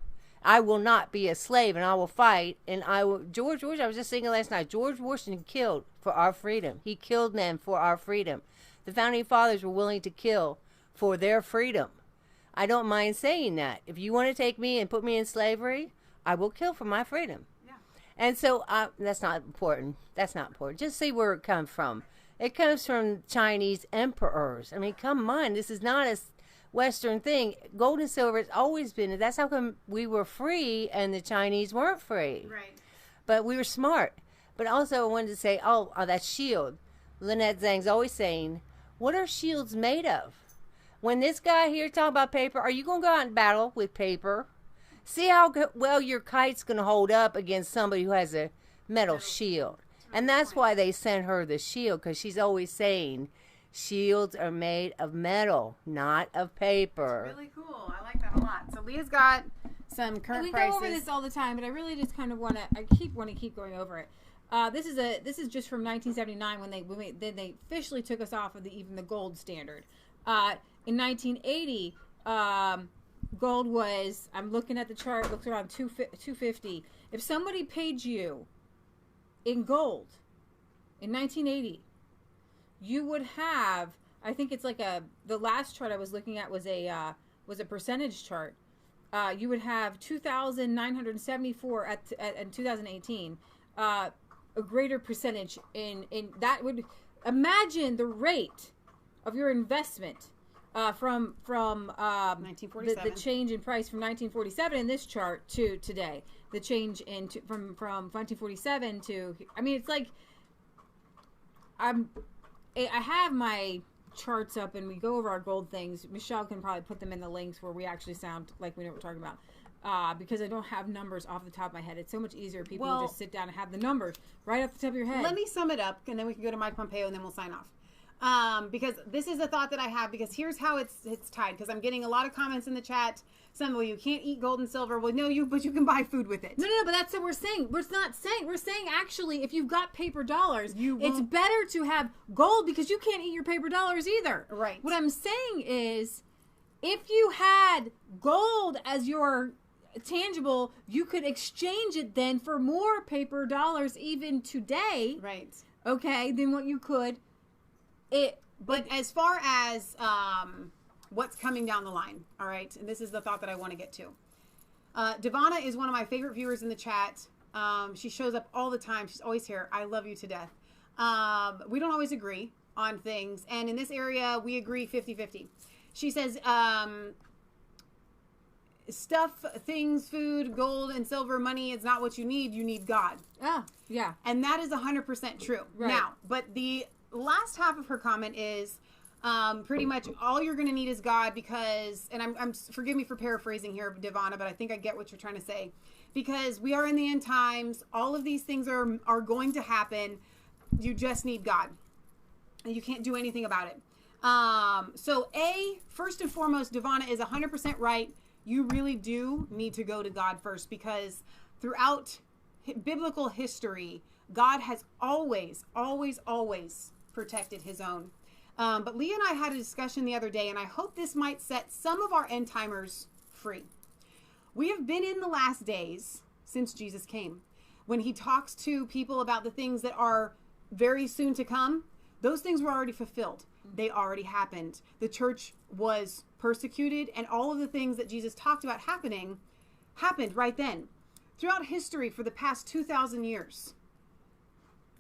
I will not be a slave, and I will fight, and I will. George, I was just thinking last night, George Washington killed for our freedom. He killed men for our freedom. the founding fathers were willing to kill for their freedom. I don't mind saying that. If you want to take me and put me in slavery, I will kill for my freedom. Yeah. And so that's not important. That's not important. Just see where it comes from. It comes from Chinese emperors. I mean, come on. This is not a Western thing. Gold and silver has always been. That's how come we were free and the Chinese weren't free. Right. But we were smart. But also I wanted to say, that shield. Lynette Zhang's always saying, what are shields made of? When this guy here talking about paper, are you going to go out and battle with paper? See how well your kite's going to hold up against somebody who has a metal shield. And that's why they sent her the shield, because she's always saying shields are made of metal, not of paper. It's really cool. I like that a lot. So Leah's got some current prices. We go over this all the time, but I really just kind of want to keep going over it. This is just from 1979 when they officially took us off of even the gold standard. In 1980, gold was, I'm looking at the chart, looks around 250. If somebody paid you in gold in 1980, you would have, I think it's like the last chart I was looking at was a percentage chart. You would have 2,974 in 2018. A greater percentage in that would, imagine the rate of your investment from 1947. the change in price from 1947 in this chart to today. The change from 1947 to, I mean, it's like I have my charts up and we go over our gold things. Michelle can probably put them in the links where we actually sound like we know what we're talking about. Because I don't have numbers off the top of my head. It's so much easier. People will just sit down and have the numbers right off the top of your head. Let me sum it up, and then we can go to Mike Pompeo, and then we'll sign off. Because this is a thought that I have, because here's how it's tied. Because I'm getting a lot of comments in the chat. Some, well, you can't eat gold and silver. Well, no, but you can buy food with it. No, but that's what we're saying. We're saying actually, if you've got paper dollars, it's better to have gold because you can't eat your paper dollars either. Right. What I'm saying is, if you had gold as your tangible, you could exchange it then for more paper dollars even today. Right. Okay, than what you could. But as far as what's coming down the line, all right, and this is the thought that I want to get to. Devana is one of my favorite viewers in the chat. She shows up all the time. She's always here. I love you to death. We don't always agree on things, and in this area, we agree 50-50. She says, stuff, things, food, gold, and silver, money is not what you need God. Yeah. And that is 100% true. Right. Now, but the last half of her comment is pretty much all you're going to need is God, because, and I'm forgive me for paraphrasing here, Devana, but I think I get what you're trying to say, because we are in the end times. All of these things are going to happen. You just need God, and you can't do anything about it. So first and foremost, Devana is 100% right. You really do need to go to God first, because throughout biblical history, God has always protected his own. But Leah and I had a discussion the other day, and I hope this might set some of our end timers free. We have been in the last days since Jesus came. When he talks to people about the things that are very soon to come, those things were already fulfilled. They already happened. The church was persecuted, and all of the things that Jesus talked about happened right then. Throughout history for the past 2,000 years,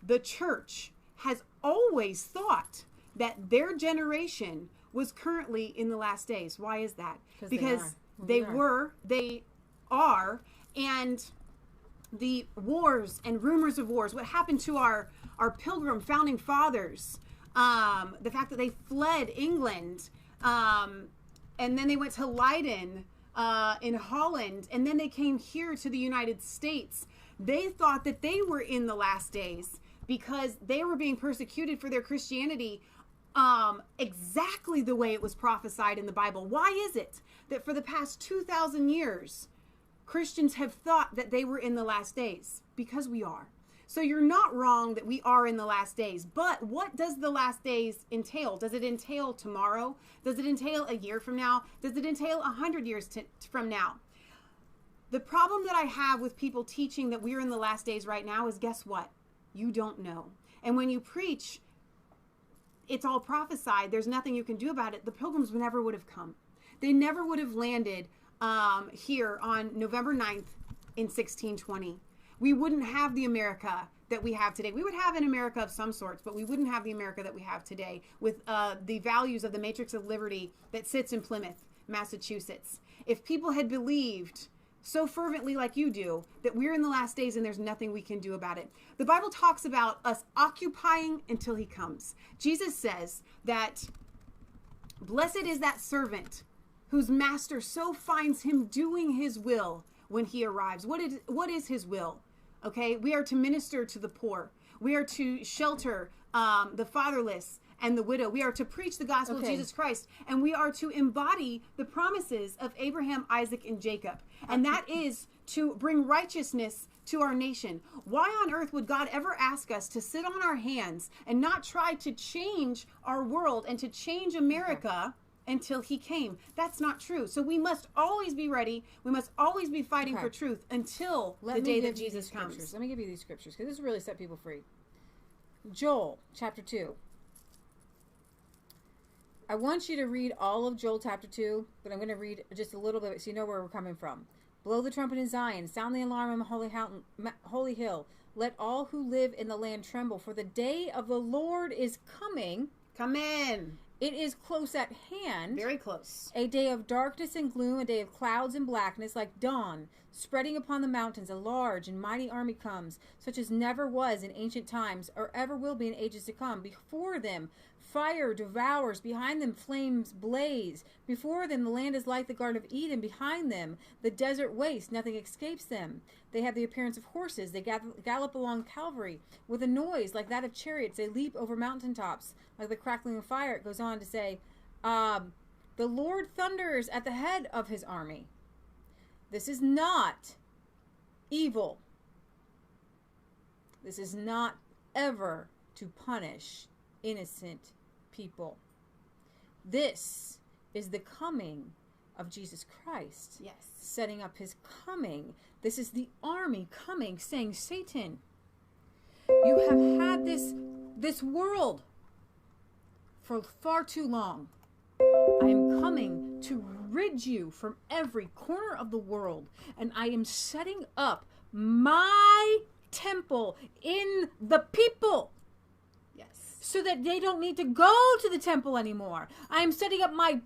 the church has always thought that their generation was currently in the last days. Why is that? Because they are, and the wars and rumors of wars, what happened to our pilgrim founding fathers, the fact that they fled England, and then they went to Leiden in Holland, and then they came here to the United States. They thought that they were in the last days because they were being persecuted for their Christianity exactly the way it was prophesied in the Bible. Why is it that for the past 2,000 years, Christians have thought that they were in the last days? Because we are. So you're not wrong that we are in the last days. But what does the last days entail? Does it entail tomorrow? Does it entail a year from now? Does it entail 100 years from now? The problem that I have with people teaching that we're in the last days right now is, guess what? You don't know. And when you preach, it's all prophesied, there's nothing you can do about it, the Pilgrims never would have come. They never would have landed here on November 9th in 1620. We wouldn't have the America that we have today. We would have an America of some sorts, but we wouldn't have the America that we have today with the values of the Matrix of Liberty that sits in Plymouth, Massachusetts. If people had believed so fervently like you do that we're in the last days and there's nothing we can do about it. The Bible talks about us occupying until he comes. Jesus says that blessed is that servant whose master so finds him doing his will when he arrives. What is his will? Okay, we are to minister to the poor. We are to shelter the fatherless and the widow. We are to preach the gospel of Jesus Christ, and we are to embody the promises of Abraham, Isaac, and Jacob. And that is to bring righteousness to our nation. Why on earth would God ever ask us to sit on our hands and not try to change our world and to change America until he came? That's not true. So we must always be ready. We must always be fighting for truth until the day that Jesus comes. Let me give you these scriptures because this really set people free. Joel chapter 2. I want you to read all of Joel chapter 2, but I'm going to read just a little bit so you know where we're coming from. Blow the trumpet in Zion, sound the alarm on the holy hill. Let all who live in the land tremble, for the day of the Lord is coming. Come in. It is close at hand. Very close. A day of darkness and gloom, a day of clouds and blackness like dawn. Spreading upon the mountains, a large and mighty army comes, such as never was in ancient times, or ever will be in ages to come. Before them, fire devours. Behind them, flames blaze. Before them, the land is like the Garden of Eden. Behind them, the desert waste. Nothing escapes them. They have the appearance of horses. They gallop along Calvary with a noise like that of chariots. They leap over mountaintops like the crackling of fire. It goes on to say, the Lord thunders at the head of his army. This is not evil. This is not ever to punish innocent people. This is the coming of Jesus Christ. Yes. Setting up his coming. This is the army coming, saying, Satan, you have had this world for far too long. I am coming to rid you from every corner of the world, and I am setting up my temple in the people. Yes. So that they don't need to go to the temple anymore. I am setting up my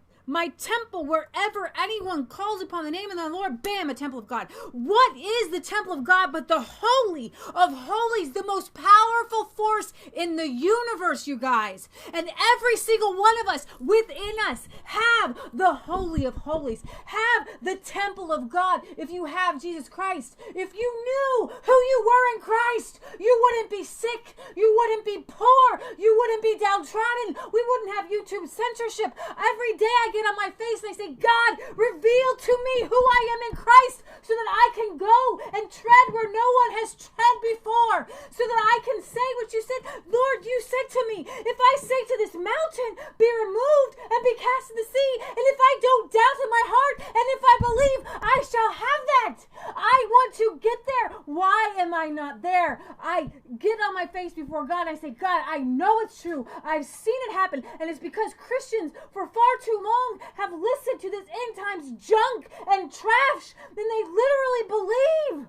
temple wherever anyone calls upon the name of the Lord, bam, a temple of God. What is the temple of God but the Holy of Holies, the most powerful force in the universe, you guys? And every single one of us within us have the Holy of Holies, have the temple of God. If you have Jesus Christ, if you knew who you were in Christ, you wouldn't be sick, you wouldn't be poor, you wouldn't be downtrodden, we wouldn't have YouTube censorship. Every day I get on my face and I say, God, reveal to me who I am in Christ so that I can go and tread where no one has tread before, so that I can say what you said. Lord, you said to me, if I say to this mountain, be removed and be cast in the sea, and if I don't doubt in my heart, and if I believe, I shall have that. I want to get there. Why am I not there? I get on my face before God and I say, God, I know it's true. I've seen it happen, and it's because Christians for far too long have listened to this end times junk and trash, then they literally believe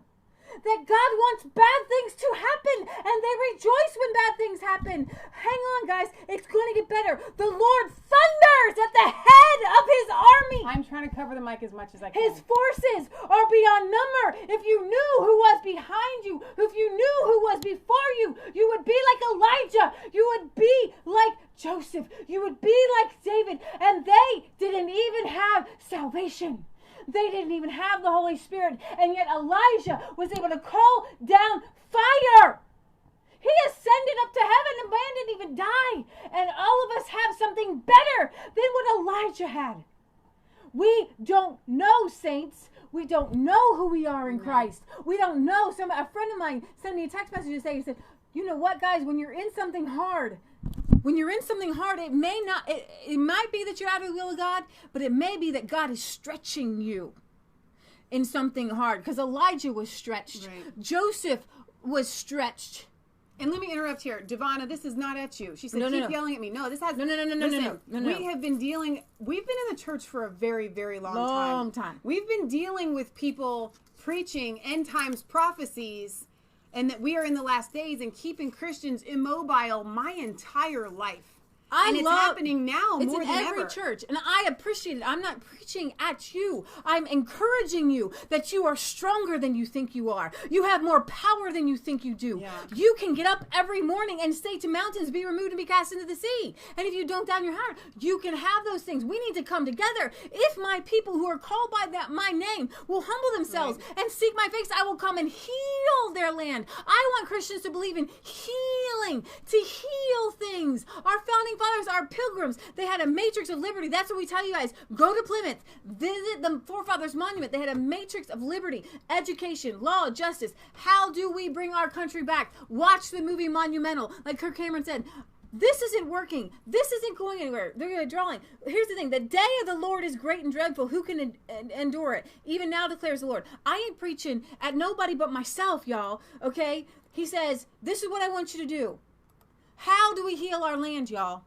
that God wants bad things to happen, and they rejoice when bad things happen. Hang on, guys. It's going to get better. The Lord thunders at the head of his army. I'm trying to cover the mic as much as I can. His forces are beyond number. If you knew who was behind you, if you knew who was before you, you would be like Elijah. You would be like Joseph. You would be like David. And they didn't even have salvation. They didn't even have the Holy Spirit, and yet Elijah was able to call down fire. He ascended up to heaven, and man didn't even die. And all of us have something better than what Elijah had. We don't know, saints. We don't know who we are in Christ. We don't know. A friend of mine sent me a text message to say, he said, you know what, guys, when you're in something hard, it might be that you're out of the will of God, but it may be that God is stretching you in something hard. Because Elijah was stretched. Right. Joseph was stretched. And let me interrupt here. Devonna, this is not at you. She said, No. keep yelling at me. No, this has... No. We have been dealing... We've been in the church for a very, very long time. We've been dealing with people preaching end times prophecies and that we are in the last days and keeping Christians immobile my entire life. And it's happening now more than ever. It's in every church, and I appreciate it. I'm not preaching at you. I'm encouraging you that you are stronger than you think you are. You have more power than you think you do. Yeah. You can get up every morning and say to mountains, be removed and be cast into the sea. And if you don't doubt in your heart, you can have those things. We need to come together. If my people who are called by my name will humble themselves and seek my face, I will come and heal their land. I want Christians to believe in healing, to heal things. Our founding fathers are pilgrims. They had a matrix of liberty. That's what we tell you guys. Go to Plymouth. Visit the forefathers' monument. They had a matrix of liberty, education, law, justice. How do we bring our country back? Watch the movie Monumental. Like Kirk Cameron said, this isn't working. This isn't going anywhere. They're drawing. Here's the thing. The day of the Lord is great and dreadful. Who can endure it? Even now declares the Lord. I ain't preaching at nobody but myself, y'all. Okay? He says, this is what I want you to do. How do we heal our land, y'all?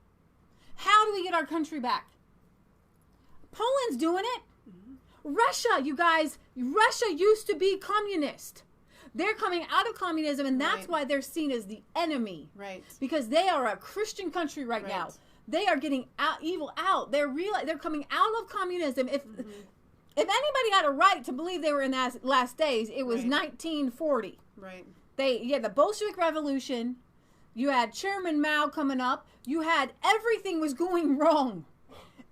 How do we get our country back? Poland's doing it. Russia, you guys, Russia used to be communist. They're coming out of communism, and that's why they're seen as the enemy. Right. Because they are a Christian country right now. They are getting evil out. They're coming out of communism. If anybody had a right to believe they were in the last days, it was 1940. Right. You had the Bolshevik Revolution. You had Chairman Mao coming up. You had everything was going wrong.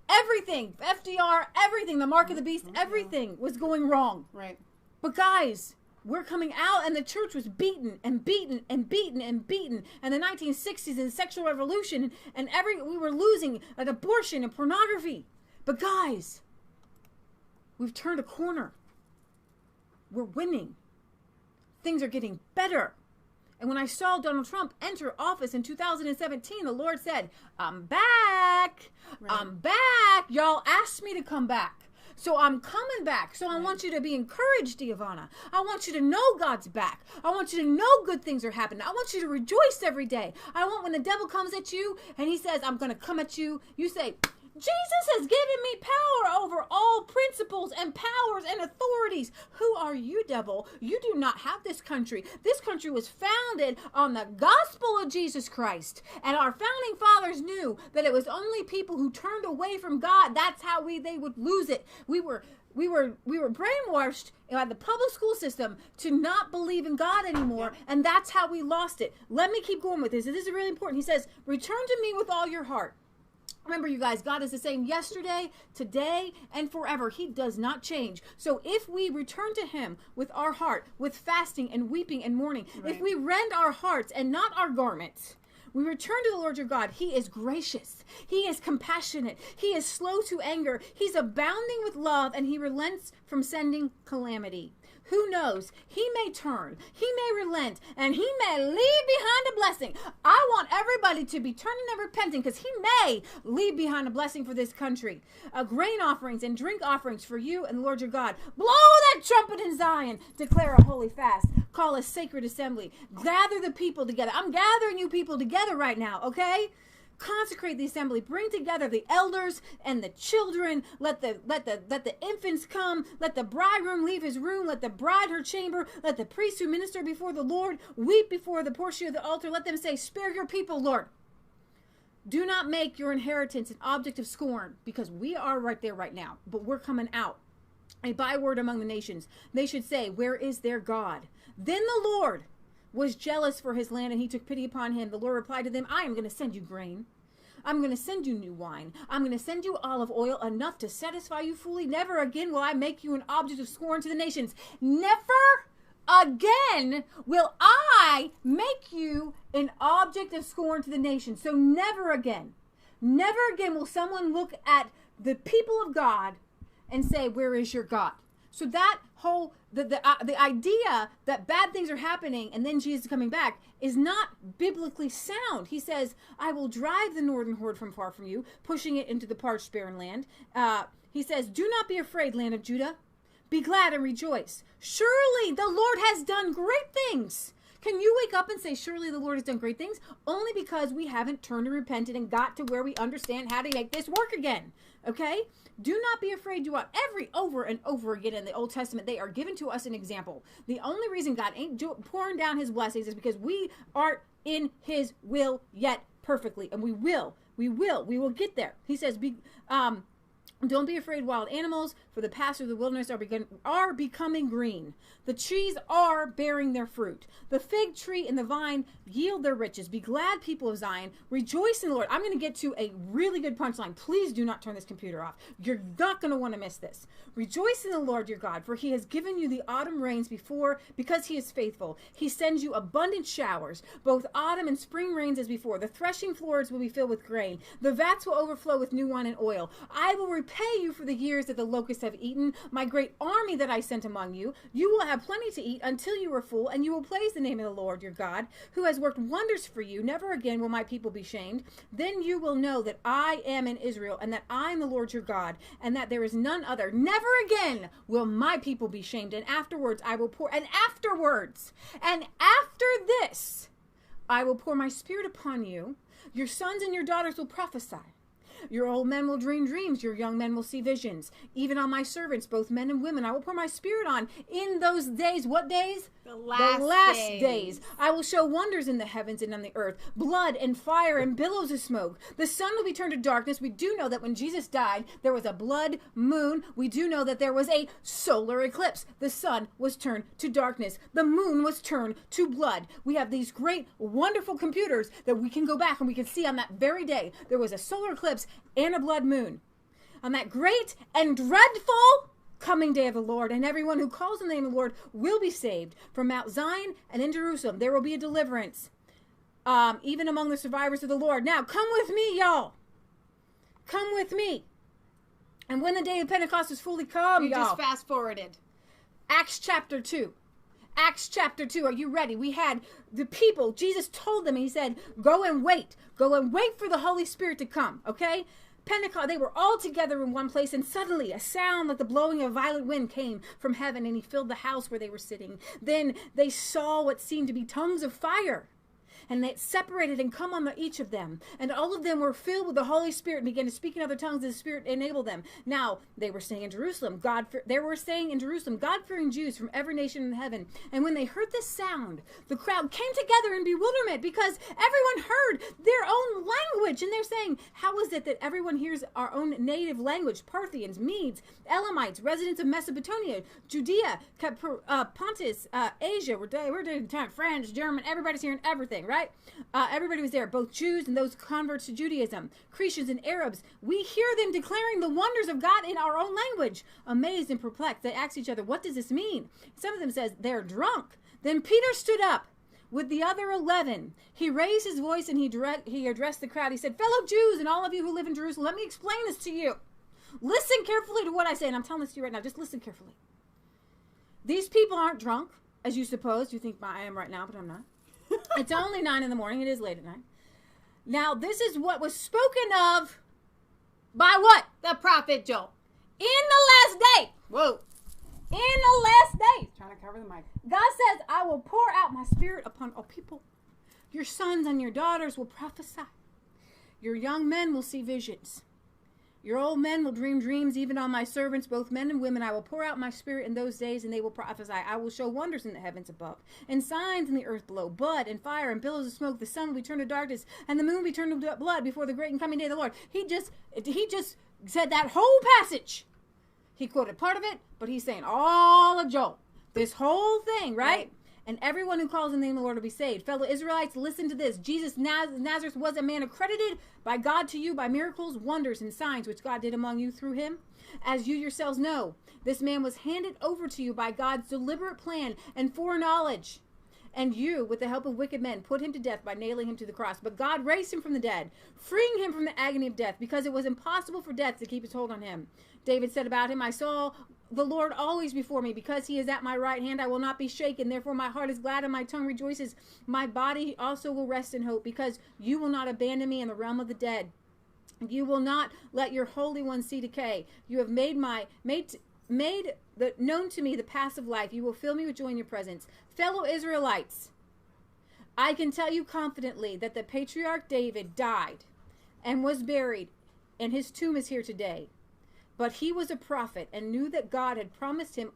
Everything. FDR, everything. The mark of the beast, everything was going wrong. Right. But guys, we're coming out, and the church was beaten and beaten and beaten and beaten. And the 1960s and the sexual revolution, and we were losing at abortion and pornography. But guys, we've turned a corner. We're winning. Things are getting better. And when I saw Donald Trump enter office in 2017, the Lord said, I'm back. Right. I'm back. Y'all asked me to come back. So I'm coming back. So I want you to be encouraged, Giovanna. I want you to know God's back. I want you to know good things are happening. I want you to rejoice every day. I want when the devil comes at you and he says, I'm going to come at you, you say, Jesus has given me power over all principles and powers and authorities. Who are you, devil? You do not have this country. This country was founded on the gospel of Jesus Christ. And our founding fathers knew that it was only people who turned away from God. That's how they would lose it. We were brainwashed by the public school system to not believe in God anymore, and that's how we lost it. Let me keep going with this. This is really important. He says, return to me with all your heart. Remember, you guys, God is the same yesterday, today, and forever. He does not change. So if we return to him with our heart, with fasting and weeping and mourning, if we rend our hearts and not our garments, we return to the Lord your God. He is gracious. He is compassionate. He is slow to anger. He's abounding with love, and he relents from sending calamity. Who knows? He may turn, he may relent, and he may leave behind a blessing. I want everybody to be turning and repenting, because he may leave behind a blessing for this country. Grain offerings and drink offerings for you and the Lord your God. Blow that trumpet in Zion. Declare a holy fast. Call a sacred assembly. Gather the people together. I'm gathering you people together right now, okay? Consecrate the assembly. Bring together the elders and the children. Let the infants come. Let the bridegroom leave his room. Let the bride her chamber. Let the priests who minister before the Lord weep before the portion of the altar. Let them say, spare your people, Lord. Do not make your inheritance an object of scorn, because we are right there right now, but we're coming out. A byword among the nations. They should say, where is their God? Then the Lord was jealous for his land, and he took pity upon him. The Lord replied to them, I am going to send you grain. I'm going to send you new wine. I'm going to send you olive oil, enough to satisfy you fully. Never again will I make you an object of scorn to the nations. Never again will I make you an object of scorn to the nations. So never again will someone look at the people of God and say, where is your God? So that whole, the idea that bad things are happening and then Jesus is coming back is not biblically sound. He says, I will drive the northern horde from far from you, pushing it into the parched barren land. He says, do not be afraid, land of Judah. Be glad and rejoice. Surely the Lord has done great things. Can you wake up and say, surely the Lord has done great things? Only because we haven't turned and repented and got to where we understand how to make this work again. Okay? Do not be afraid. Do what? Over and over again in the Old Testament, they are given to us an example. The only reason God ain't pouring down his blessings is because we aren't in his will yet perfectly. And we will get there. He says, don't be afraid, wild animals, for the pastures of the wilderness are becoming green. The trees are bearing their fruit. The fig tree and the vine yield their riches. Be glad, people of Zion. Rejoice in the Lord. I'm going to get to a really good punchline. Please do not turn this computer off. You're not going to want to miss this. Rejoice in the Lord your God, for he has given you the autumn rains because he is faithful. He sends you abundant showers, both autumn and spring rains as before. The threshing floors will be filled with grain. The vats will overflow with new wine and oil. I will repay you for the years that the locusts have eaten, my great army that I sent among you. You will have plenty to eat until you are full, and you will praise the name of the Lord your God, who has worked wonders for you. Never again will my people be shamed. Then you will know that I am in Israel, and that I am the Lord your God, and that there is none other. Never again will my people be shamed. And afterwards I will pour, and after this, I will pour my spirit upon you. Your sons and your daughters will prophesy. Your old men will dream dreams. Your young men will see visions. Even on my servants, both men and women, I will pour my spirit on in those days. What days? The last days. I will show wonders in the heavens and on the earth. Blood and fire and billows of smoke. The sun will be turned to darkness. We do know that when Jesus died, there was a blood moon. We do know that there was a solar eclipse. The sun was turned to darkness. The moon was turned to blood. We have these great, wonderful computers that we can go back and we can see on that very day. There was a solar eclipse and a blood moon. On that great and dreadful coming day of the Lord, and everyone who calls on the name of the Lord will be saved. From Mount Zion and in Jerusalem, there will be a deliverance, even among the survivors of the Lord. Now, come with me, y'all. Come with me. And when the day of Pentecost is fully come, you just fast forwarded. Acts chapter 2. Acts chapter 2. Are you ready? We had the people. Jesus told them, he said, go and wait. Go and wait for the Holy Spirit to come. Okay? Pentecost, they were all together in one place, and suddenly a sound like the blowing of a violent wind came from heaven, and he filled the house where they were sitting. Then they saw what seemed to be tongues of fire, and they separated and come on each of them. And all of them were filled with the Holy Spirit and began to speak in other tongues as the Spirit enabled them. Now, they were staying in Jerusalem. God-fearing Jews from every nation in heaven. And when they heard this sound, the crowd came together in bewilderment because everyone heard their own language. And they're saying, how is it that everyone hears our own native language? Parthians, Medes, Elamites, residents of Mesopotamia, Judea, Pontus, Asia. We're doing French, German. Everybody's hearing everything, right? Everybody was there, both Jews and those converts to Judaism, Cretians and Arabs. We hear them declaring the wonders of God in our own language. Amazed and perplexed, they asked each other, what does this mean? Some of them says, they're drunk. Then Peter stood up with the other 11. He raised his voice and he addressed the crowd. He said, fellow Jews and all of you who live in Jerusalem, let me explain this to you. Listen carefully to what I say, and I'm telling this to you right now. Just listen carefully. These people aren't drunk, as you suppose. You think I am right now, but I'm not. It's only 9 a.m. It is late at night. Now, this is what was spoken of by what? The prophet Joel. In the last day. Whoa. In the last days. Trying to cover the mic. God says, I will pour out my spirit upon all people. Your sons and your daughters will prophesy. Your young men will see visions. Your old men will dream dreams, even on my servants, both men and women. I will pour out my spirit in those days, and they will prophesy. I will show wonders in the heavens above, and signs in the earth below, blood and fire and billows of smoke. The sun will be turned to darkness, and the moon will be turned to blood before the great and coming day of the Lord. He just said that whole passage. He quoted part of it, but he's saying all of Joel. This whole thing, right? And everyone who calls on the name of the Lord will be saved. Fellow Israelites, listen to this. Jesus Nazareth was a man accredited by God to you by miracles, wonders, and signs which God did among you through him. As you yourselves know, this man was handed over to you by God's deliberate plan and foreknowledge. And you, with the help of wicked men, put him to death by nailing him to the cross. But God raised him from the dead, freeing him from the agony of death, because it was impossible for death to keep its hold on him. David said about him, I saw the Lord always before me. Because he is at my right hand, I will not be shaken. Therefore my heart is glad and my tongue rejoices. My body also will rest in hope, because you will not abandon me in the realm of the dead. You will not let your Holy One see decay. You have made known to me the paths of life. You will fill me with joy in your presence. Fellow Israelites, I can tell you confidently that the patriarch David died and was buried, and his tomb is here today. But he was a prophet and knew that God had promised him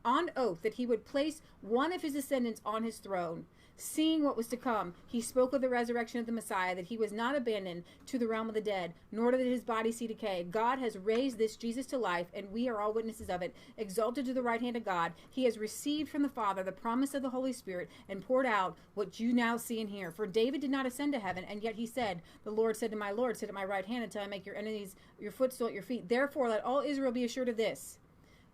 on oath that he would place one of his descendants on his throne. Seeing what was to come, he spoke of the resurrection of the Messiah, that he was not abandoned to the realm of the dead, nor did his body see decay. God has raised this Jesus to life, and we are all witnesses of it. Exalted to the right hand of God, he has received from the Father the promise of the Holy Spirit and poured out what you now see and hear. For David did not ascend to heaven, and yet he said, the Lord said to my Lord, sit at my right hand until I make your enemies your footstool at your feet. Therefore, let all Israel be assured of this.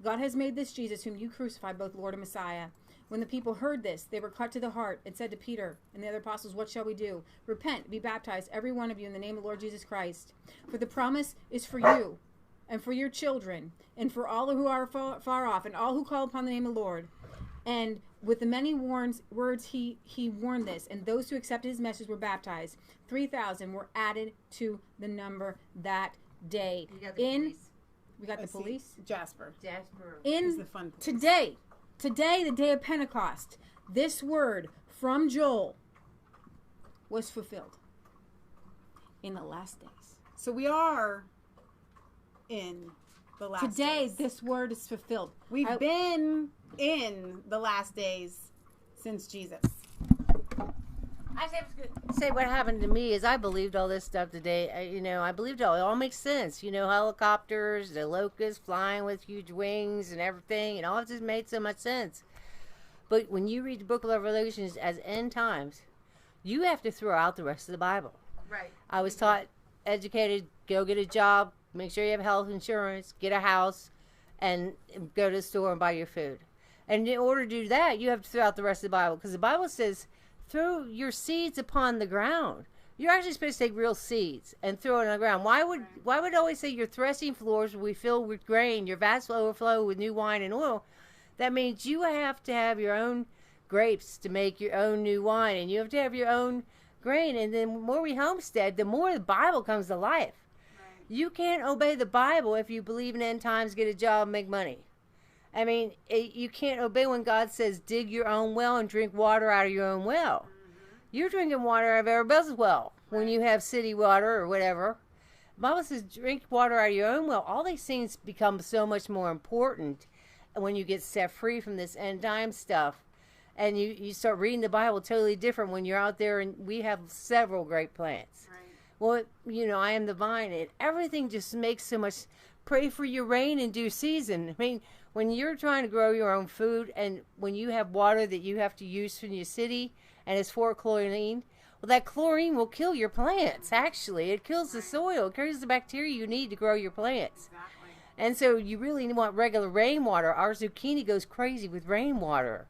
God has made this Jesus, whom you crucified, both Lord and Messiah. When the people heard this, they were cut to the heart and said to Peter and the other apostles, what shall we do? Repent, be baptized, every one of you, in the name of the Lord Jesus Christ. For the promise is for you and for your children and for all who are far off and all who call upon the name of the Lord. And with the many words he warned this, and those who accepted his message were baptized. 3,000 were added to the number that day. We got the police. Jasper. In the fun police. Today, the day of Pentecost, this word from Joel was fulfilled in the last days. So we are in the last days. Today, this word is fulfilled. We've been in the last days since Jesus. I say what happened to me is I believed all this stuff today. I believed it all makes sense. Helicopters, the locusts flying with huge wings and everything. It all just made so much sense. But when you read the book of Revelations as end times, you have to throw out the rest of the Bible. Right. I was taught, educated, go get a job, make sure you have health insurance, get a house, and go to the store and buy your food. And in order to do that, you have to throw out the rest of the Bible. Because the Bible says, throw your seeds upon the ground. You're actually supposed to take real seeds and throw it on the ground. Why would it always say your threshing floors will be filled with grain, your vats will overflow with new wine and oil? That means you have to have your own grapes to make your own new wine, and you have to have your own grain. And then the more we homestead, the more the Bible comes to life. Right. You can't obey the Bible if you believe in end times, get a job, make money. I mean, you can't obey when God says, dig your own well and drink water out of your own well. Mm-hmm. You're drinking water out of everybody else's well when you have city water or whatever. The Bible says, drink water out of your own well. All these things become so much more important when you get set free from this end time stuff. And you start reading the Bible totally different when you're out there, and we have several great plants. Right. Well, I am the vine, and everything just makes so much. Pray for your rain in due season. I mean, when you're trying to grow your own food, and when you have water that you have to use from your city, and it's for chlorine, well, that chlorine will kill your plants, actually. It kills the soil. It kills the bacteria you need to grow your plants. Exactly. And so you really want regular rainwater. Our zucchini goes crazy with rainwater.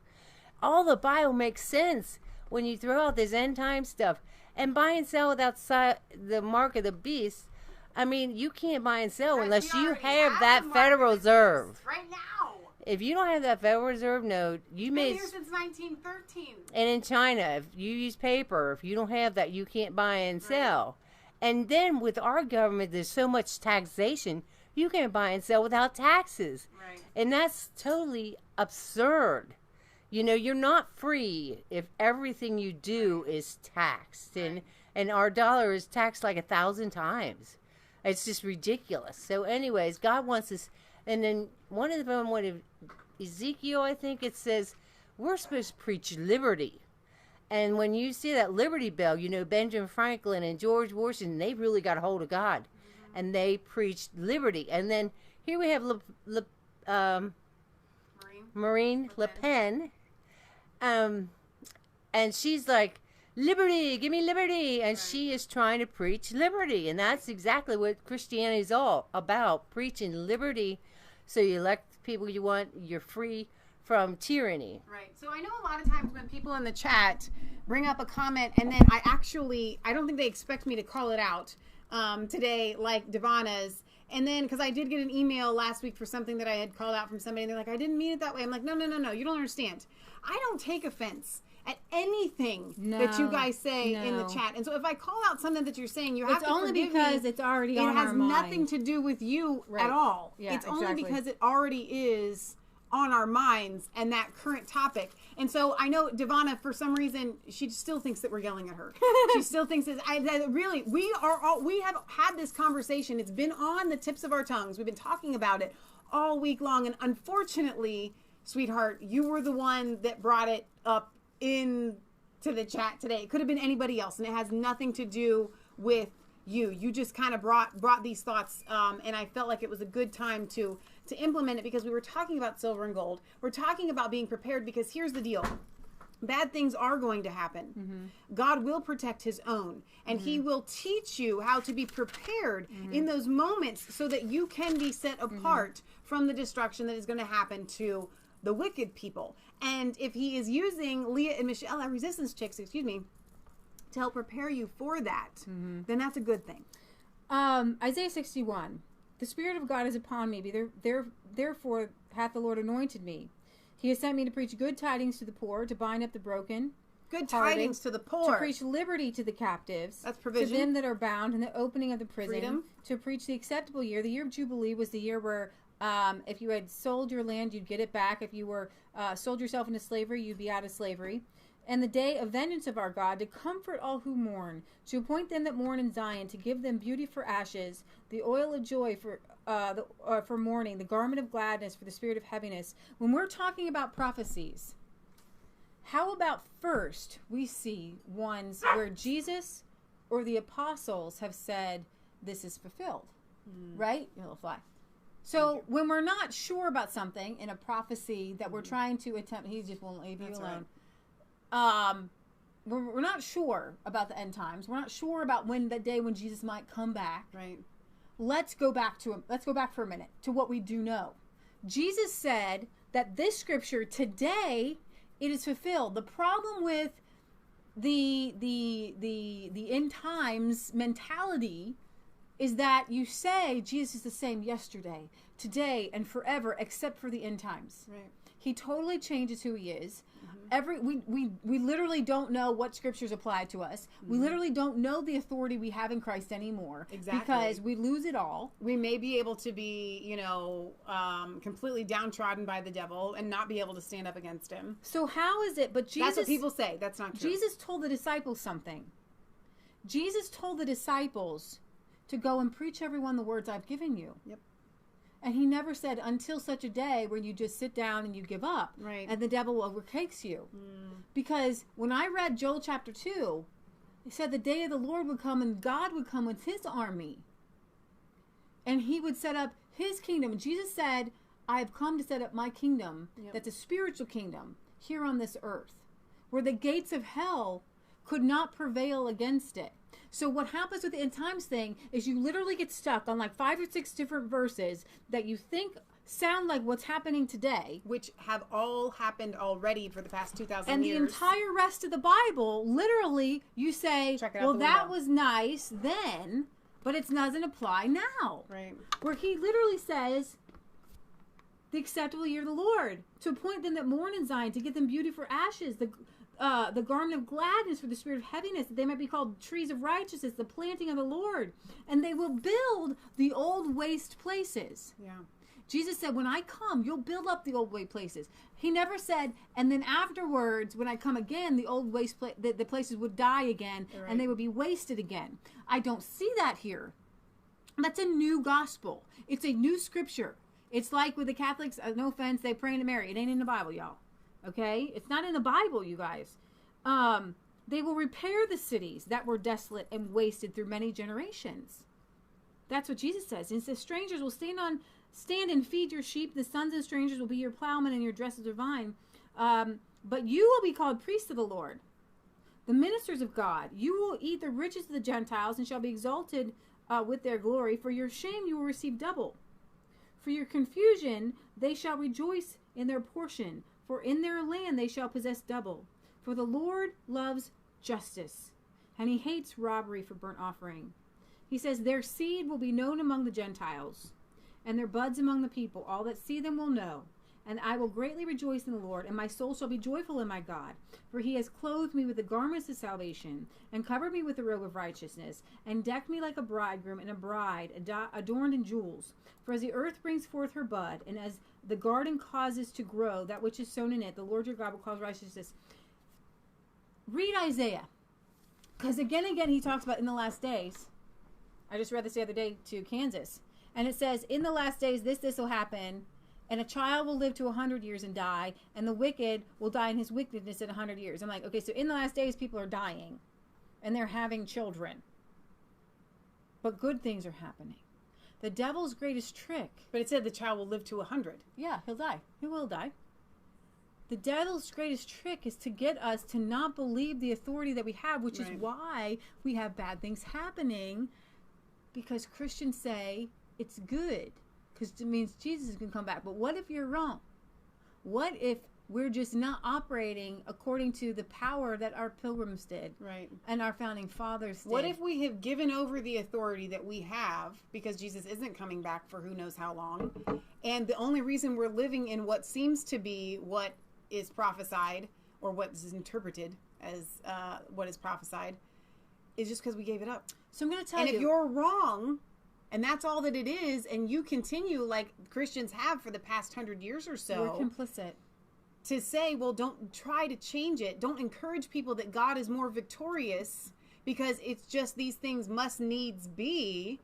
All the Bible makes sense when you throw out this end time stuff. And buy and sell without the mark of the beast. I mean, you can't buy and sell unless you have that Federal Reserve. Right now. If you don't have that Federal Reserve note, you may. Been here since 1913. And in China, if you use paper, if you don't have that, you can't buy and sell. And then with our government, there's so much taxation, you can't buy and sell without taxes. Right. And that's totally absurd. You're not free if everything you do is taxed. Right. And our dollar is taxed like 1,000 times. It's just ridiculous. So anyways, God wants us. And then one of Ezekiel, I think it says, we're supposed to preach liberty. And when you see that Liberty Bell, Benjamin Franklin and George Washington, they really got a hold of God. Mm-hmm. And they preached liberty. And then here we have Marine Le Pen. And she's like, liberty, give me liberty. And she is trying to preach liberty. And that's exactly what Christianity is all about, preaching liberty. So you elect the people you want, you're free from tyranny. Right. So I know a lot of times when people in the chat bring up a comment, and then I don't think they expect me to call it out today, like Devana's. And then, because I did get an email last week for something that I had called out from somebody, and they're like, I didn't mean it that way. I'm like, no, you don't understand. I don't take offense at anything that you guys say in the chat. And so if I call out something that you're saying, you have to forgive me. It's only because it's already on our mind. It has nothing to do with you at all. Yeah, it's only because it already is on our minds and that current topic. And so I know Devonna, for some reason, she still thinks that we're yelling at her. She still thinks that really, we have had this conversation. It's been on the tips of our tongues. We've been talking about it all week long. And unfortunately, sweetheart, you were the one that brought it up into the chat today. It could have been anybody else, and it has nothing to do with you. You just kind of brought these thoughts, and I felt like it was a good time to implement it, because we were talking about silver and gold. We're talking about being prepared, because here's the deal. Bad things are going to happen. Mm-hmm. God will protect his own, and he will teach you how to be prepared in those moments so that you can be set apart from the destruction that is going to happen to the wicked people. And if he is using Leah and Michelle, our resistance chicks, to help prepare you for that, then that's a good thing. Isaiah 61. The Spirit of God is upon me, therefore hath the Lord anointed me. He has sent me to preach good tidings to the poor, to bind up the broken. Good tidings to the poor. To preach liberty to the captives. That's provision. To them that are bound, and the opening of the prison. Freedom. To preach the acceptable year. The year of Jubilee was the year where if you had sold your land, you'd get it back. If you were sold yourself into slavery, you'd be out of slavery. And the day of vengeance of our God, to comfort all who mourn, to appoint them that mourn in Zion, to give them beauty for ashes, the oil of joy for mourning, the garment of gladness for the spirit of heaviness. When we're talking about prophecies, how about first we see ones where Jesus or the apostles have said, this is fulfilled, right? Your little fly. So when we're not sure about something in a prophecy that we're trying to attempt, he just won't leave you alone. Right. We're not sure about the end times. We're not sure about when the day when Jesus might come back. Right. Let's go back for a minute to what we do know. Jesus said that this scripture today, it is fulfilled. The problem with the end times mentality is that you say Jesus is the same yesterday, today, and forever, except for the end times. Right. He totally changes who he is. We literally don't know what scriptures apply to us. We literally don't know the authority we have in Christ anymore. Exactly. Because we lose it all. We may be able to be, completely downtrodden by the devil and not be able to stand up against him. So how is it? But Jesus, that's what people say. That's not true. Jesus told the disciples something. Jesus told the disciples to go and preach everyone the words I've given you. Yep. And he never said until such a day where you just sit down and you give up. Right. And the devil overtakes you. Because when I read Joel chapter 2, he said the day of the Lord would come and God would come with his army. And he would set up his kingdom. And Jesus said, I have come to set up my kingdom, that's a spiritual kingdom, here on this earth, where the gates of hell could not prevail against it. So what happens with the end times thing is you literally get stuck on like 5 or 6 different verses that you think sound like what's happening today. Which have all happened already for the past 2,000 years. And the entire rest of the Bible, literally, you say, well, that was nice then, but it doesn't apply now. Right. Where he literally says, the acceptable year of the Lord, to appoint them that mourn in Zion, to give them beauty for ashes, the garment of gladness for the spirit of heaviness, that they might be called trees of righteousness, the planting of the Lord. And they will build the old waste places. Yeah. Jesus said, when I come, you'll build up the old waste places. He never said, and then afterwards, when I come again, the old waste the places would die again, right, and they would be wasted again. I don't see that here. That's a new gospel. It's a new scripture. It's like with the Catholics, no offense, they pray to Mary. It ain't in the Bible, y'all. Okay? It's not in the Bible, you guys. They will repair the cities that were desolate and wasted through many generations. That's what Jesus says. And he says, strangers will stand and feed your sheep. The sons of strangers will be your plowmen, and your dresses are vine. But you will be called priests of the Lord, the ministers of God. You will eat the riches of the Gentiles, and shall be exalted with their glory. For your shame you will receive double. For your confusion they shall rejoice in their portion. For in their land they shall possess double. For the Lord loves justice, and he hates robbery for burnt offering. He says, their seed will be known among the Gentiles, and their buds among the people. All that see them will know, And I will greatly rejoice in the Lord, and my soul shall be joyful in my God. For he has clothed me with the garments of salvation, and covered me with the robe of righteousness, and decked me like a bridegroom and a bride adorned in jewels. For as the earth brings forth her bud, and as the garden causes to grow that which is sown in it, the Lord your God will cause righteousness. Read Isaiah. Because again he talks about in the last days. I just read this the other day to Kansas. And it says, in the last days, this will happen. And a child will live to 100 years and die, and the wicked will die in his wickedness at 100 years. I'm like, okay, so in the last days, people are dying, and they're having children. But good things are happening. The devil's greatest trick. But it said the child will live to 100. Yeah, he'll die. He will die. The devil's greatest trick is to get us to not believe the authority that we have, which is why we have bad things happening, because Christians say it's good. Because it means Jesus is going to come back. But what if you're wrong? What if we're just not operating according to the power that our pilgrims did? Right. And our founding fathers did? What if we have given over the authority that we have, because Jesus isn't coming back for who knows how long, and the only reason we're living in what seems to be what is prophesied, or what is interpreted as what is prophesied, is just because we gave it up. So I'm going to tell you. And if you're wrong, and that's all that it is, and you continue like Christians have for the past 100 years or so. We're complicit. To say, well, don't try to change it. Don't encourage people that God is more victorious because it's just these things must needs be.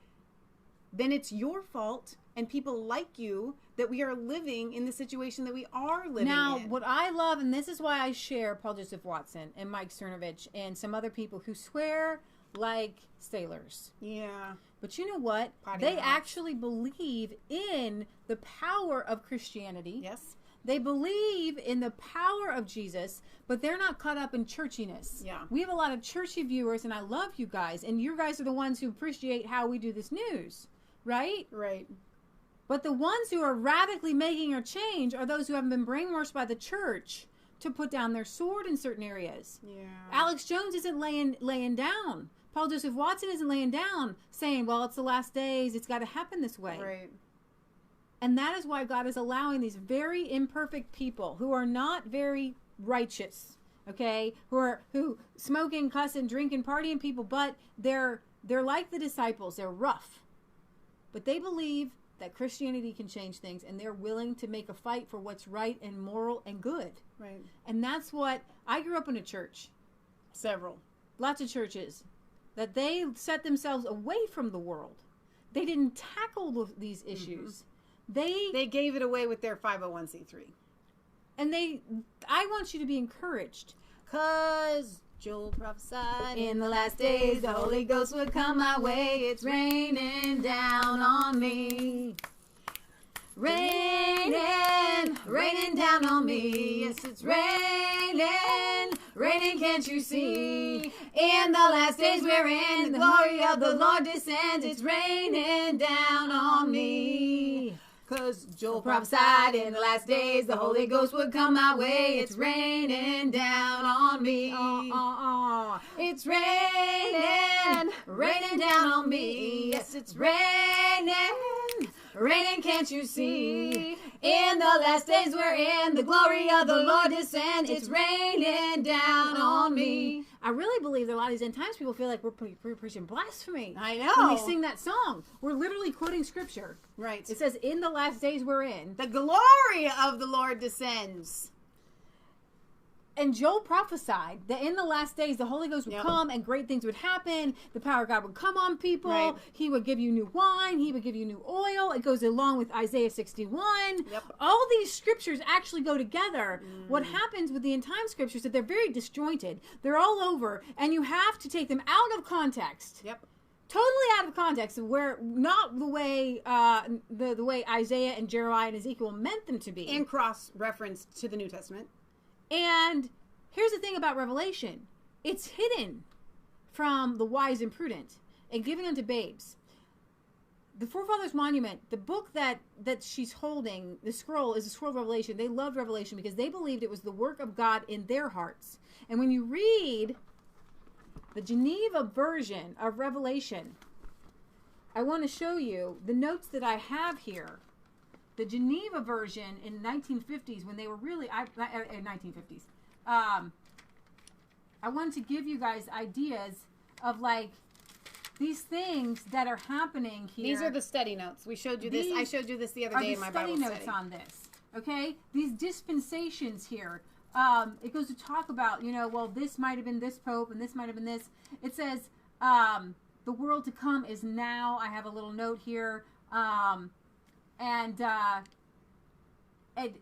Then it's your fault and people like you that we are living in the situation that we are living now, in. What I love, and this is why I share Paul Joseph Watson and Mike Cernovich and some other people who swear like sailors. Yeah. But you know what? They actually believe in the power of Christianity. Yes. They believe in the power of Jesus, but they're not caught up in churchiness. Yeah. We have a lot of churchy viewers, and I love you guys, and you guys are the ones who appreciate how we do this news, right? Right. But the ones who are radically making a change are those who haven't been brainwashed by the church to put down their sword in certain areas. Yeah. Alex Jones isn't laying down. Paul Joseph Watson isn't laying down saying, well, it's the last days, it's got to happen this way. Right. And that is why God is allowing these very imperfect people who are not very righteous, okay, who smoking, cussing, drinking, partying people, but they're like the disciples. They're rough. But they believe that Christianity can change things, and they're willing to make a fight for what's right and moral and good. Right. And that's what, I grew up in a church. Several. Lots of churches. That they set themselves away from the world. They didn't tackle these issues. Mm-hmm. They gave it away with their 501c3. And I want you to be encouraged. 'Cause Joel prophesied in the last days the Holy Ghost would come my way. It's raining down on me. Raining down on me. Yes, it's raining, can't you see? In the last days we're in, the glory of the Lord descends. It's raining down on me. 'Cause Joel prophesied in the last days the Holy Ghost would come my way. It's raining down on me. It's raining down on me. Yes, it's raining, can't you see? In the last days we're in, the glory of the Lord descends. It's raining down on me. I really believe that a lot of these end times people feel like we're preaching blasphemy. I know. When they sing that song, we're literally quoting scripture. Right. It says, in the last days we're in, the glory of the Lord descends. And Joel prophesied that in the last days the Holy Ghost would come and great things would happen. The power of God would come on people. Right. He would give you new wine. He would give you new oil. It goes along with Isaiah 61. Yep. All these scriptures actually go together. What happens with the end time scriptures is that they're very disjointed. They're all over, and you have to take them out of context. Yep. Totally out of context, where not the way the way Isaiah and Jeremiah and Ezekiel meant them to be. And cross-reference to the New Testament. And here's the thing about Revelation. It's hidden from the wise and prudent and given unto babes. The Forefathers Monument, the book that she's holding, the scroll, is the scroll of Revelation. They loved Revelation because they believed it was the work of God in their hearts. And when you read the Geneva version of Revelation, I want to show you the notes that I have here The Geneva version in 1950s, when they were really, 1950s. I wanted to give you guys ideas of like these things that are happening here. These are the study notes. We showed you this. I showed you this the other day in my Bible study. Study notes on this. Okay, these dispensations here. It goes to talk about, well, this might have been this pope and this might have been this. It says the world to come is now. I have a little note here,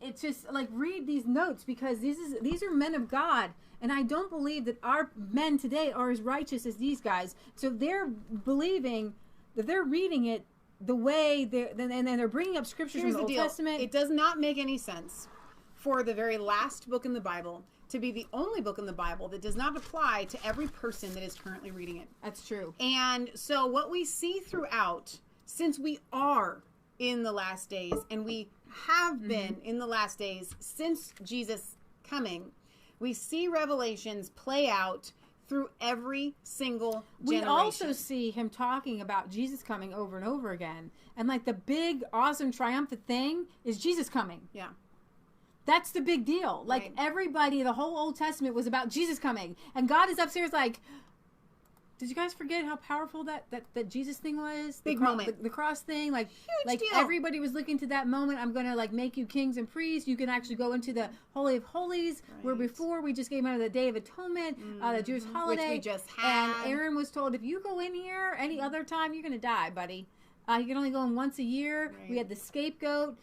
it's just like read these notes because these are men of God. And I don't believe that our men today are as righteous as these guys. So they're believing that they're reading it the way and then they're bringing up scriptures from the Old Testament. It does not make any sense for the very last book in the Bible to be the only book in the Bible that does not apply to every person that is currently reading it. That's true. And so what we see throughout, since we are in the last days, and we have been in the last days since Jesus coming, we see revelations play out through every single generation. We also see him talking about Jesus coming over and over again. And like the big, awesome, triumphant thing is Jesus coming. Yeah. That's the big deal. Like everybody, the whole Old Testament was about Jesus coming. And God is upstairs like, did you guys forget how powerful that Jesus thing was? Big moment. The cross thing. Like, huge deal. Everybody was looking to that moment. I'm going to like make you kings and priests. You can actually go into the Holy of Holies, where before we just came out of the Day of Atonement, the Jewish holiday. Which we just had. And Aaron was told, if you go in here any other time, you're going to die, buddy. You can only go in once a year. We had the scapegoat.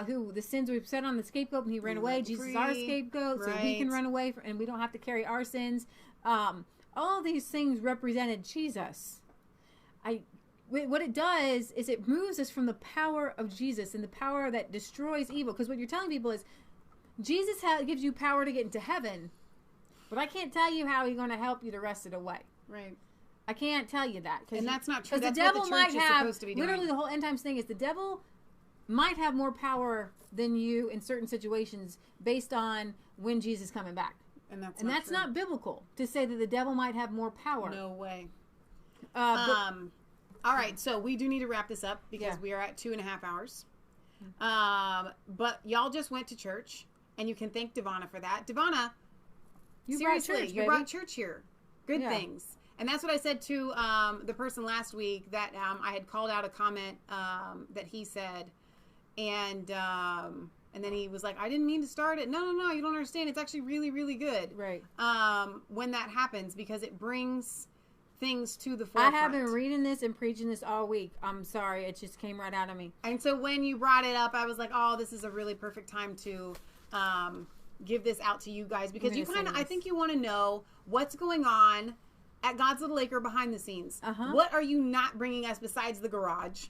Who the sins were set on the scapegoat and he ran away. Jesus is our scapegoat, so he can run away and we don't have to carry our sins. All these things represented Jesus. What it does is it moves us from the power of Jesus and the power that destroys evil. Because what you're telling people is Jesus gives you power to get into heaven, but I can't tell you how he's going to help you to wrest it away. Right. I can't tell you that. And that's not true. Because the devil might have, literally the whole end times thing is the devil might have more power than you in certain situations based on when Jesus is coming back. And that's not biblical to say that the devil might have more power. No way. All right, so we do need to wrap this up because we are at 2.5 hours. But y'all just went to church, and you can thank Devonna for that. Devonna, you brought church here. Good things. And that's what I said to the person last week that I had called out a comment that he said, and then he was like, I didn't mean to start it. No, you don't understand. It's actually really, really good. Right. When that happens, because it brings things to the forefront. I have been reading this and preaching this all week. I'm sorry. It just came right out of me. And so when you brought it up, I was like, oh, this is a really perfect time to give this out to you guys. Because you kind of, I think you want to know what's going on at God's Little Acre behind the scenes. What are you not bringing us besides the garage?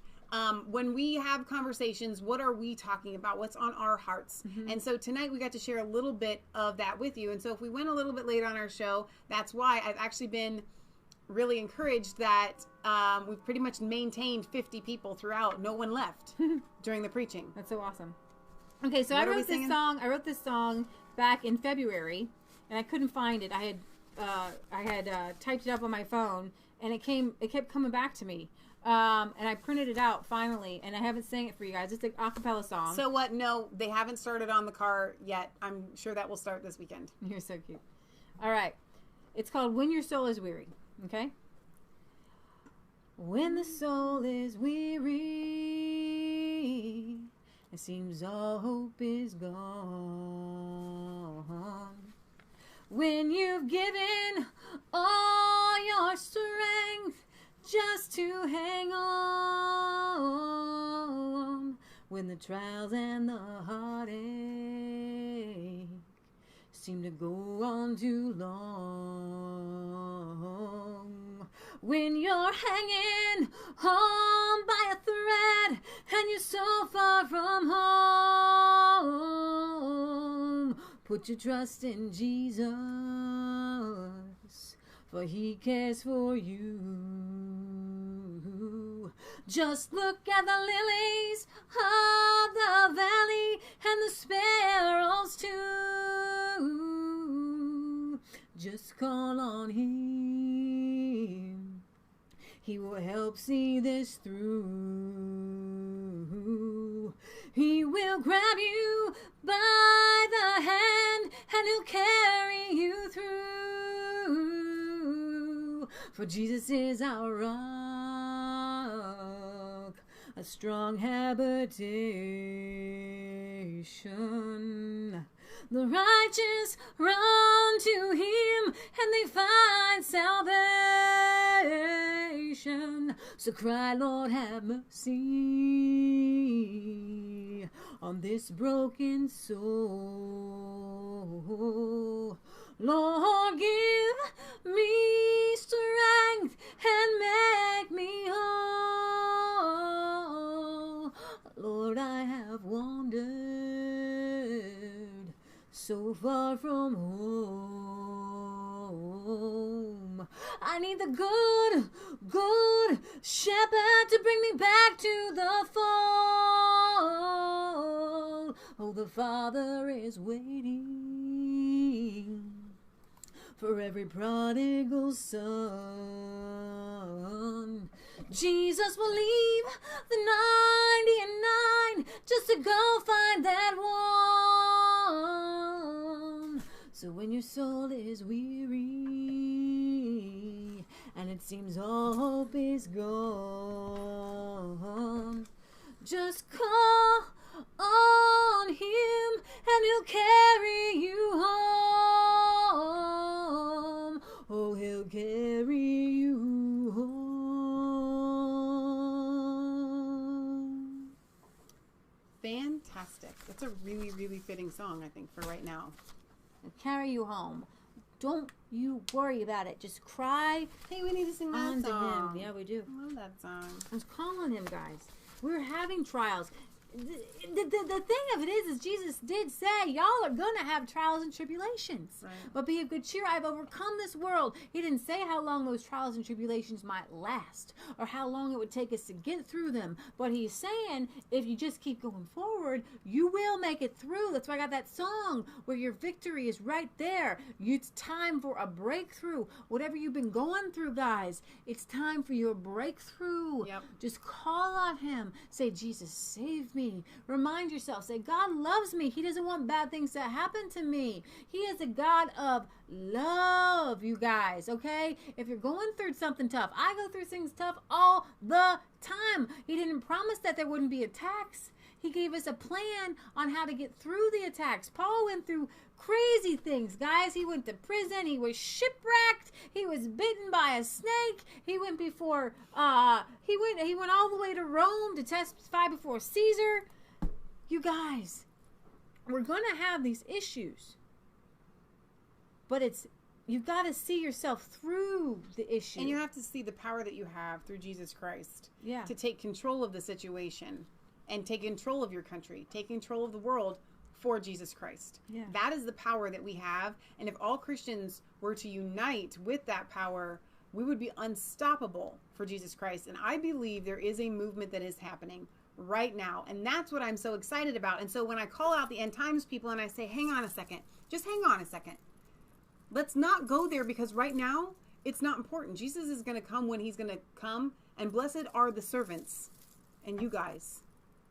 When we have conversations, what are we talking about? What's on our hearts? And so tonight we got to share a little bit of that with you. And so if we went a little bit later on our show, that's why I've actually been really encouraged that we've pretty much maintained 50 people throughout. No one left during the preaching. That's so awesome. Okay, so I wrote this song back in February, and I couldn't find it. I had typed it up on my phone, and it kept coming back to me. And I printed it out finally, and I haven't sang it for you guys. It's an a cappella song. So what? No, they haven't started on the car yet. I'm sure that will start this weekend. You're so cute. All right. It's called When Your Soul is Weary. Okay? When the soul is weary, it seems all hope is gone. When you've given all your strength just to hang on, when the trials and the heartache seem to go on too long, when you're hanging on by a thread and you're so far from home, put your trust in Jesus, for he cares for you. Just look at the lilies of the valley and the sparrows too. Just call on him. He will help see this through. He will grab you by the hand and he'll carry you through. For Jesus is our rock, a strong habitation. The righteous run to him and they find salvation. So cry, Lord, have mercy on this broken soul. Lord, give me strength and make me whole. Lord, I have wandered so far from home. I need the good shepherd to bring me back to the fold. Oh, the Father is waiting for every prodigal son. Jesus will leave the 99 just to go find that one. So when your soul is weary and it seems all hope is gone, just call on him and he'll carry you home. Oh, he'll carry you home. Fantastic. That's a really, really fitting song, I think, for right now. He'll carry you home. Don't you worry about it. Just cry. Hey, we need to sing that song. Him. Yeah, we do. I love that song. Let's call on him, guys. We're having trials. The thing of it is Jesus did say, y'all are going to have trials and tribulations. Right. But be of good cheer. I've overcome this world. He didn't say how long those trials and tribulations might last or how long it would take us to get through them. But he's saying, if you just keep going forward, you will make it through. That's why I got that song where your victory is right there. It's time for a breakthrough. Whatever you've been going through, guys, it's time for your breakthrough. Yep. Just call on him. Say, Jesus, save me. Remind yourself, say, God loves me. He doesn't want bad things to happen to me. He is a God of love, you guys, okay? If you're going through something tough, I go through things tough all the time. He didn't promise that there wouldn't be attacks. He gave us a plan on how to get through the attacks. Paul went through crazy things, guys. He went to prison. He was shipwrecked. He was bitten by a snake. He went before, he went all the way to Rome to testify before Caesar. You guys, we're going to have these issues. But you've got to see yourself through the issue. And you have to see the power that you have through Jesus Christ. Yeah. To take control of the situation and take control of your country, take control of the world for Jesus Christ. Yeah. That is the power that we have. And if all Christians were to unite with that power, we would be unstoppable for Jesus Christ. And I believe there is a movement that is happening right now. And that's what I'm so excited about. And so when I call out the end times people and I say, hang on a second, just hang on a second. Let's not go there because right now it's not important. Jesus is going to come when he's going to come. And blessed are the servants and you guys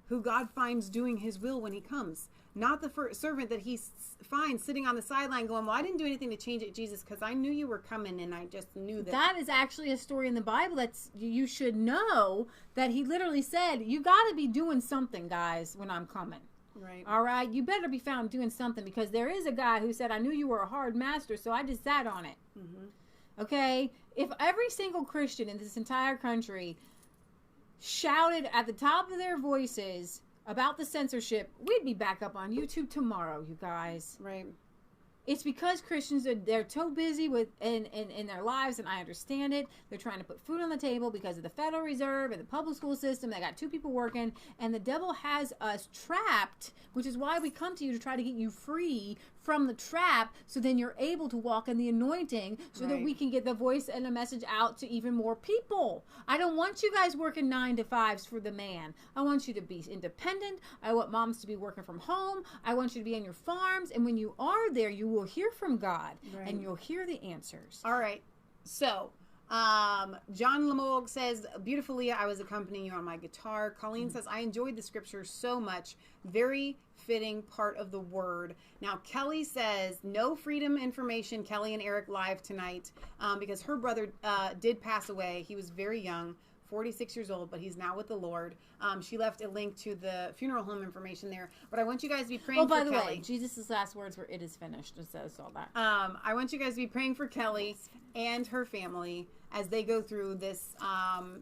who God finds doing his will when he comes. Not the servant that he finds sitting on the sideline going, well, I didn't do anything to change it, Jesus, because I knew you were coming and I just knew that. That is actually a story in the Bible that's you should know that he literally said, you got to be doing something, guys, when I'm coming. Right. All right? You better be found doing something because there is a guy who said, I knew you were a hard master, so I just sat on it. Mm-hmm. Okay? If every single Christian in this entire country shouted at the top of their voices about the censorship, we'd be back up on YouTube tomorrow, you guys. Right. It's because Christians they're so busy with in their lives, and I understand it. They're trying to put food on the table because of the Federal Reserve and the public school system. They got 2 people working, and the devil has us trapped, which is why we come to you to try to get you free from the trap, so then you're able to walk in the anointing, so that we can get the voice and the message out to even more people. I don't want you guys working 9 to 5s for the man. I want you to be independent. I want moms to be working from home. I want you to be on your farms, and when you are there, you will hear from God, and you'll hear the answers. All right. So, John Lamolg says, beautifully, I was accompanying you on my guitar. Colleen says, I enjoyed the scripture so much. Very fitting part of the word. Now, Kelly says, no freedom information, Kelly and Eric live tonight, because her brother did pass away. He was very young, 46 years old, but he's now with the Lord. She left a link to the funeral home information there. But I want you guys to be praying for Kelly. Oh, by the way, Jesus' last words were, it is finished. It says all that. I want you guys to be praying for Kelly and her family as they go through this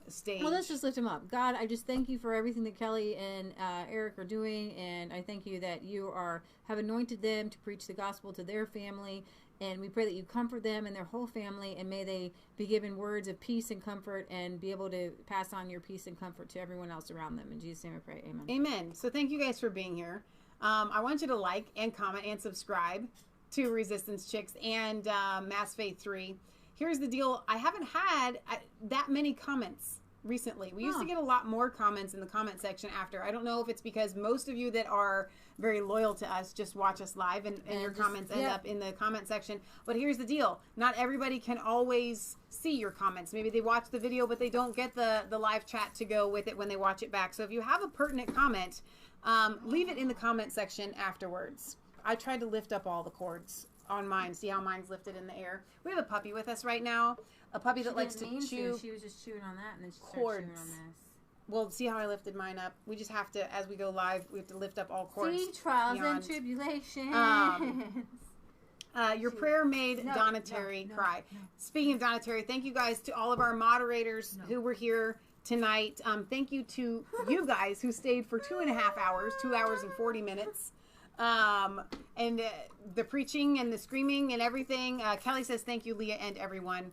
stage. Well, let's just lift him up. God, I just thank you for everything that Kelly and Eric are doing, and I thank you that you have anointed them to preach the gospel to their family, and we pray that you comfort them and their whole family, and may they be given words of peace and comfort and be able to pass on your peace and comfort to everyone else around them. In Jesus' name I pray, amen. Amen. So thank you guys for being here. I want you to like and comment and subscribe to Resistance Chicks and Mass Faith 3. Here's the deal. I haven't had that many comments recently. We used to get a lot more comments in the comment section after. I don't know if it's because most of you that are very loyal to us just watch us live and your comments end up in the comment section. But here's the deal. Not everybody can always see your comments. Maybe they watch the video, but they don't get the live chat to go with it when they watch it back. So if you have a pertinent comment, leave it in the comment section afterwards. I tried to lift up all the cords on mine. See how mine's lifted in the air? We have a puppy with us right now. A puppy that likes to chew. She was just chewing on that, and then she cords. started chewing on this. Well, see how I lifted mine up? We just have to, as we go live, we have to lift up all cords. See, trials and tribulations. Your prayer made Donna Terry cry. Speaking of Donna Terry, thank you guys to all of our moderators who were here tonight. Thank you to you guys who stayed for 2.5 hours, 2 hours and 40 minutes. And the preaching and the screaming and everything. Kelly says, thank you, Leah, and everyone.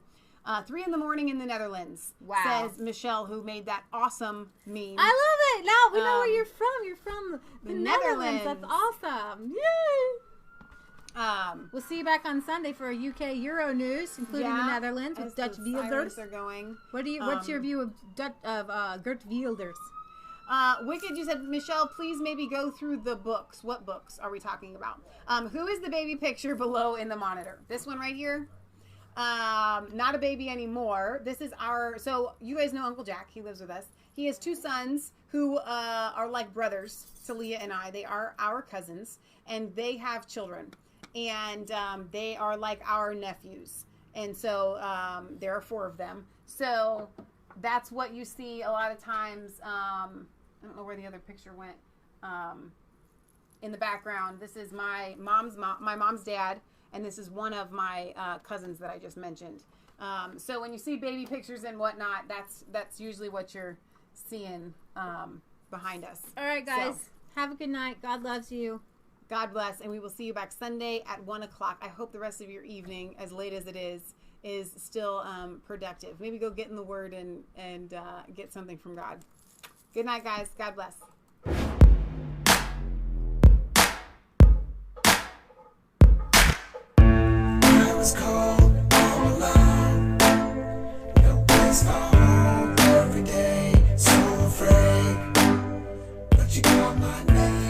3 in the morning in the Netherlands, says Michelle, who made that awesome meme. I love it. Now we know where you're from. You're from the Netherlands. That's awesome. Yay! We'll see you back on Sunday for a UK Euro news, including the Netherlands with Dutch Wielders. Are going. What's your view of Gert Wielders? Wicked, you said, Michelle, please maybe go through the books. What books are we talking about? Who is the baby picture below in the monitor? This one right here? Not a baby anymore. This is so you guys know Uncle Jack. He lives with us. He has 2 sons who are like brothers to Leah and I. They are our cousins, and they have children. And they are like our nephews. And so there are 4 of them. So that's what you see a lot of times. I don't know where the other picture went. In the background, this is my mom's dad, and this is one of my cousins that I just mentioned. So when you see baby pictures and whatnot, that's usually what you're seeing behind us. All right, guys. Have a good night. God loves you. God bless, and we will see you back Sunday at 1 o'clock. I hope the rest of your evening, as late as it is still productive. Maybe go get in the Word and get something from God. Good night, guys. God bless. I was cold, all alone. No place for home every day. So afraid, but you call my name.